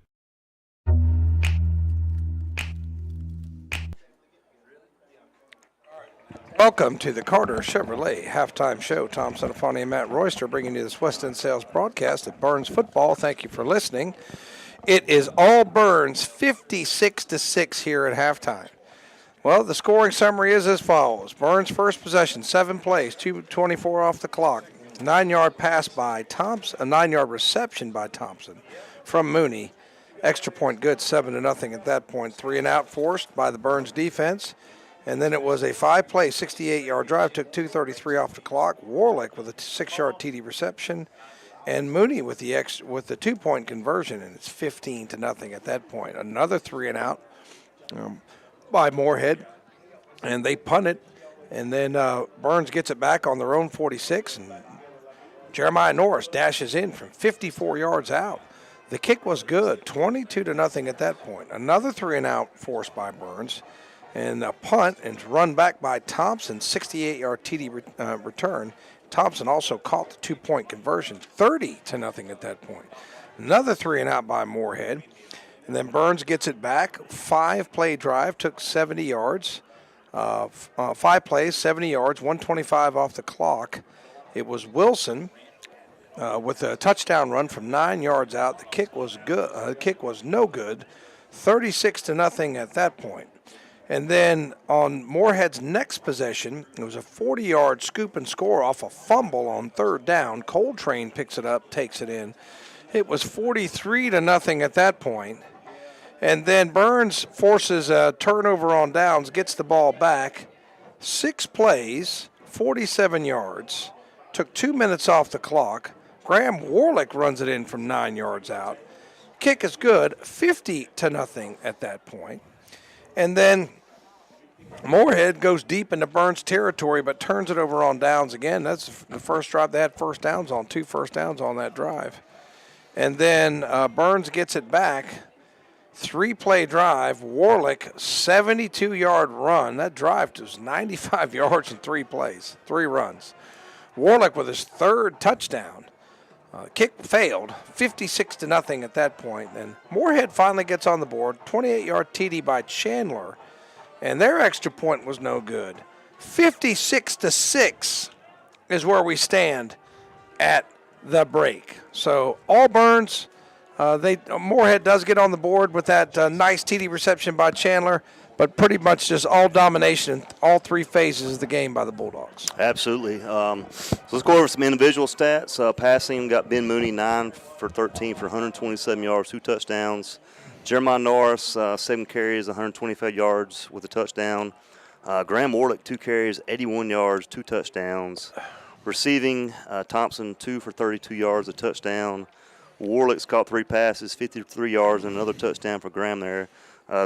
Welcome to the Carter Chevrolet halftime show. Tom Sonafani and Matt Royster bringing you this West End Sales broadcast at Burns Football. Thank you for listening. It is all Burns, 56-6 here at halftime. Well, the scoring summary is as follows. Burns first possession, 7 plays, 2:24 off the clock. 9-yard pass by Thompson, a 9-yard reception by Thompson from Mooney. Extra point good, 7-0 at that point. 3 and out forced by the Burns defense. And then it was a 5-play, 68-yard drive, took 2:33 off the clock. Warlick with a 6-yard TD reception, and Mooney with the 2-point conversion, and it's 15-0 at that point. Another 3 and out by Morehead, and they punt it, and then Burns gets it back on their own 46, and Jeremiah Norris dashes in from 54 yards out. The kick was good, 22-0 at that point. Another 3 and out forced by Burns. And a punt and run back by Thompson, 68-yard TD return. Thompson also caught the 2-point conversion, 30-0 at that point. Another 3 and out by Morehead. And then Burns gets it back. 5-play drive, took 70 yards. 5 plays, 70 yards, 125 off the clock. It was Wilson with a touchdown run from 9 yards out. The kick was good. The kick was no good, 36-0 at that point. And then on Morehead's next possession, it was a 40-yard scoop and score off a fumble on 3rd down. Coltrane picks it up, takes it in. It was 43-0 at that point. And then Burns forces a turnover on downs, gets the ball back. 6 plays, 47 yards. Took 2 minutes off the clock. Graham Warlick runs it in from 9 yards out. Kick is good, 50-0 at that point. And then Morehead goes deep into Burns territory but turns it over on downs again. That's the first drive they had first downs on, 2 first downs on that drive. And then Burns gets it back. 3-play drive. Warlick, 72-yard run. That drive was 95 yards in 3 plays, 3 runs. Warlick with his 3rd touchdown. Kick failed, 56-0 at that point. And Morehead finally gets on the board. 28-yard TD by Chandler. And their extra point was no good. 56-6 is where we stand at the break. So all Burns, Morehead does get on the board with that nice TD reception by Chandler, but pretty much just all domination in all three phases of the game by the Bulldogs. Absolutely. So let's go over some individual stats. Passing, got Ben Mooney 9 for 13 for 127 yards, 2 touchdowns. Jeremiah Norris, 7 carries, 125 yards with a touchdown. Graham Warlick, 2 carries, 81 yards, 2 touchdowns. Receiving, Thompson, 2 for 32 yards, a touchdown. Warlick's caught 3 passes, 53 yards, and another touchdown for Graham there.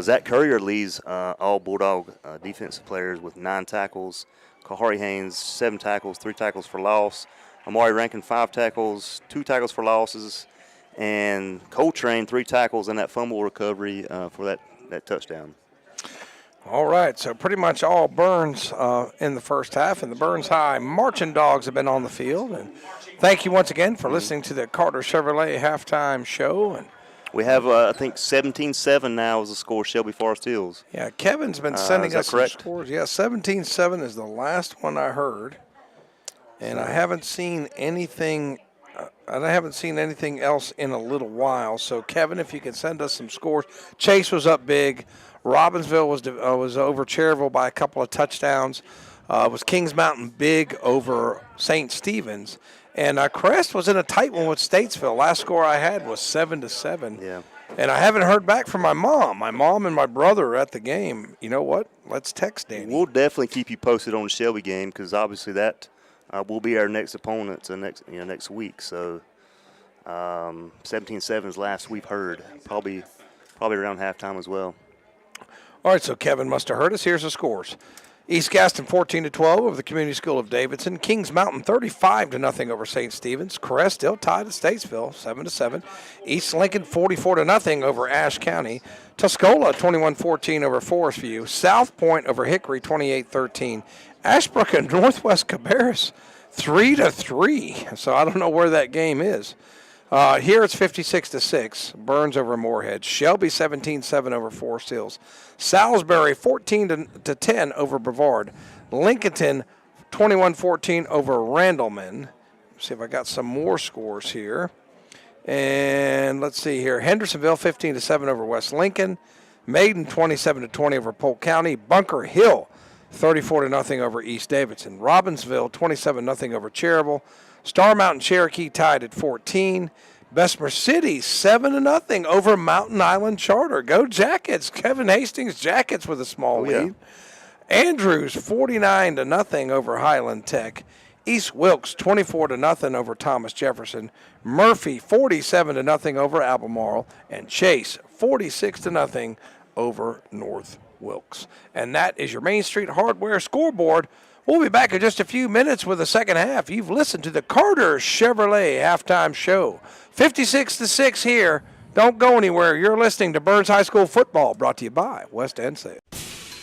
Zach Currier leads all Bulldog defensive players with 9 tackles. Kahari Haynes, 7 tackles, 3 tackles for loss. Amari Rankin, 5 tackles, 2 tackles for losses. And Coltrane, 3 tackles and that fumble recovery for that touchdown. All right, so pretty much all Burns in the first half, and the Burns High Marching Dogs have been on the field. And thank you once again for listening to the Carter Chevrolet halftime show. And we have, I think, 17-7 now is the score, Shelby Forest Hills. yeah, Kevin's been sending us some correct? scores. Yeah, 17-7 is the last one I heard, and I haven't seen anything. I haven't seen anything else in a little while. So, Kevin, if you can send us some scores. Chase was up big. Robbinsville was over Cherryville by a couple of touchdowns. Was Kings Mountain big over St. Stephen's. And Crest was in a tight one with Statesville. Last score I had was 7-7. Yeah. And I haven't heard back from my mom. My mom and my brother are at the game. You know what? Let's text Danny. We'll definitely keep you posted on the Shelby game because obviously that will be our next opponent next week. So 17-7 is last we've heard. Probably around halftime as well. All right, so Kevin must have heard us. Here's the scores. East Gaston 14-12 over the Community School of Davidson. Kings Mountain 35-0 over St. Stephen's. Crest still tied at Statesville 7-7. East Lincoln 44-0 over Ashe County. Tuscola 21-14 over Forest View. South Point over Hickory 28-13. Ashbrook and Northwest Cabarrus 3-3. So I don't know where that game is. Here it's 56-6. Burns over Morehead. Shelby 17-7 over Forest Hills. Salisbury 14-10 over Brevard. Lincolnton 21-14 over Randleman. Let's see if I got some more scores here. And let's see here. Hendersonville 15-7 over West Lincoln. Maiden 27-20 over Polk County. Bunker Hill 34-0 over East Davidson. Robbinsville 27-0 over Cherryville. Star Mountain Cherokee tied at 14. Bessemer City 7-0 over Mountain Island Charter. Go Jackets. Kevin Hastings Jackets with a small lead. Andrews 49-0 over Highland Tech. East Wilkes 24-0 over Thomas Jefferson. Murphy 47-0 over Albemarle. And Chase 46-0 over North Wilkes. And that is your Main Street Hardware scoreboard. We'll be back in just a few minutes with the second half. You've listened to the Carter Chevrolet halftime show. 56-6 here. Don't go anywhere. You're listening to Burns High School football, brought to you by West End Sales.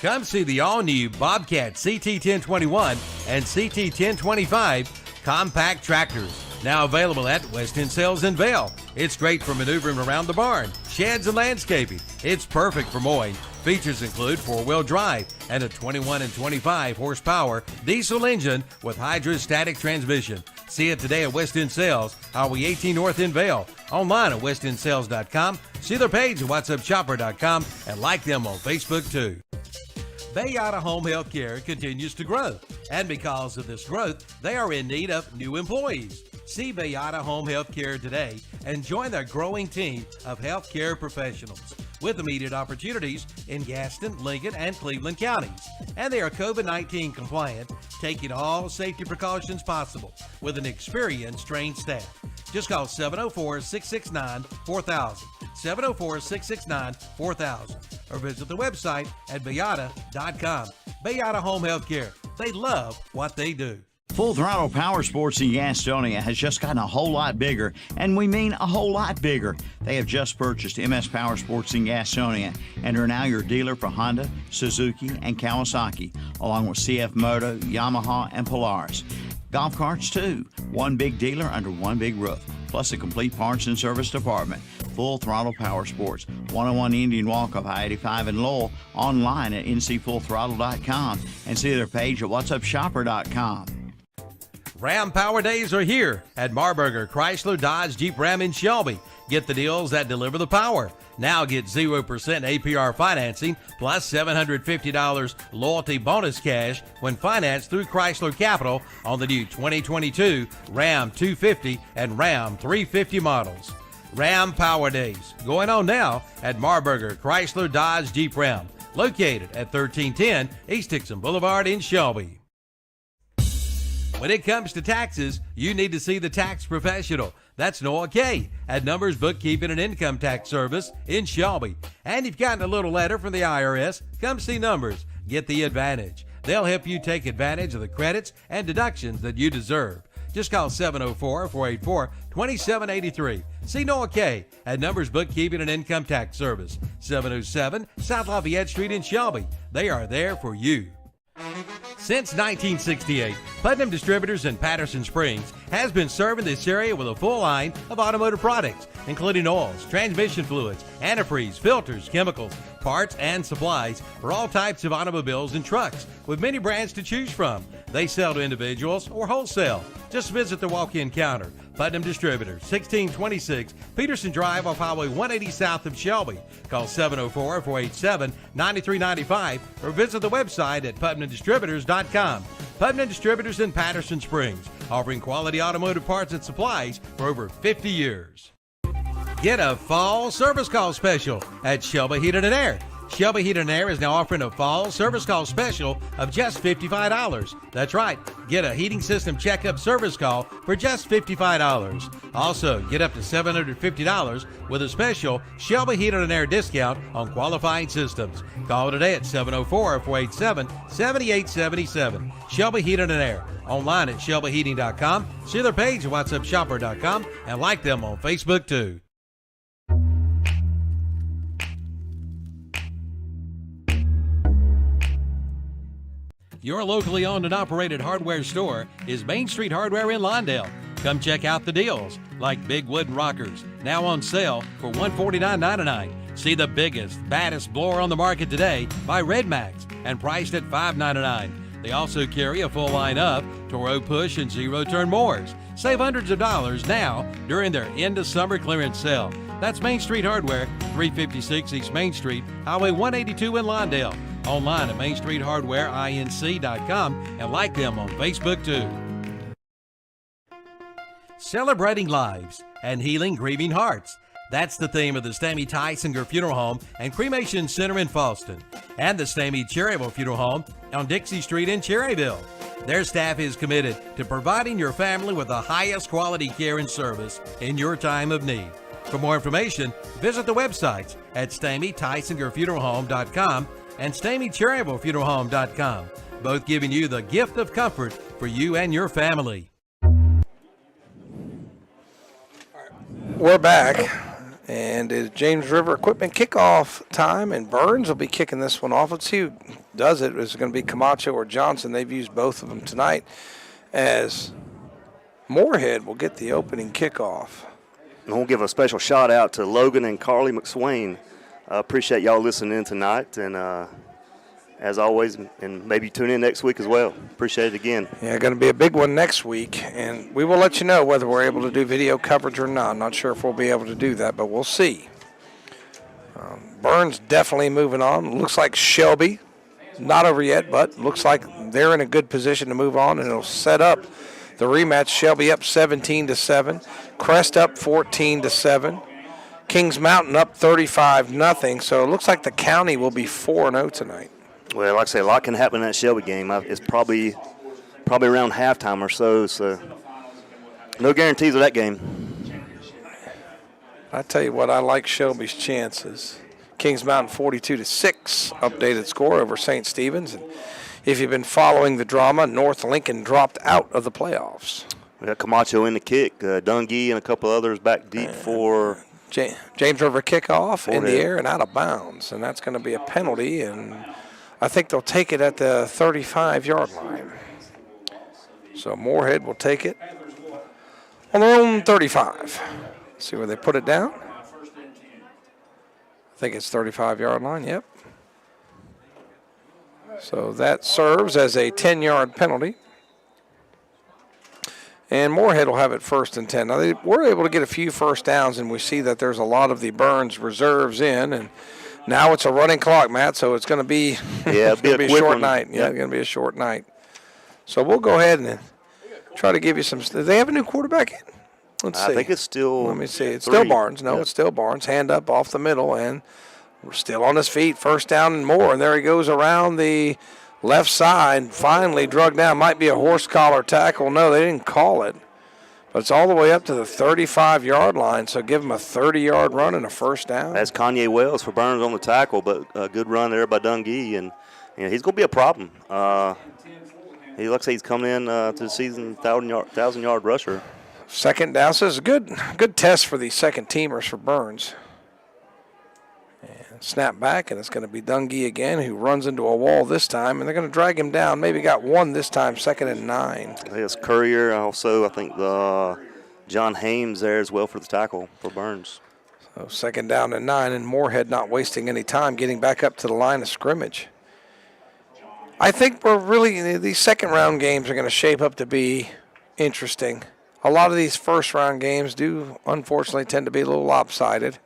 Come see the all-new Bobcat CT1021 and CT1025 compact tractors. Now available at West End Sales in Vail. It's great for maneuvering around the barn, sheds, and landscaping. It's perfect for mowing. Features include 4-wheel drive and a 21 and 25 horsepower diesel engine with hydrostatic transmission. See it today at West End Sales, Highway 18 North in Vail. Online at westendsales.com. See their page at whatsupshopper.com and like them on Facebook too. Bayada Home Health Care continues to grow, and because of this growth, they are in need of new employees. See Bayada Home Health Care today and join their growing team of healthcare professionals with immediate opportunities in Gaston, Lincoln, and Cleveland counties. And they are COVID-19 compliant, taking all safety precautions possible with an experienced, trained staff. Just call 704-669-4000, 704-669-4000, or visit the website at bayada.com. Bayada Home Health Care. They love what they do. Full Throttle Power Sports in Gastonia has just gotten a whole lot bigger, and we mean a whole lot bigger. They have just purchased MS Power Sports in Gastonia and are now your dealer for Honda, Suzuki, and Kawasaki, along with CF Moto, Yamaha, and Polaris. Golf carts too, one big dealer under one big roof, plus a complete parts and service department. Full Throttle Power Sports, 101 Indian Walk off I-85 in Lowell, online at ncfullthrottle.com, and see their page at whatsupshopper.com. Ram Power Days are here at Marburger Chrysler Dodge Jeep Ram in Shelby. Get the deals that deliver the power. Now get 0% APR financing plus $750 loyalty bonus cash when financed through Chrysler Capital on the new 2022 Ram 250 and Ram 350 models. Ram Power Days going on now at Marburger Chrysler Dodge Jeep Ram, located at 1310 East Dixon Boulevard in Shelby. When it comes to taxes, you need to see the tax professional. That's Noah Kay at Numbers Bookkeeping and Income Tax Service in Shelby. And you've gotten a little letter from the IRS, come see Numbers. Get the advantage. They'll help you take advantage of the credits and deductions that you deserve. Just call 704-484-2783. See Noah Kay at Numbers Bookkeeping and Income Tax Service, 707 South Lafayette Street in Shelby. They are there for you. Since 1968, Putnam Distributors in Patterson Springs has been serving this area with a full line of automotive products, including oils, transmission fluids, antifreeze, filters, chemicals, parts, and supplies for all types of automobiles and trucks, with many brands to choose from. They sell to individuals or wholesale. Just visit the walk-in counter. Putnam Distributors, 1626 Peterson Drive off Highway 180 south of Shelby. Call 704-487-9395 or visit the website at PutnamDistributors.com. Putnam Distributors in Patterson Springs, offering quality automotive parts and supplies for over 50 years. Get a fall service call special at Shelby Heating and Air. Shelby Heating and Air is now offering a fall service call special of just $55. That's right, get a heating system checkup service call for just $55. Also, get up to $750 with a special Shelby Heating and Air discount on qualifying systems. Call today at 704-487-7877. Shelby Heating and Air. Online at shelbyheating.com. See their page at whatsupshopper.com and like them on Facebook too. Your locally owned and operated hardware store is Main Street Hardware in Lawndale. Come check out the deals, like big wooden rockers, now on sale for $149.99. See the biggest, baddest blower on the market today by Red Max and priced at $599. They also carry a full line of Toro push and zero-turn mowers. Save hundreds of dollars now during their end of summer clearance sale. That's Main Street Hardware, 356 East Main Street, Highway 182 in Lawndale. Online at mainstreethardwareinc.com and like them on Facebook too. Celebrating lives and healing grieving hearts. That's the theme of the Stamey Tysinger Funeral Home and Cremation Center in Falston and the Stamey Cherryville Funeral Home on Dixie Street in Cherryville. Their staff is committed to providing your family with the highest quality care and service in your time of need. For more information, visit the websites at StameyTysingerFuneralHome.com and StameyCherryvilleFuneralHome.com, both giving you the gift of comfort for you and your family. We're back, and it's James River Equipment kickoff time, and Burns will be kicking this one off. Let's see who does it. Is it going to be Camacho or Johnson? They've used both of them tonight, as Morehead will get the opening kickoff. And we'll give a special shout out to Logan and Carly McSwain. Appreciate y'all listening in tonight, and as always, and maybe tune in next week as well. Appreciate it again. Yeah, going to be a big one next week, and we will let you know whether we're able to do video coverage or not. I'm not sure if we'll be able to do that, but we'll see. Burns definitely moving on. Looks like Shelby, not over yet, but looks like they're in a good position to move on, and it'll set up the rematch. Shelby up 17-7, Crest up 14-7. Kings Mountain up 35-0, so it looks like the county will be 4-0 tonight. Well, like I say, a lot can happen in that Shelby game. It's probably around halftime or so no guarantees of that game. I tell you what, I like Shelby's chances. Kings Mountain 42-6, updated score over St. Stephen's. And if you've been following the drama, North Lincoln dropped out of the playoffs. We got Camacho in the kick, Dungee and a couple others back deep for James River kickoff in the air and out of bounds, and that's going to be a penalty, and I think they'll take it at the 35-yard line. So Morehead will take it on their own 35. See where they put it down? I think it's 35-yard line, yep. So that serves as a 10-yard penalty. And Morehead will have it 1st and 10. Now, they were able to get a few first downs, and we see that there's a lot of the Burns reserves in. And now it's a running clock, Matt, so it's going to be, it's gonna be a short night. Yeah, it's going to be a short night. So we'll go ahead and try to give you some. Do they have a new quarterback in? Let's see. I think it's still. Let me see. It's still Barnes. No, it's still Barnes. Hand up off the middle, and we're still on his feet. 1st down and more. And there he goes around the left side. Finally drug down. Might be a horse collar tackle. No, they didn't call it. But it's all the way up to the 35-yard line. So give him a 30-yard run and a 1st down. That's Kanye Wells for Burns on the tackle, but a good run there by Dungee. And he's going to be a problem. He looks like he's coming in to the season 1,000-yard rusher. 2nd down. So it's a good test for the second teamers for Burns. And snap back, and it's going to be Dungee again, who runs into a wall this time, and they're going to drag him down. Maybe got 1 this time, 2nd and 9. I think it's Courier. Also, I think John Hames there as well for the tackle for Burns. So 2nd down and 9, and Morehead not wasting any time getting back up to the line of scrimmage. I think these second-round games are going to shape up to be interesting. A lot of these first-round games do, unfortunately, tend to be a little lopsided.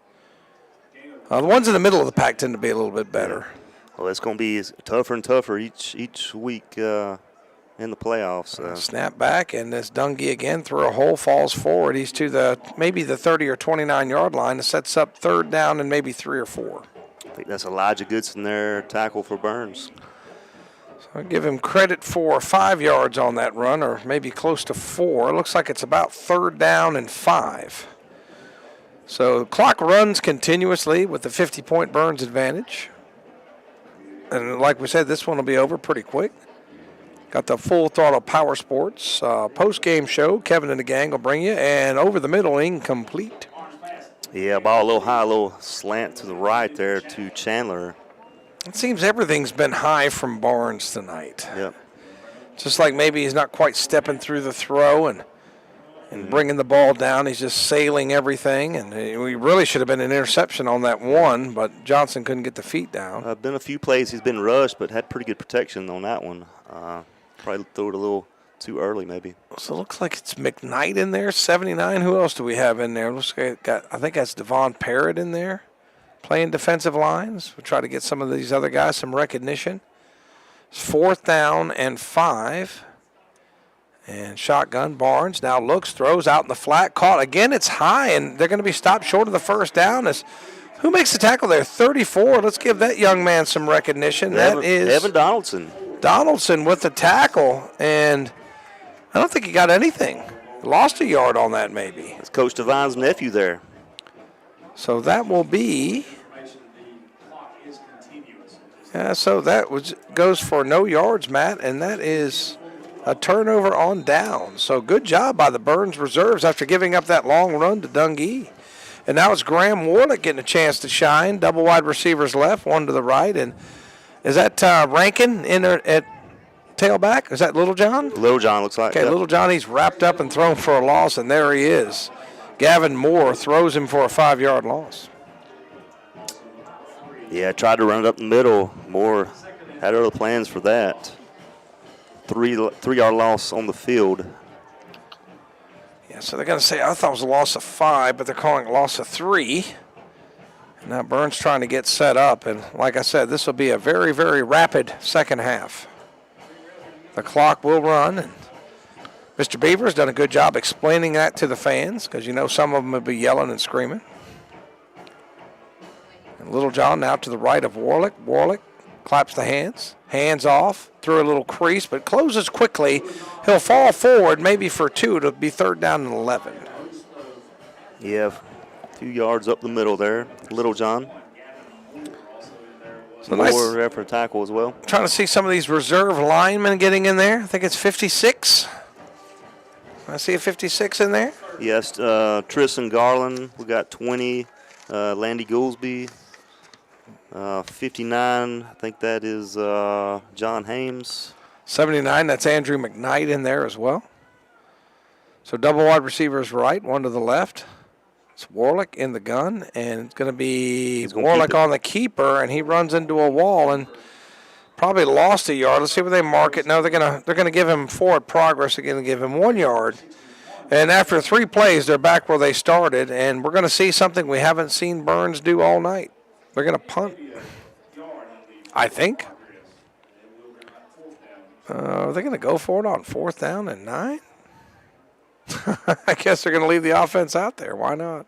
The ones in the middle of the pack tend to be a little bit better. Well, it's going to be tougher and tougher each week in the playoffs. Snap back, and this Dungee again through a hole, falls forward. He's to maybe the 30 or 29-yard line. It sets up 3rd down and maybe 3 or 4. I think that's Elijah Goodson there, tackle for Burns. I'll give him credit for 5 yards on that run, or maybe close to 4. It looks like it's about 3rd down and 5. So the clock runs continuously with the 50-point Burns advantage. And like we said, this one will be over pretty quick. Got the Full Throttle Power Sports post-game show. Kevin and the gang will bring you. And over the middle, incomplete. Yeah, ball a little high, a little slant to the right there to Chandler. It seems everything's been high from Barnes tonight. Yep. Just like maybe he's not quite stepping through the throw and bringing the ball down. He's just sailing everything. And we really should have been an interception on that one, but Johnson couldn't get the feet down. Been a few plays he's been rushed, but had pretty good protection on that one. Probably threw it a little too early maybe. So it looks like it's McKnight in there, 79. Who else do we have in there? Looks like I think that's Devon Parrott in there, playing defensive lines. We'll try to get some of these other guys some recognition. It's 4th down and 5. And shotgun, Barnes now looks, throws out in the flat, caught. Again, it's high, and they're going to be stopped short of the 1st down. Who makes the tackle there? 34. Let's give that young man some recognition. That is Evan Donaldson. Donaldson with the tackle, and I don't think he got anything. Lost a yard on that maybe. It's Coach Devine's nephew there. So that will be. So that goes for no yards, Matt, and that is a turnover on down. So good job by the Burns reserves after giving up that long run to Dungee. And now it's Graham Warlick getting a chance to shine. Double wide receivers left, 1 to the right. And is that Rankin in there at tailback? Is that Little John? Little John looks like. Okay, yep. Little John, he's wrapped up and thrown for a loss, and there he is. Gavin Moore throws him for a 5-yard loss. Yeah, tried to run it up the middle. Moore had other plans for that. 3-yard loss on the field. Yeah, so they're going to say, I thought it was a loss of 5, but they're calling it a loss of 3. And now Burns trying to get set up. And like I said, this will be a very, very rapid second half. The clock will run. And Mr. Beaver has done a good job explaining that to the fans, because you know some of them will be yelling and screaming. And Little John now to the right of Warlick. Warlick claps the hands. Hands off, through a little crease, but closes quickly. He'll fall forward, maybe for 2. It'll be 3rd down and 11. Yeah, a few yards up the middle there, Little John. So More effort tackle as well. Trying to see some of these reserve linemen getting in there. I think it's 56. I see a 56 in there. Yes, Tristan Garland. We got 20. Landy Goolsby. 59, I think that is John Hames. 79, that's Andrew McKnight in there as well. So double wide receivers right, 1 to the left. It's Warlick in the gun, and it's going to be Warlick on the keeper, and he runs into a wall and probably lost a yard. Let's see where they mark it. No, they're going to give him forward progress. They're going to give him 1 yard. And after 3 plays, they're back where they started, and we're going to see something we haven't seen Burns do all night. They're going to punt, I think. Are they going to go for it on 4th down and 9? I guess they're going to leave the offense out there. Why not?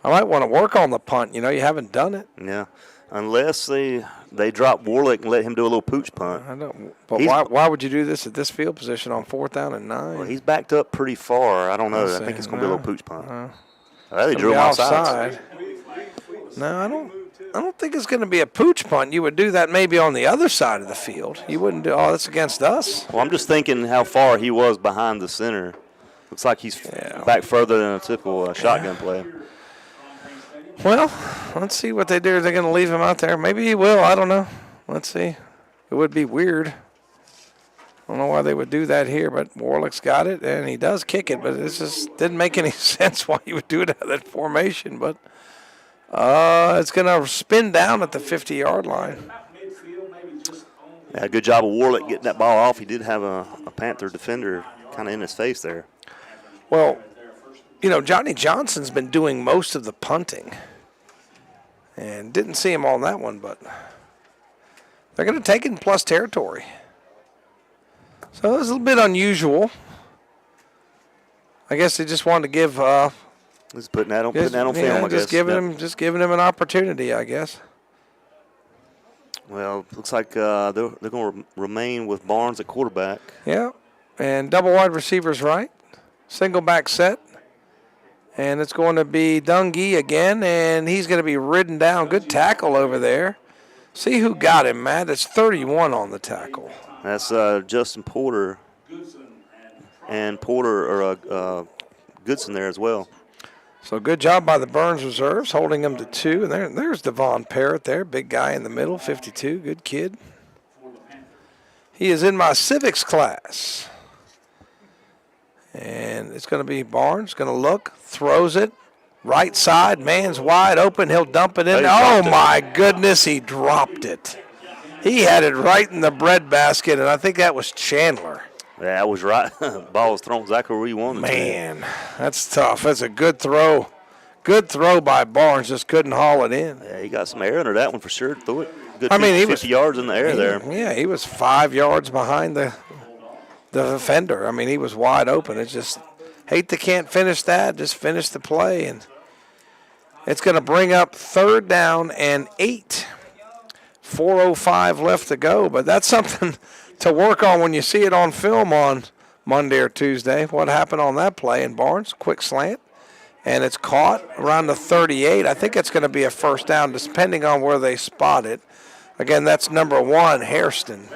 I might want to work on the punt. You haven't done it. Yeah, unless they drop Warlick and let him do a little pooch punt. I don't. But why would you do this at this field position on 4th down and 9? Well, he's backed up pretty far. I don't know. I think it's going to be a little pooch punt. They drew him offside. No, I don't think it's going to be a pooch punt. You would do that maybe on the other side of the field. You wouldn't do, that's against us. Well, I'm just thinking how far he was behind the center. Looks like he's back further than a typical shotgun play. Well, let's see what they do. Are they going to leave him out there? Maybe he will. I don't know. Let's see. It would be weird. I don't know why they would do that here, but Warlick's got it, and he does kick it, but it just didn't make any sense why you would do it out of that formation. But it's going to spin down at the 50-yard line. Yeah, good job of Warlick getting that ball off. He did have a Panther defender kind of in his face there. Well, Johnny Johnson's been doing most of the punting. And didn't see him on that one, but they're going to take it in plus territory. So it's a little bit unusual. I guess they just wanted to give. Just putting that on film, I guess. Just giving him an opportunity, I guess. Well, looks like they're going to remain with Barnes at quarterback. Yeah, and double wide receivers right, single back set. And it's going to be Dungey again, and he's going to be ridden down. Good tackle over there. See who got him, Matt. It's 31 on the tackle. That's Justin Porter and Goodson there as well. So good job by the Burns reserves, holding them to 2. And there's Devon Parrott there, big guy in the middle, 52, good kid. He is in my civics class. And it's going to be Barnes, going to look, throws it, right side, man's wide open, he'll dump it in. Oh, my goodness, he dropped it. He had it right in the breadbasket, and I think that was Chandler. Yeah, that was right. Ball was thrown exactly where you wanted it. Man, that's tough. That's a good throw. Good throw by Barnes, just couldn't haul it in. Yeah, he got some air under that one for sure. Threw it good 50 yards in the air there. Yeah, he was 5 yards behind the defender. I mean, he was wide open. It's just, hate they can't finish that. Just finish the play. And it's going to bring up 3rd down and 8. 4:05 left to go. But that's something to work on when you see it on film on Monday or Tuesday. What happened on that play? And Barnes, quick slant. And it's caught around the 38. I think it's going to be a 1st down, depending on where they spot it. Again, that's number 1, Hairston.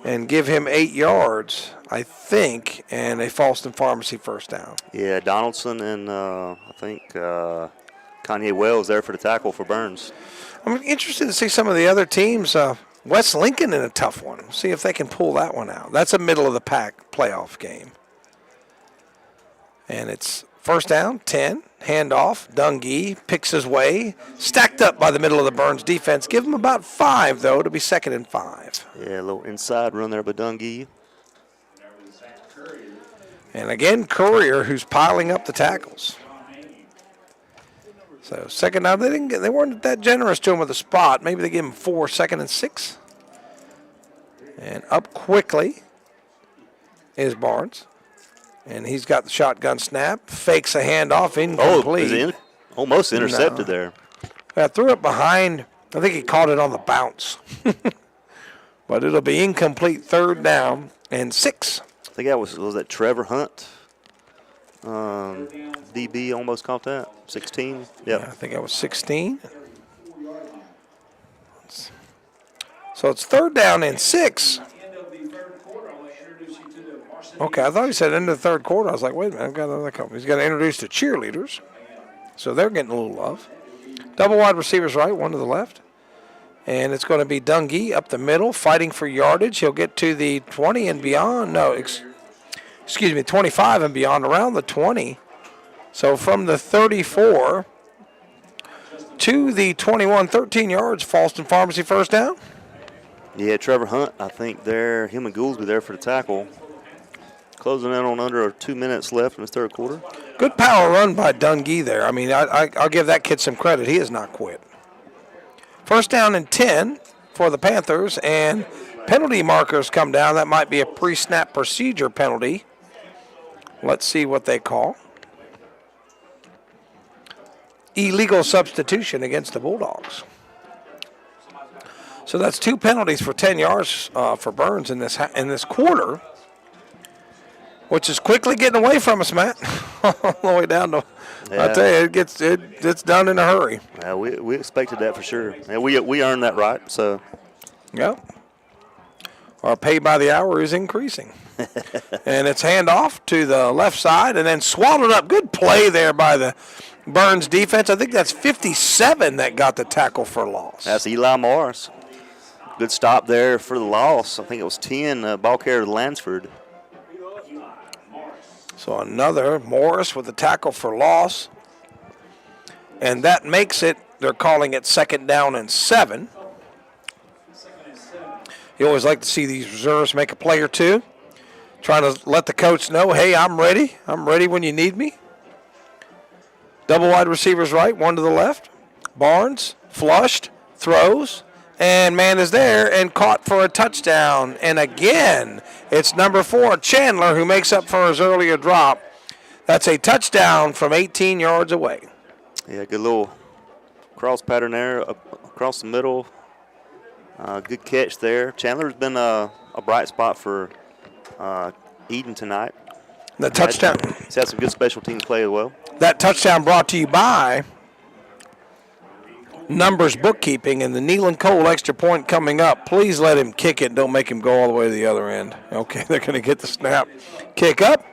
And give him 8 yards, I think, and a Falston Pharmacy 1st down. Yeah, Donaldson and I think Kanye Wells there for the tackle for Burns. I'm interested to see some of the other teams. West Lincoln in a tough one. See if they can pull that one out. That's a middle-of-the-pack playoff game. And it's 1st down, 10, handoff. Dungey picks his way, stacked up by the middle of the Burns defense. Give him about 5, though, to be 2nd and 5. Yeah, a little inside run there by Dungey. And again, Courier, who's piling up the tackles. So 2nd down, they weren't that generous to him with the spot. Maybe they give him 4, 2nd and 6. And up quickly is Barnes. And he's got the shotgun snap, fakes a handoff, incomplete. Almost intercepted there. I threw it behind. I think he caught it on the bounce. But it'll be incomplete, 3rd down and 6. I think that was that Trevor Hunt? DB almost caught that. 16. Yep. Yeah, I think that was 16. So it's 3rd down and 6. Okay, I thought he said end of the 3rd quarter. I was like, wait a minute, I've got another couple. He's got to introduce the cheerleaders. So they're getting a little love. Double wide receivers right, 1 to the left. And it's going to be Dungey up the middle, fighting for yardage. He'll get to the 20 and beyond. No, excuse me, 25 and beyond, around the 20. So from the 34 to the 21, 13 yards, Falston Pharmacy 1st down. Yeah, Trevor Hunt, I think him and Gouldsby there for the tackle. Closing in on under 2 minutes left in the third quarter. Good power run by Dungee there. I mean, I'll give that kid some credit. He has not quit. First down and 10 for the Panthers, and penalty markers come down. That might be a pre-snap procedure penalty. Let's see what they call. Illegal substitution against the Bulldogs. So that's 2 penalties for 10 yards for Burns in this quarter, which is quickly getting away from us, Matt. All the way down to, Yeah. I tell you, it's done in a hurry. Yeah, we expected that for sure. And we earned that right. So. Yep. Our pay by the hour is increasing. And it's handoff to the left side and then swallowed up. Good play there by the Burns defense. I think that's 57 that got the tackle for loss. That's Eli Morris. Good stop there for the loss. I think it was 10, ball carrier to Lansford. So another Morris with the tackle for loss. And that makes it, they're calling it 2nd down and 7. You always like to see these reserves make a play or two. Trying to let the coach know, hey, I'm ready. I'm ready when you need me. Double wide receivers right, one to the left. Barnes, flushed, throws, and man is there and caught for a touchdown. And again, it's number 4, Chandler, who makes up for his earlier drop. That's a touchdown from 18 yards away. Yeah, good little cross pattern there across the middle. Good catch there. Chandler's been a bright spot for Eden tonight. The touchdown. He's had some good special teams play as well. That touchdown brought to you by Numbers Bookkeeping and the Nealon Cole extra point coming up. Please let him kick it. Don't make him go all the way to the other end. Okay, they're going to get the snap. Kick up.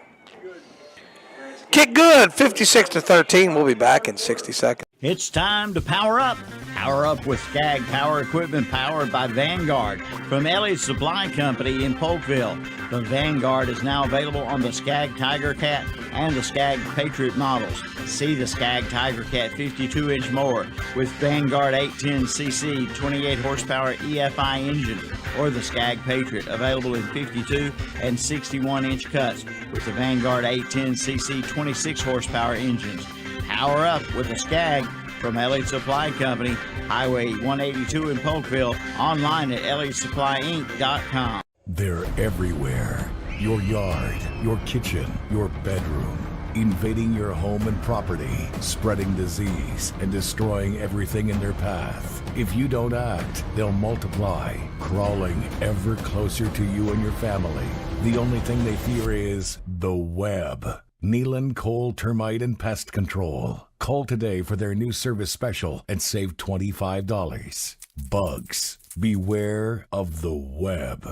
Kick good. 56-13. We'll be back in 60 seconds. It's time to power up. Power up with Skag Power Equipment powered by Vanguard from Ellie's Supply Company in Polkville. The Vanguard is now available on the Skag Tiger Cat and the Skag Patriot models. See the Skag Tiger Cat 52-inch mower with Vanguard 810cc 28 horsepower EFI engine, or the Skag Patriot available in 52 and 61-inch cuts with the Vanguard 810cc 26 horsepower engines. Power up with a Skag from Elliott Supply Company, Highway 182 in Polkville, online at elliottsupplyinc.com. They're everywhere. Your yard, your kitchen, your bedroom. Invading your home and property, spreading disease, and destroying everything in their path. If you don't act, they'll multiply, crawling ever closer to you and your family. The only thing they fear is the web. Nealon Cole Termite and Pest Control. Call today for their new service special and save $25. Bugs, beware of the web.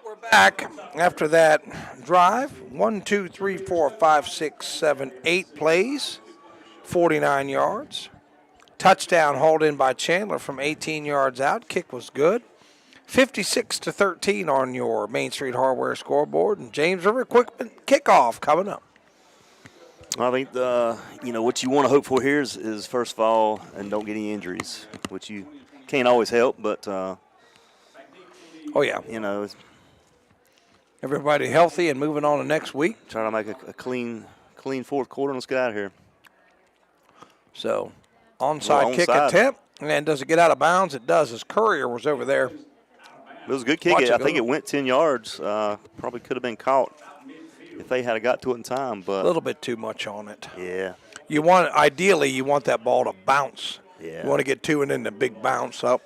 We're back after that drive. 1, 2, 3, 4, 5, 6, 7, 8 plays, 49 yards. Touchdown hauled in by Chandler from 18 yards out. Kick was good. 56-13 on your Main Street Hardware scoreboard, and James River Equipment kickoff coming up. I think what you want to hope for here is first of all, and don't get any injuries, which you can't always help. But oh yeah, everybody healthy and moving on to next week. Trying to make a clean fourth quarter. And let's get out of here. So onside kick attempt, and does it get out of bounds? It does. As Courier was over there. It was a good kick. I think it went 10 yards. Probably could have been caught if they had got to it in time. But a little bit too much on it. Yeah. Ideally, you want that ball to bounce. Yeah. You want to get to and then the big bounce up.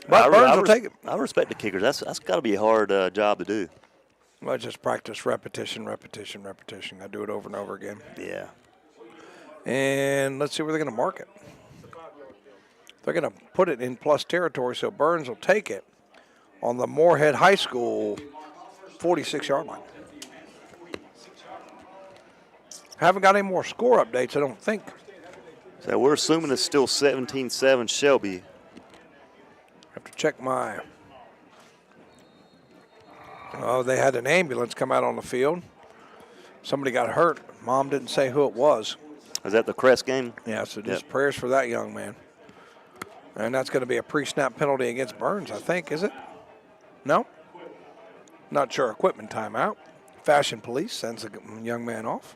But Burns will take it. I respect the kickers. That's got to be a hard job to do. Well, just practice repetition. I do it over and over again. Yeah. And let's see where they're going to mark it. They're going to put it in plus territory, so Burns will take it on the Morehead High School 46-yard line. Haven't got any more score updates, I don't think. So we're assuming it's still 17-7 Shelby. Have to check my. Oh, they had an ambulance come out on the field. Somebody got hurt. Mom didn't say who it was. Is that the Crest game? Yeah, so just prayers for that young man. And that's going to be a pre-snap penalty against Burns, I think, is it? No? Not sure. Equipment timeout. Fashion police sends a young man off.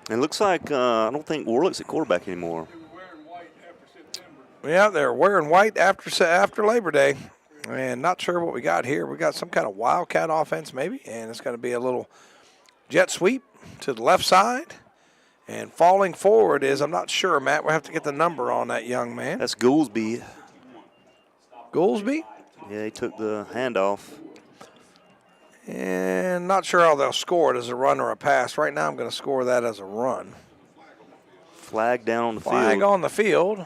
It looks like I don't think Warlick's at quarterback anymore. Yeah, they're wearing white after Labor Day. And not sure what we got here. We got some kind of wildcat offense maybe, and it's going to be a little jet sweep to the left side. And falling forward is, I'm not sure, Matt. We'll have to get the number on that young man. That's Goolsby. Goolsby? Yeah, he took the handoff. And not sure how they'll score it as a run or a pass. Right now I'm going to score that as a run. Flag down on the field. Flag on the field.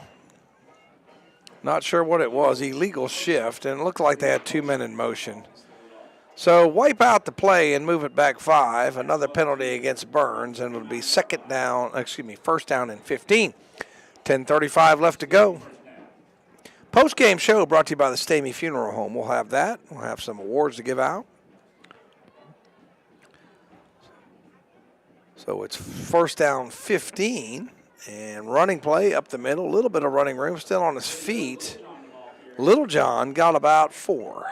Not sure what it was. Illegal shift, and it looked like they had 2 men in motion. So wipe out the play and move it back 5. Another penalty against Burns, and it'll be first down and 15. 10:35 left to go. Post-game show brought to you by the Stamey Funeral Home. We'll have that. We'll have some awards to give out. So it's first down 15. And running play up the middle, a little bit of running room, still on his feet. Little John got about 4.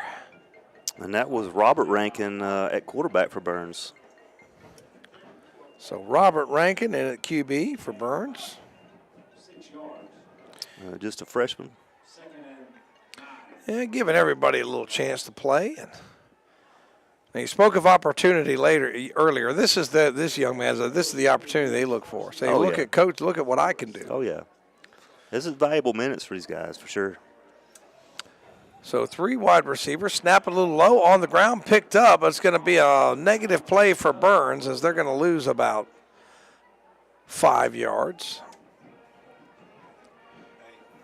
And that was Robert Rankin at quarterback for Burns. So Robert Rankin in at QB for Burns. Just a freshman. Yeah, giving everybody a little chance to play. And he spoke of opportunity earlier. This young man, this is the opportunity they look for. Say, at coach, look at what I can do. Oh, yeah. This is valuable minutes for these guys, for sure. So 3 wide receivers, snap a little low on the ground, picked up. It's going to be a negative play for Burns as they're going to lose about 5 yards.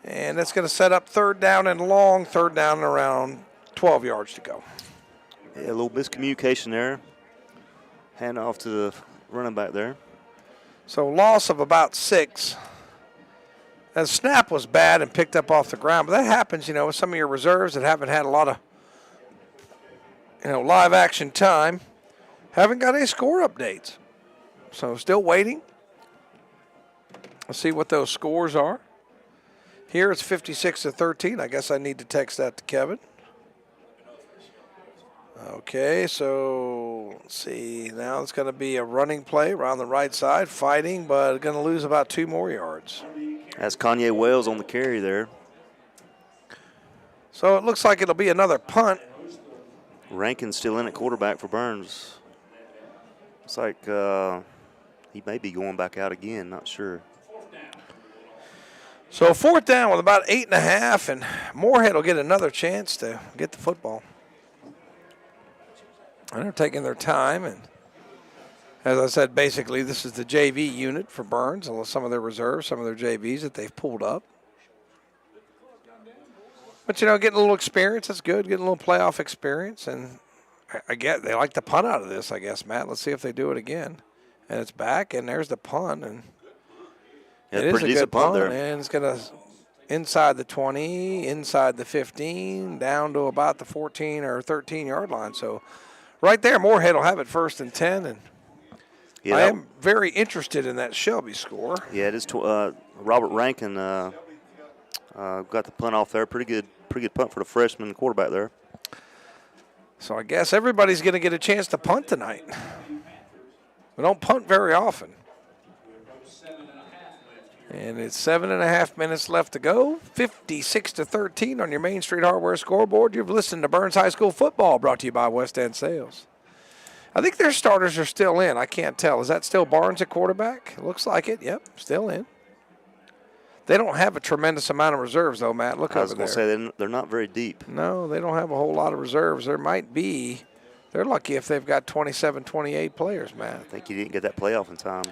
And that's going to set up third down and long, third down and around 12 yards to go. Yeah, a little miscommunication there. Hand off to the running back there. So loss of about 6. And the snap was bad and picked up off the ground. But that happens, with some of your reserves that haven't had a lot of, live action time. Haven't got any score updates. So still waiting. Let's see what those scores are. Here it's 56-13. I guess I need to text that to Kevin. Okay, so let's see. Now it's going to be a running play around the right side, fighting, but going to lose about 2 more yards. That's Kanye Wells on the carry there. So it looks like it'll be another punt. Rankin's still in at quarterback for Burns. Looks like he may be going back out again, not sure. So fourth down with about 8.5, and Morehead will get another chance to get the football. And they're taking their time, and as I said, basically this is the JV unit for Burns, and some of their reserves, some of their JVs that they've pulled up. But, getting a little experience, that's good, getting a little playoff experience, and I get they like the punt out of this, I guess, Matt. Let's see if they do it again. And it's back, and there's the punt, and it is a good punt there. And it's going to inside the 20, inside the 15, down to about the 14 or 13-yard line. So right there, Morehead will have it 1st and 10, and I am very interested in that Shelby score. Yeah, it is. Robert Rankin got the punt off there. Pretty good punt for the freshman quarterback there. So I guess everybody's going to get a chance to punt tonight. We don't punt very often. And it's 7.5 minutes left to go. 56-13 on your Main Street Hardware scoreboard. You've listened to Burns High School football, brought to you by West End Sales. I think their starters are still in. I can't tell. Is that still Barnes at quarterback? It looks like it. Yep, still in. They don't have a tremendous amount of reserves, though, Matt. Look over there. I was going to say, they're not very deep. No, they don't have a whole lot of reserves. There might be. They're lucky if they've got 27, 28 players, Matt. I think you didn't get that playoff in time.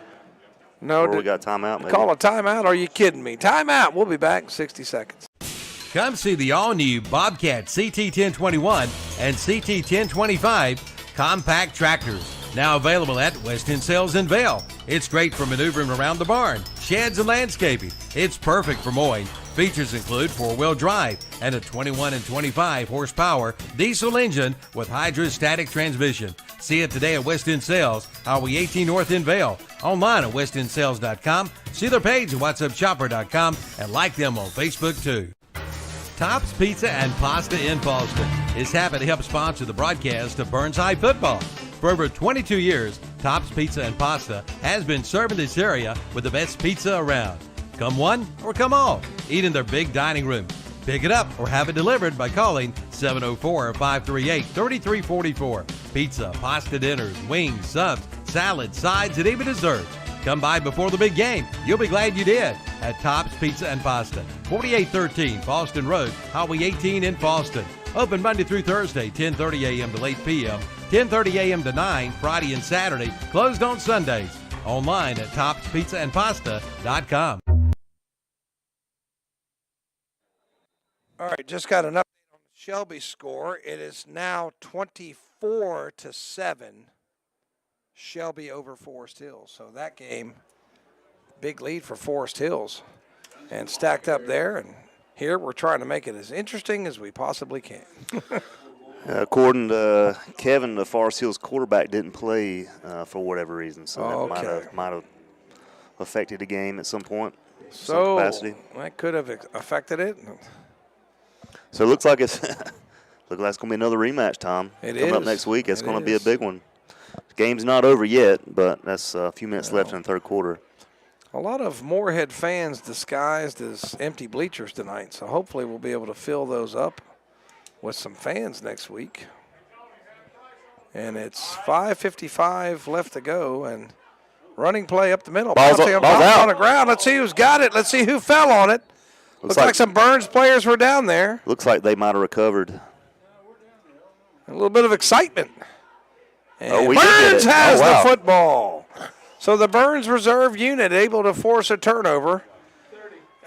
No. Or we got timeout, maybe. Call a timeout? Are you kidding me? Timeout. We'll be back in 60 seconds. Come see the all-new Bobcat CT1021 and CT1025 compact tractors. Now available at West End Sales in Vail. It's great for maneuvering around the barn, sheds, and landscaping. It's perfect for mowing. Features include 4-wheel drive and a 21 and 25 horsepower diesel engine with hydrostatic transmission. See it today at West End Sales, Highway 18 North in Vail. Online at westendsales.com. See their page at whatsupshopper.com and like them on Facebook too. Tops Pizza and Pasta in Boston is happy to help sponsor the broadcast of Burns High football. For over 22 years, Tops Pizza and Pasta has been serving this area with the best pizza around. Come one or come all, eat in their big dining room. Pick it up or have it delivered by calling 704-538-3344. Pizza, pasta dinners, wings, subs, salads, sides, and even desserts. Come by before the big game. You'll be glad you did at Tops Pizza and Pasta, 4813 Boston Road, Highway 18 in Boston. Open Monday through Thursday, 10:30 a.m. to 8 p.m., 10:30 a.m. to 9, Friday and Saturday. Closed on Sundays. Online at topspizzaandpasta.com. All right, just got an update on the Shelby score. It is now 24-7. Shelby over Forest Hills. So that game, big lead for Forest Hills. And stacked up there. And here we're trying to make it as interesting as we possibly can. According to Kevin, the Forest Hills quarterback didn't play for whatever reason. So that might have affected the game at some point. So capacity. That could have affected it. So it looks like it's going to be another rematch, Tom. Coming up next week. It's going to be a big one. The game's not over yet, but that's a few minutes left in the third quarter. A lot of Morehead fans disguised as empty bleachers tonight, so hopefully we'll be able to fill those up with some fans next week. And it's 5:55 left to go, and running play up the middle. Ball's out. On the ground. Let's see who's got it. Let's see who fell on it. Looks like some Burns players were down there. Looks like they might have recovered. A little bit of excitement. And we Burns has the football. So the Burns reserve unit able to force a turnover.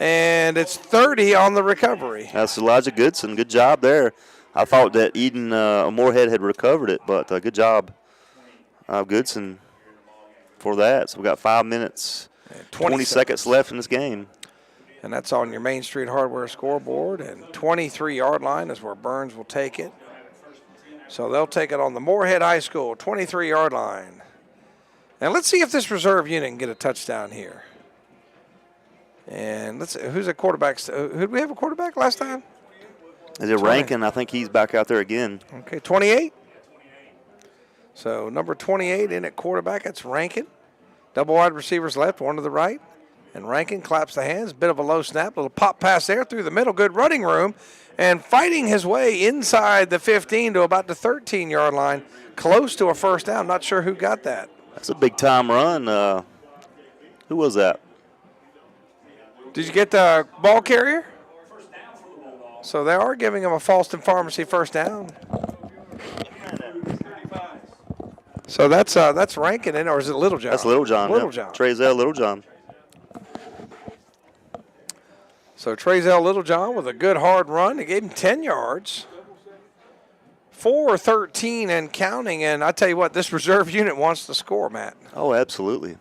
And it's 30 on the recovery. That's Elijah Goodson. Good job there. I thought that Eden Morehead had recovered it, but good job, Goodson, for that. So we got 5 minutes, 20 seconds left in this game. And that's on your Main Street Hardware scoreboard. And 23-yard line is where Burns will take it. So they'll take it on the Morehead High School 23-yard line. And let's see if this reserve unit can get a touchdown here. And let's see, who's a quarterback? Who did we have a quarterback last time? Is it Rankin? I think he's back out there again. Okay, 28. So number 28 in at quarterback, that's Rankin. Double wide receivers left, one to the right. And Rankin claps the hands, bit of a low snap, little pop pass there through the middle, good running room. And fighting his way inside the 15 to about the 13-yard line, close to a first down. Not sure who got that. That's a big-time run. Who was that? Did you get the ball carrier? So they are giving him a Falston Pharmacy first down. So that's Rankin in, or is it Littlejohn? That's Littlejohn. Littlejohn. Trezell Littlejohn. So Trezell Littlejohn with a good hard run. They gave him 10 yards. 4-13 and counting. And I tell you what, this reserve unit wants to score, Matt. Oh, absolutely.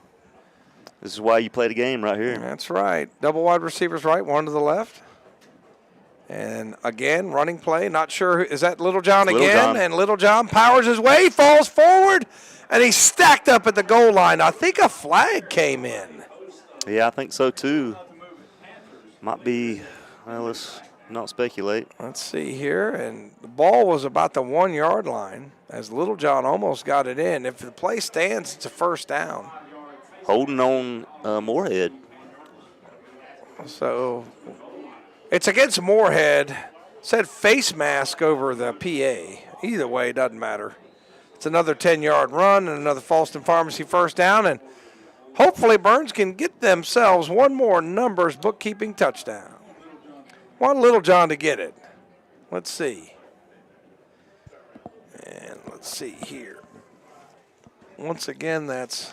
This is why you play the game right here. That's right. Double wide receivers right, one to the left. And again, running play. Not sure. Is that Littlejohn again? Littlejohn. And Littlejohn powers his way, falls forward, and he's stacked up at the goal line. I think a flag came in. Yeah, I think so too. Might be, well, let's not speculate. Let's see here. And the ball was about the 1 yard line as Littlejohn almost got it in. If the play stands, it's a first down. Holding on Morehead. So it's against Morehead. Said face mask over the PA. Either way, it doesn't matter. It's another 10-yard run and another Falston Pharmacy first down. And hopefully Burns can get themselves one more numbers bookkeeping touchdown. Want Littlejohn to get it. Let's see. And let's see here. Once again, that's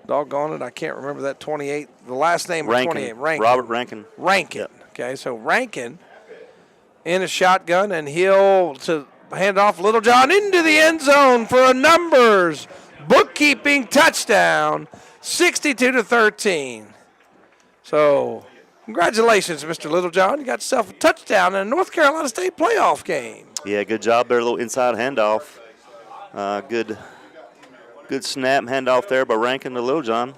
doggone it. I can't remember that 28. The last name of 28. Rankin. Robert Rankin. Rankin. Yep. Okay, so Rankin in a shotgun, and he'll to hand off Littlejohn into the end zone for a numbers bookkeeping touchdown, 62-13. So congratulations, Mr. Littlejohn. You got yourself a touchdown in a North Carolina State playoff game. Yeah, good job there. A little inside handoff. Good snap handoff there by Rankin to Littlejohn.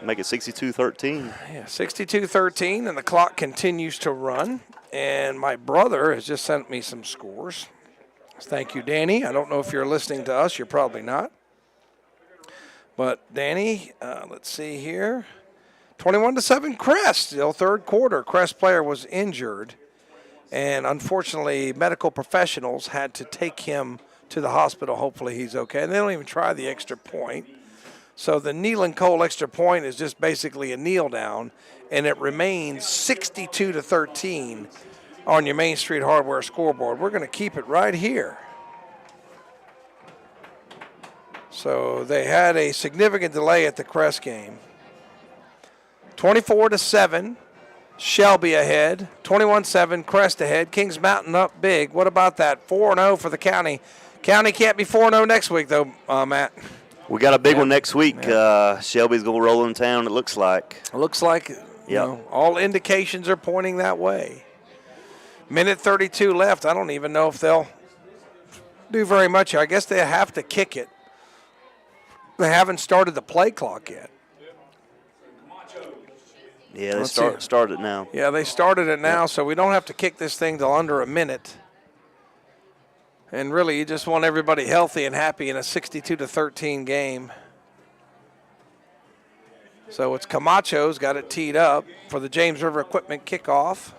Make it 62-13. Yeah, 62-13, and the clock continues to run. And my brother has just sent me some scores. Thank you, Danny. I don't know if you're listening to us. You're probably not. But, Danny, let's see here. 21-7 Crest, still third quarter. Crest player was injured. And, unfortunately, medical professionals had to take him to the hospital. Hopefully he's okay. And they don't even try the extra point. So the Nealon Cole extra point is just basically a kneel down. And it remains 62-13 on your Main Street Hardware scoreboard. We're going to keep it right here. So they had a significant delay at the Crest game. 24-7, Shelby ahead. 21-7, Crest ahead. Kings Mountain up big. What about that? 4-0 for the county. County can't be 4-0 next week, though, Matt. We got a big one next week. Yeah. Shelby's going to roll in town, it looks like. It looks like, you know, all indications are pointing that way. Minute 32 left. I don't even know if they'll do very much. I guess they have to kick it. They haven't started the play clock yet. Yeah, they started it now. Yeah, they started it now, so we don't have to kick this thing till under a minute. And really, you just want everybody healthy and happy in a 62-13 game. So it's Camacho's got it teed up for the James River Equipment kickoff.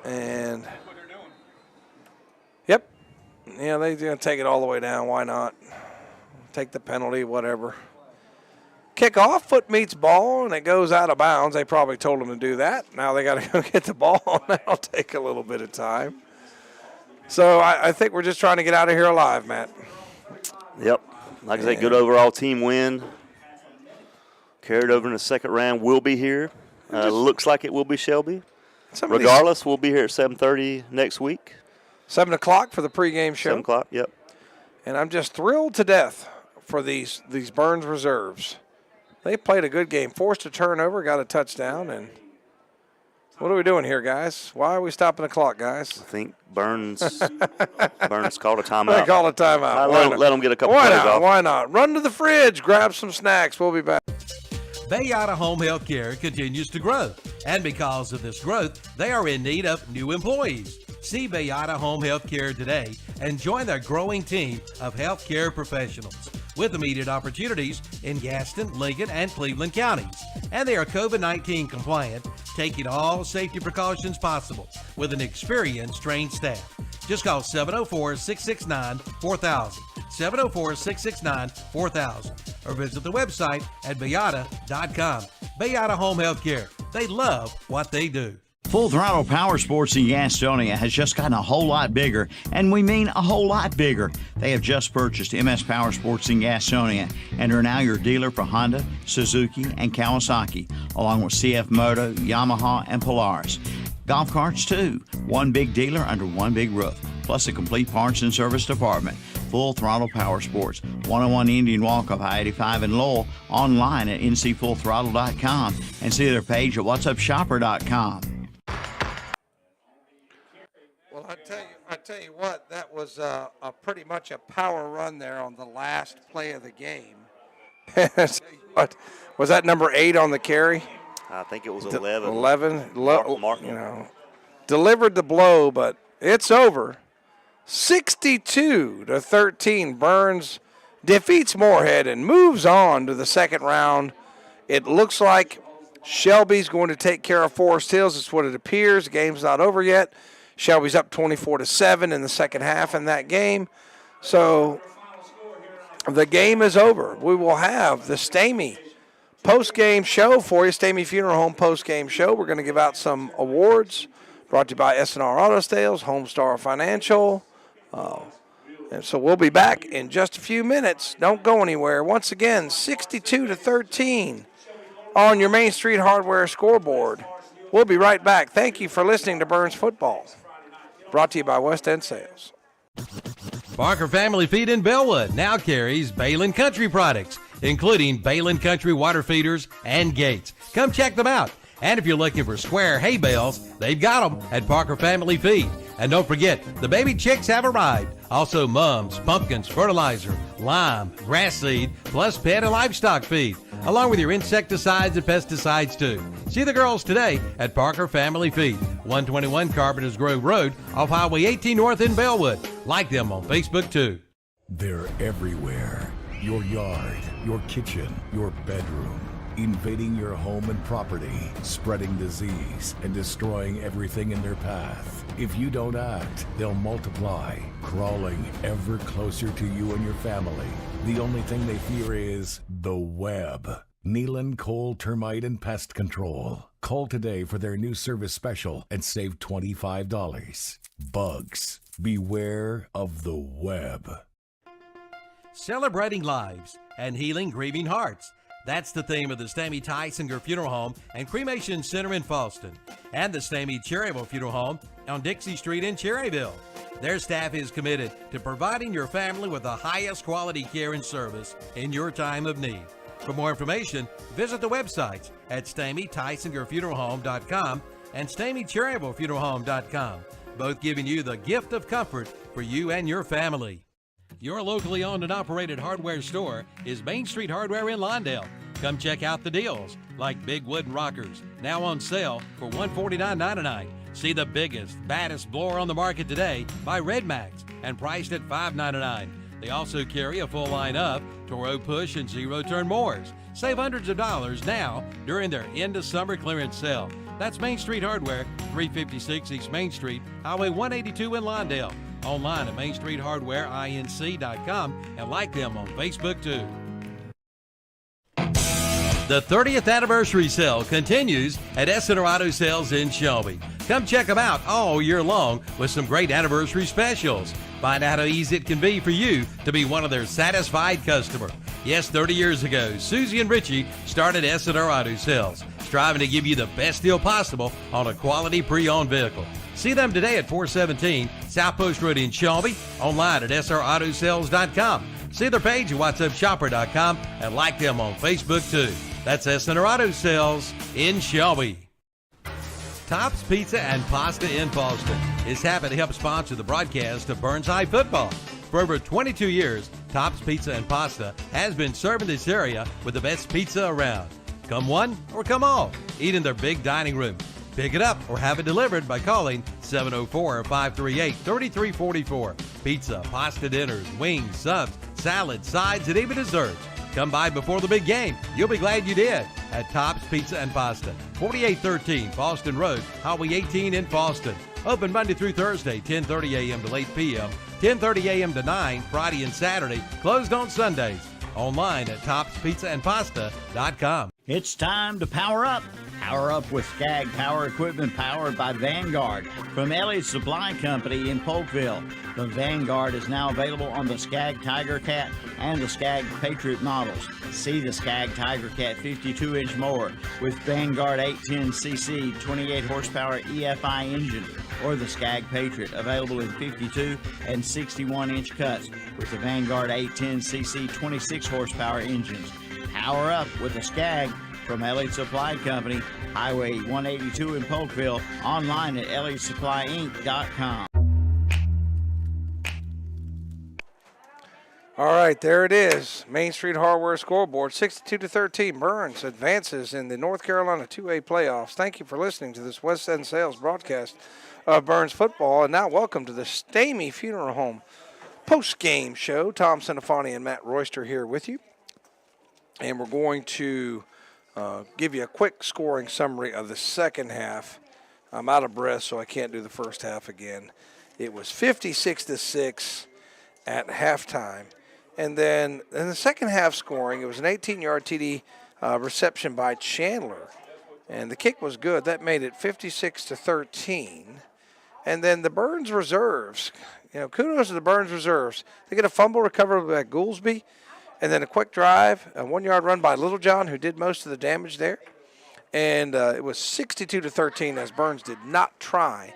And, yep. Yeah, they're going to take it all the way down. Why not? Take the penalty, whatever. Kickoff, foot meets ball, and it goes out of bounds. They probably told them to do that. Now they got to go get the ball. That'll take a little bit of time. So I think we're just trying to get out of here alive, Matt. Yep. Like I say, good overall team win. Carried over in the second round. We'll be here. Looks like it will be Shelby. Regardless, we'll be here at 7:30 next week. 7 o'clock for the pregame show. 7 o'clock, yep. And I'm just thrilled to death for these Burns reserves. They played a good game. Forced a turnover, got a touchdown, and what are we doing here, guys? Why are we stopping the clock, guys? I think Burns called a timeout. They called a timeout. Let them get a couple plays off. Why not? Run to the fridge, grab some snacks. We'll be back. Bayada Home Health Care continues to grow, and because of this growth, they are in need of new employees. See Bayada Home Health Care today and join their growing team of healthcare professionals with immediate opportunities in Gaston, Lincoln, and Cleveland counties. And they are COVID-19 compliant, taking all safety precautions possible with an experienced, trained staff. Just call 704-669-4000, 704-669-4000, or visit the website at bayada.com. Bayada Home Health Care. They love what they do. Full Throttle Power Sports in Gastonia has just gotten a whole lot bigger, and we mean a whole lot bigger. They have just purchased MS Power Sports in Gastonia and are now your dealer for Honda, Suzuki, and Kawasaki, along with CF Moto, Yamaha, and Polaris. Golf carts, too. One big dealer under one big roof, plus a complete parts and service department. Full Throttle Power Sports, 101 Indian Walk off I-85 in Lowell, online at ncfullthrottle.com, and see their page at whatsupshopper.com. Well, I tell you what, that was a pretty much a power run there on the last play of the game. What was that, number 8 on the carry? I think it was 11. 11, Martin. you know, delivered the blow, but it's over. 62-13. Burns defeats Morehead and moves on to the second round. It looks like Shelby's going to take care of Forest Hills. It's what it appears. The game's not over yet. Shelby's up 24-7 in the second half in that game. So the game is over. We will have the Stamey post-game show for you, Stamey Funeral Home post-game show. We're going to give out some awards brought to you by S&R Auto Sales, Homestar Financial. And so we'll be back in just a few minutes. Don't go anywhere. Once again, 62-13 on your Main Street Hardware scoreboard. We'll be right back. Thank you for listening to Burns Football. Brought to you by West End Sales. Barker Family Feed in Bellwood now carries Balin Country products, including Balin Country water feeders and gates. Come check them out And if you're looking for square hay bales, they've got them at Parker Family Feed. And don't forget, the baby chicks have arrived. Also mums, pumpkins, fertilizer, lime, grass seed, plus pet and livestock feed, along with your insecticides and pesticides too. See the girls today at Parker Family Feed, 121 Carpenters Grove Road off Highway 18 North in Bellwood. Like them on Facebook too. They're everywhere. Your yard, your kitchen, your bedroom. Invading your home and property, spreading disease, and destroying everything in their path. If you don't act, they'll multiply, crawling ever closer to you and your family. The only thing they fear is the web. Nealon Cole Termite and Pest Control. Call today for their new service special and save $25. Bugs, beware of the web. Celebrating lives and healing grieving hearts. That's the theme of the Stamey Tysinger Funeral Home and Cremation Center in Falston, and the Stamey Cherryville Funeral Home on Dixie Street in Cherryville. Their staff is committed to providing your family with the highest quality care and service in your time of need. For more information, visit the websites at StameyTysingerFuneralHome.com and StameyCherryvilleFuneralHome.com, both giving you the gift of comfort for you and your family. Your locally owned and operated hardware store is Main Street Hardware in Lawndale. Come check out the deals, like big wooden rockers, now on sale for $149.99. See the biggest, baddest blower on the market today by Red Max and priced at $5.99. They also carry a full line of Toro push and zero-turn mowers. Save hundreds of dollars now during their end of summer clearance sale. That's Main Street Hardware, 356 East Main Street, Highway 182 in Lawndale. Online at MainStreetHardwareInc.com and like them on Facebook too. The 30th anniversary sale continues at Essener Auto Sales in Shelby. Come check them out all year long with some great anniversary specials. Find out how easy it can be for you to be one of their satisfied customers. Yes, 30 years ago, Susie and Richie started Essener Auto Sales, striving to give you the best deal possible on a quality pre-owned vehicle. See them today at 417 South Post Road in Shelby, online at srautosales.com. See their page at whatsupshopper.com and like them on Facebook too. That's Essener Auto Sales in Shelby. Tops Pizza and Pasta in Boston is happy to help sponsor the broadcast of Burns High football. For over 22 years, Tops Pizza and Pasta has been serving this area with the best pizza around. Come one or come all, eat in their big dining room. Pick it up or have it delivered by calling 704-538-3344. Pizza, pasta dinners, wings, subs, salads, sides, and even desserts. Come by before the big game. You'll be glad you did at Tops Pizza and Pasta, 4813 Falston Road, Highway 18 in Falston. Open Monday through Thursday, 10:30 a.m. to 8 p.m., 10:30 a.m. to 9, Friday and Saturday. Closed on Sundays. Online at topspizzaandpasta.com. It's time to power up. Power up with Skag Power Equipment powered by Vanguard from Ellie's Supply Company in Polkville. The Vanguard is now available on the Skag Tiger Cat and the Skag Patriot models. See the Skag Tiger Cat 52-inch mower with Vanguard 810cc 28 horsepower EFI engine, or the Skag Patriot available in 52 and 61-inch cuts with the Vanguard 810cc 26 horsepower engines. Power up with the Skag from Ellie's Supply Company, Highway 182 in Polkville, online at elliessupplyinc.com. All right, there it is. Main Street Hardware scoreboard, 62-13. Burns advances in the North Carolina 2A playoffs. Thank you for listening to this West End Sales broadcast of Burns football. And now welcome to the Stamey Funeral Home post-game show. Tom Cinefani and Matt Royster here with you. And we're going to give you a quick scoring summary of the second half. I'm out of breath, so I can't do the first half again. It was 56-6 at halftime. And then in the second half scoring, it was an 18-yard TD reception by Chandler. And the kick was good. That made it 56-13. And then the Burns reserves, kudos to the Burns reserves. They get a fumble recovered by Goolsby. And then a quick drive, a 1-yard run by Littlejohn, who did most of the damage there. And it was 62-13 as Burns did not try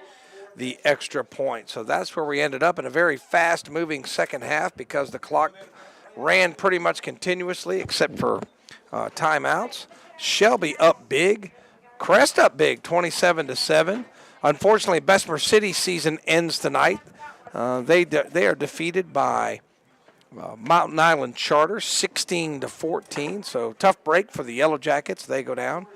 the extra point. So that's where we ended up in a very fast-moving second half because the clock ran pretty much continuously except for timeouts. Shelby up big, Crest up big, 27-7. Unfortunately, Bessemer City's season ends tonight. They are defeated by Mountain Island Charter, 16-14. So tough break for the Yellow Jackets. They go down.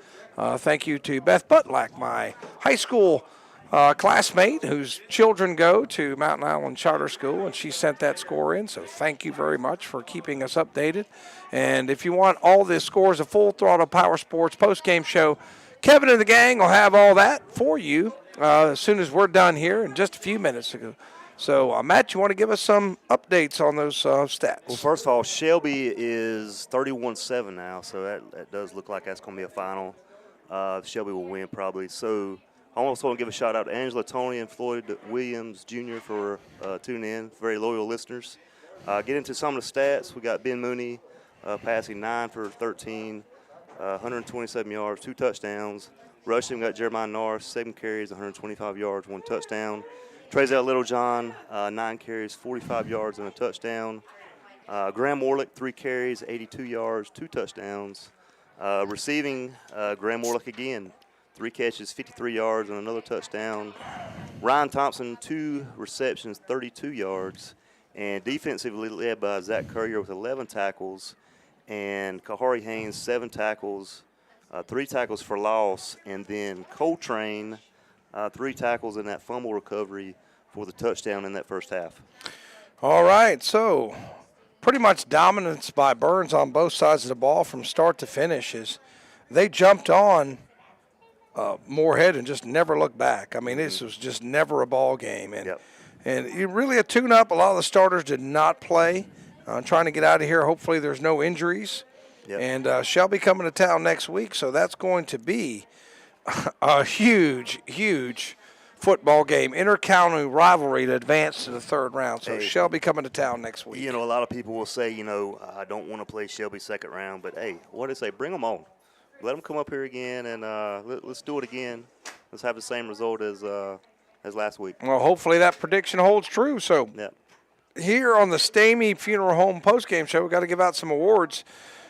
Thank you to Beth Butlack, my high school classmate whose children go to Mountain Island Charter School, and she sent that score in. So thank you very much for keeping us updated. And if you want all the scores of Full Throttle Power Sports post-game show, Kevin and the gang will have all that for you as soon as we're done here in just a few minutes ago. So, Matt, you want to give us some updates on those stats? Well, first of all, Shelby is 31-7 now, so that does look like that's going to be a final. Shelby will win probably. So I also want to give a shout out to Angela Tony and Floyd Williams Jr. for tuning in, very loyal listeners. Get into some of the stats. We got Ben Mooney passing 9 for 13, 127 yards, 2 touchdowns. Rushing, we got Jeremiah Norris, 7 carries, 125 yards, 1 touchdown. Trezell Littlejohn, 9 carries, 45 yards, and a touchdown. Graham Warlick, 3 carries, 82 yards, 2 touchdowns. Receiving, Graham Warlick again, 3 catches, 53 yards, and another touchdown. Ryan Thompson, 2 receptions, 32 yards. And defensively led by Zach Currier with 11 tackles. And Kahari Haynes, 7 tackles, 3 tackles for loss. And then Coltrane, 3 tackles in that fumble recovery for the touchdown in that first half. All right, so pretty much dominance by Burns on both sides of the ball from start to finish. Is they jumped on Morehead and just never looked back. I mean, this was just never a ball game. And, and really a tune-up. A lot of the starters did not play. Trying to get out of here. Hopefully there's no injuries. And Shelby coming to town next week, so that's going to be a huge, huge football game, intercounty rivalry to advance to the third round. So Shelby coming to town next week. You know, a lot of people will say, I don't want to play Shelby second round, but hey, what do they say? Bring them on. Let them come up here again, and let's do it again. Let's have the same result as last week. Well, hopefully that prediction holds true. So here on the Stamey Funeral Home postgame show, we've got to give out some awards.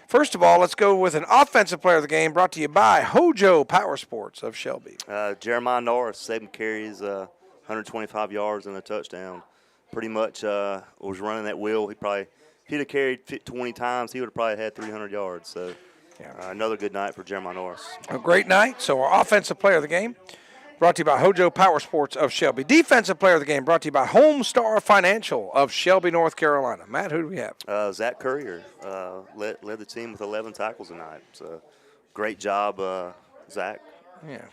First of all, let's go with an offensive player of the game brought to you by Hojo Power Sports of Shelby. Jeremiah Norris, 7 carries, 125 yards and a touchdown. Pretty much was running that wheel. If he'd have carried 20 times, he would have probably had 300 yards. So another good night for Jeremiah Norris. A great night. So our offensive player of the game brought to you by Hojo Power Sports of Shelby. Defensive player of the game brought to you by Homestar Financial of Shelby, North Carolina. Matt, who do we have? Zach Currier led the team with 11 tackles tonight. So great job, Zach.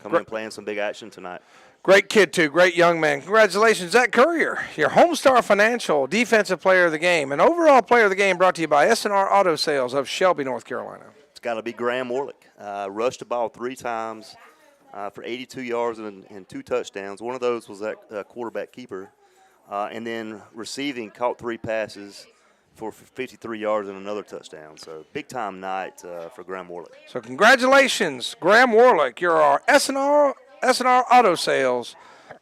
Coming and playing some big action tonight. Great kid, too. Great young man. Congratulations, Zach Currier, your Homestar Financial defensive player of the game. And overall player of the game brought to you by S&R Auto Sales of Shelby, North Carolina. It's got to be Graham Warlick. Rushed the ball 3 times. For 82 yards and 2 touchdowns. One of those was that quarterback keeper. And then receiving, caught 3 passes for 53 yards and another touchdown. So big-time night for Graham Warlick. So congratulations, Graham Warlick. You're our S&R Auto Sales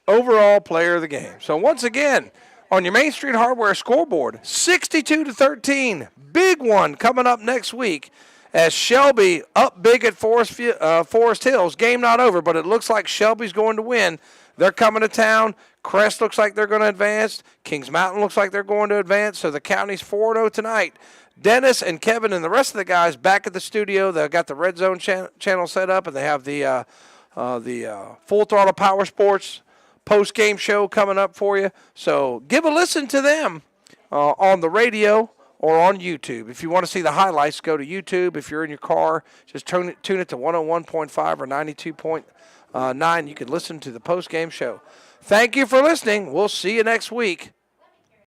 overall player of the game. So once again, on your Main Street Hardware scoreboard, 62-13. Big one coming up next week. As Shelby up big at Forest Hills. Game not over, but it looks like Shelby's going to win. They're coming to town. Crest looks like they're going to advance. Kings Mountain looks like they're going to advance. So the county's 4-0 tonight. Dennis and Kevin and the rest of the guys back at the studio. They've got the Red Zone channel set up, and they have the Full Throttle Power Sports post-game show coming up for you. So give a listen to them on the radio or on YouTube. If you want to see the highlights, go to YouTube. If you're in your car, just tune it to 101.5 or 92.9. You can listen to the post-game show. Thank you for listening. We'll see you next week.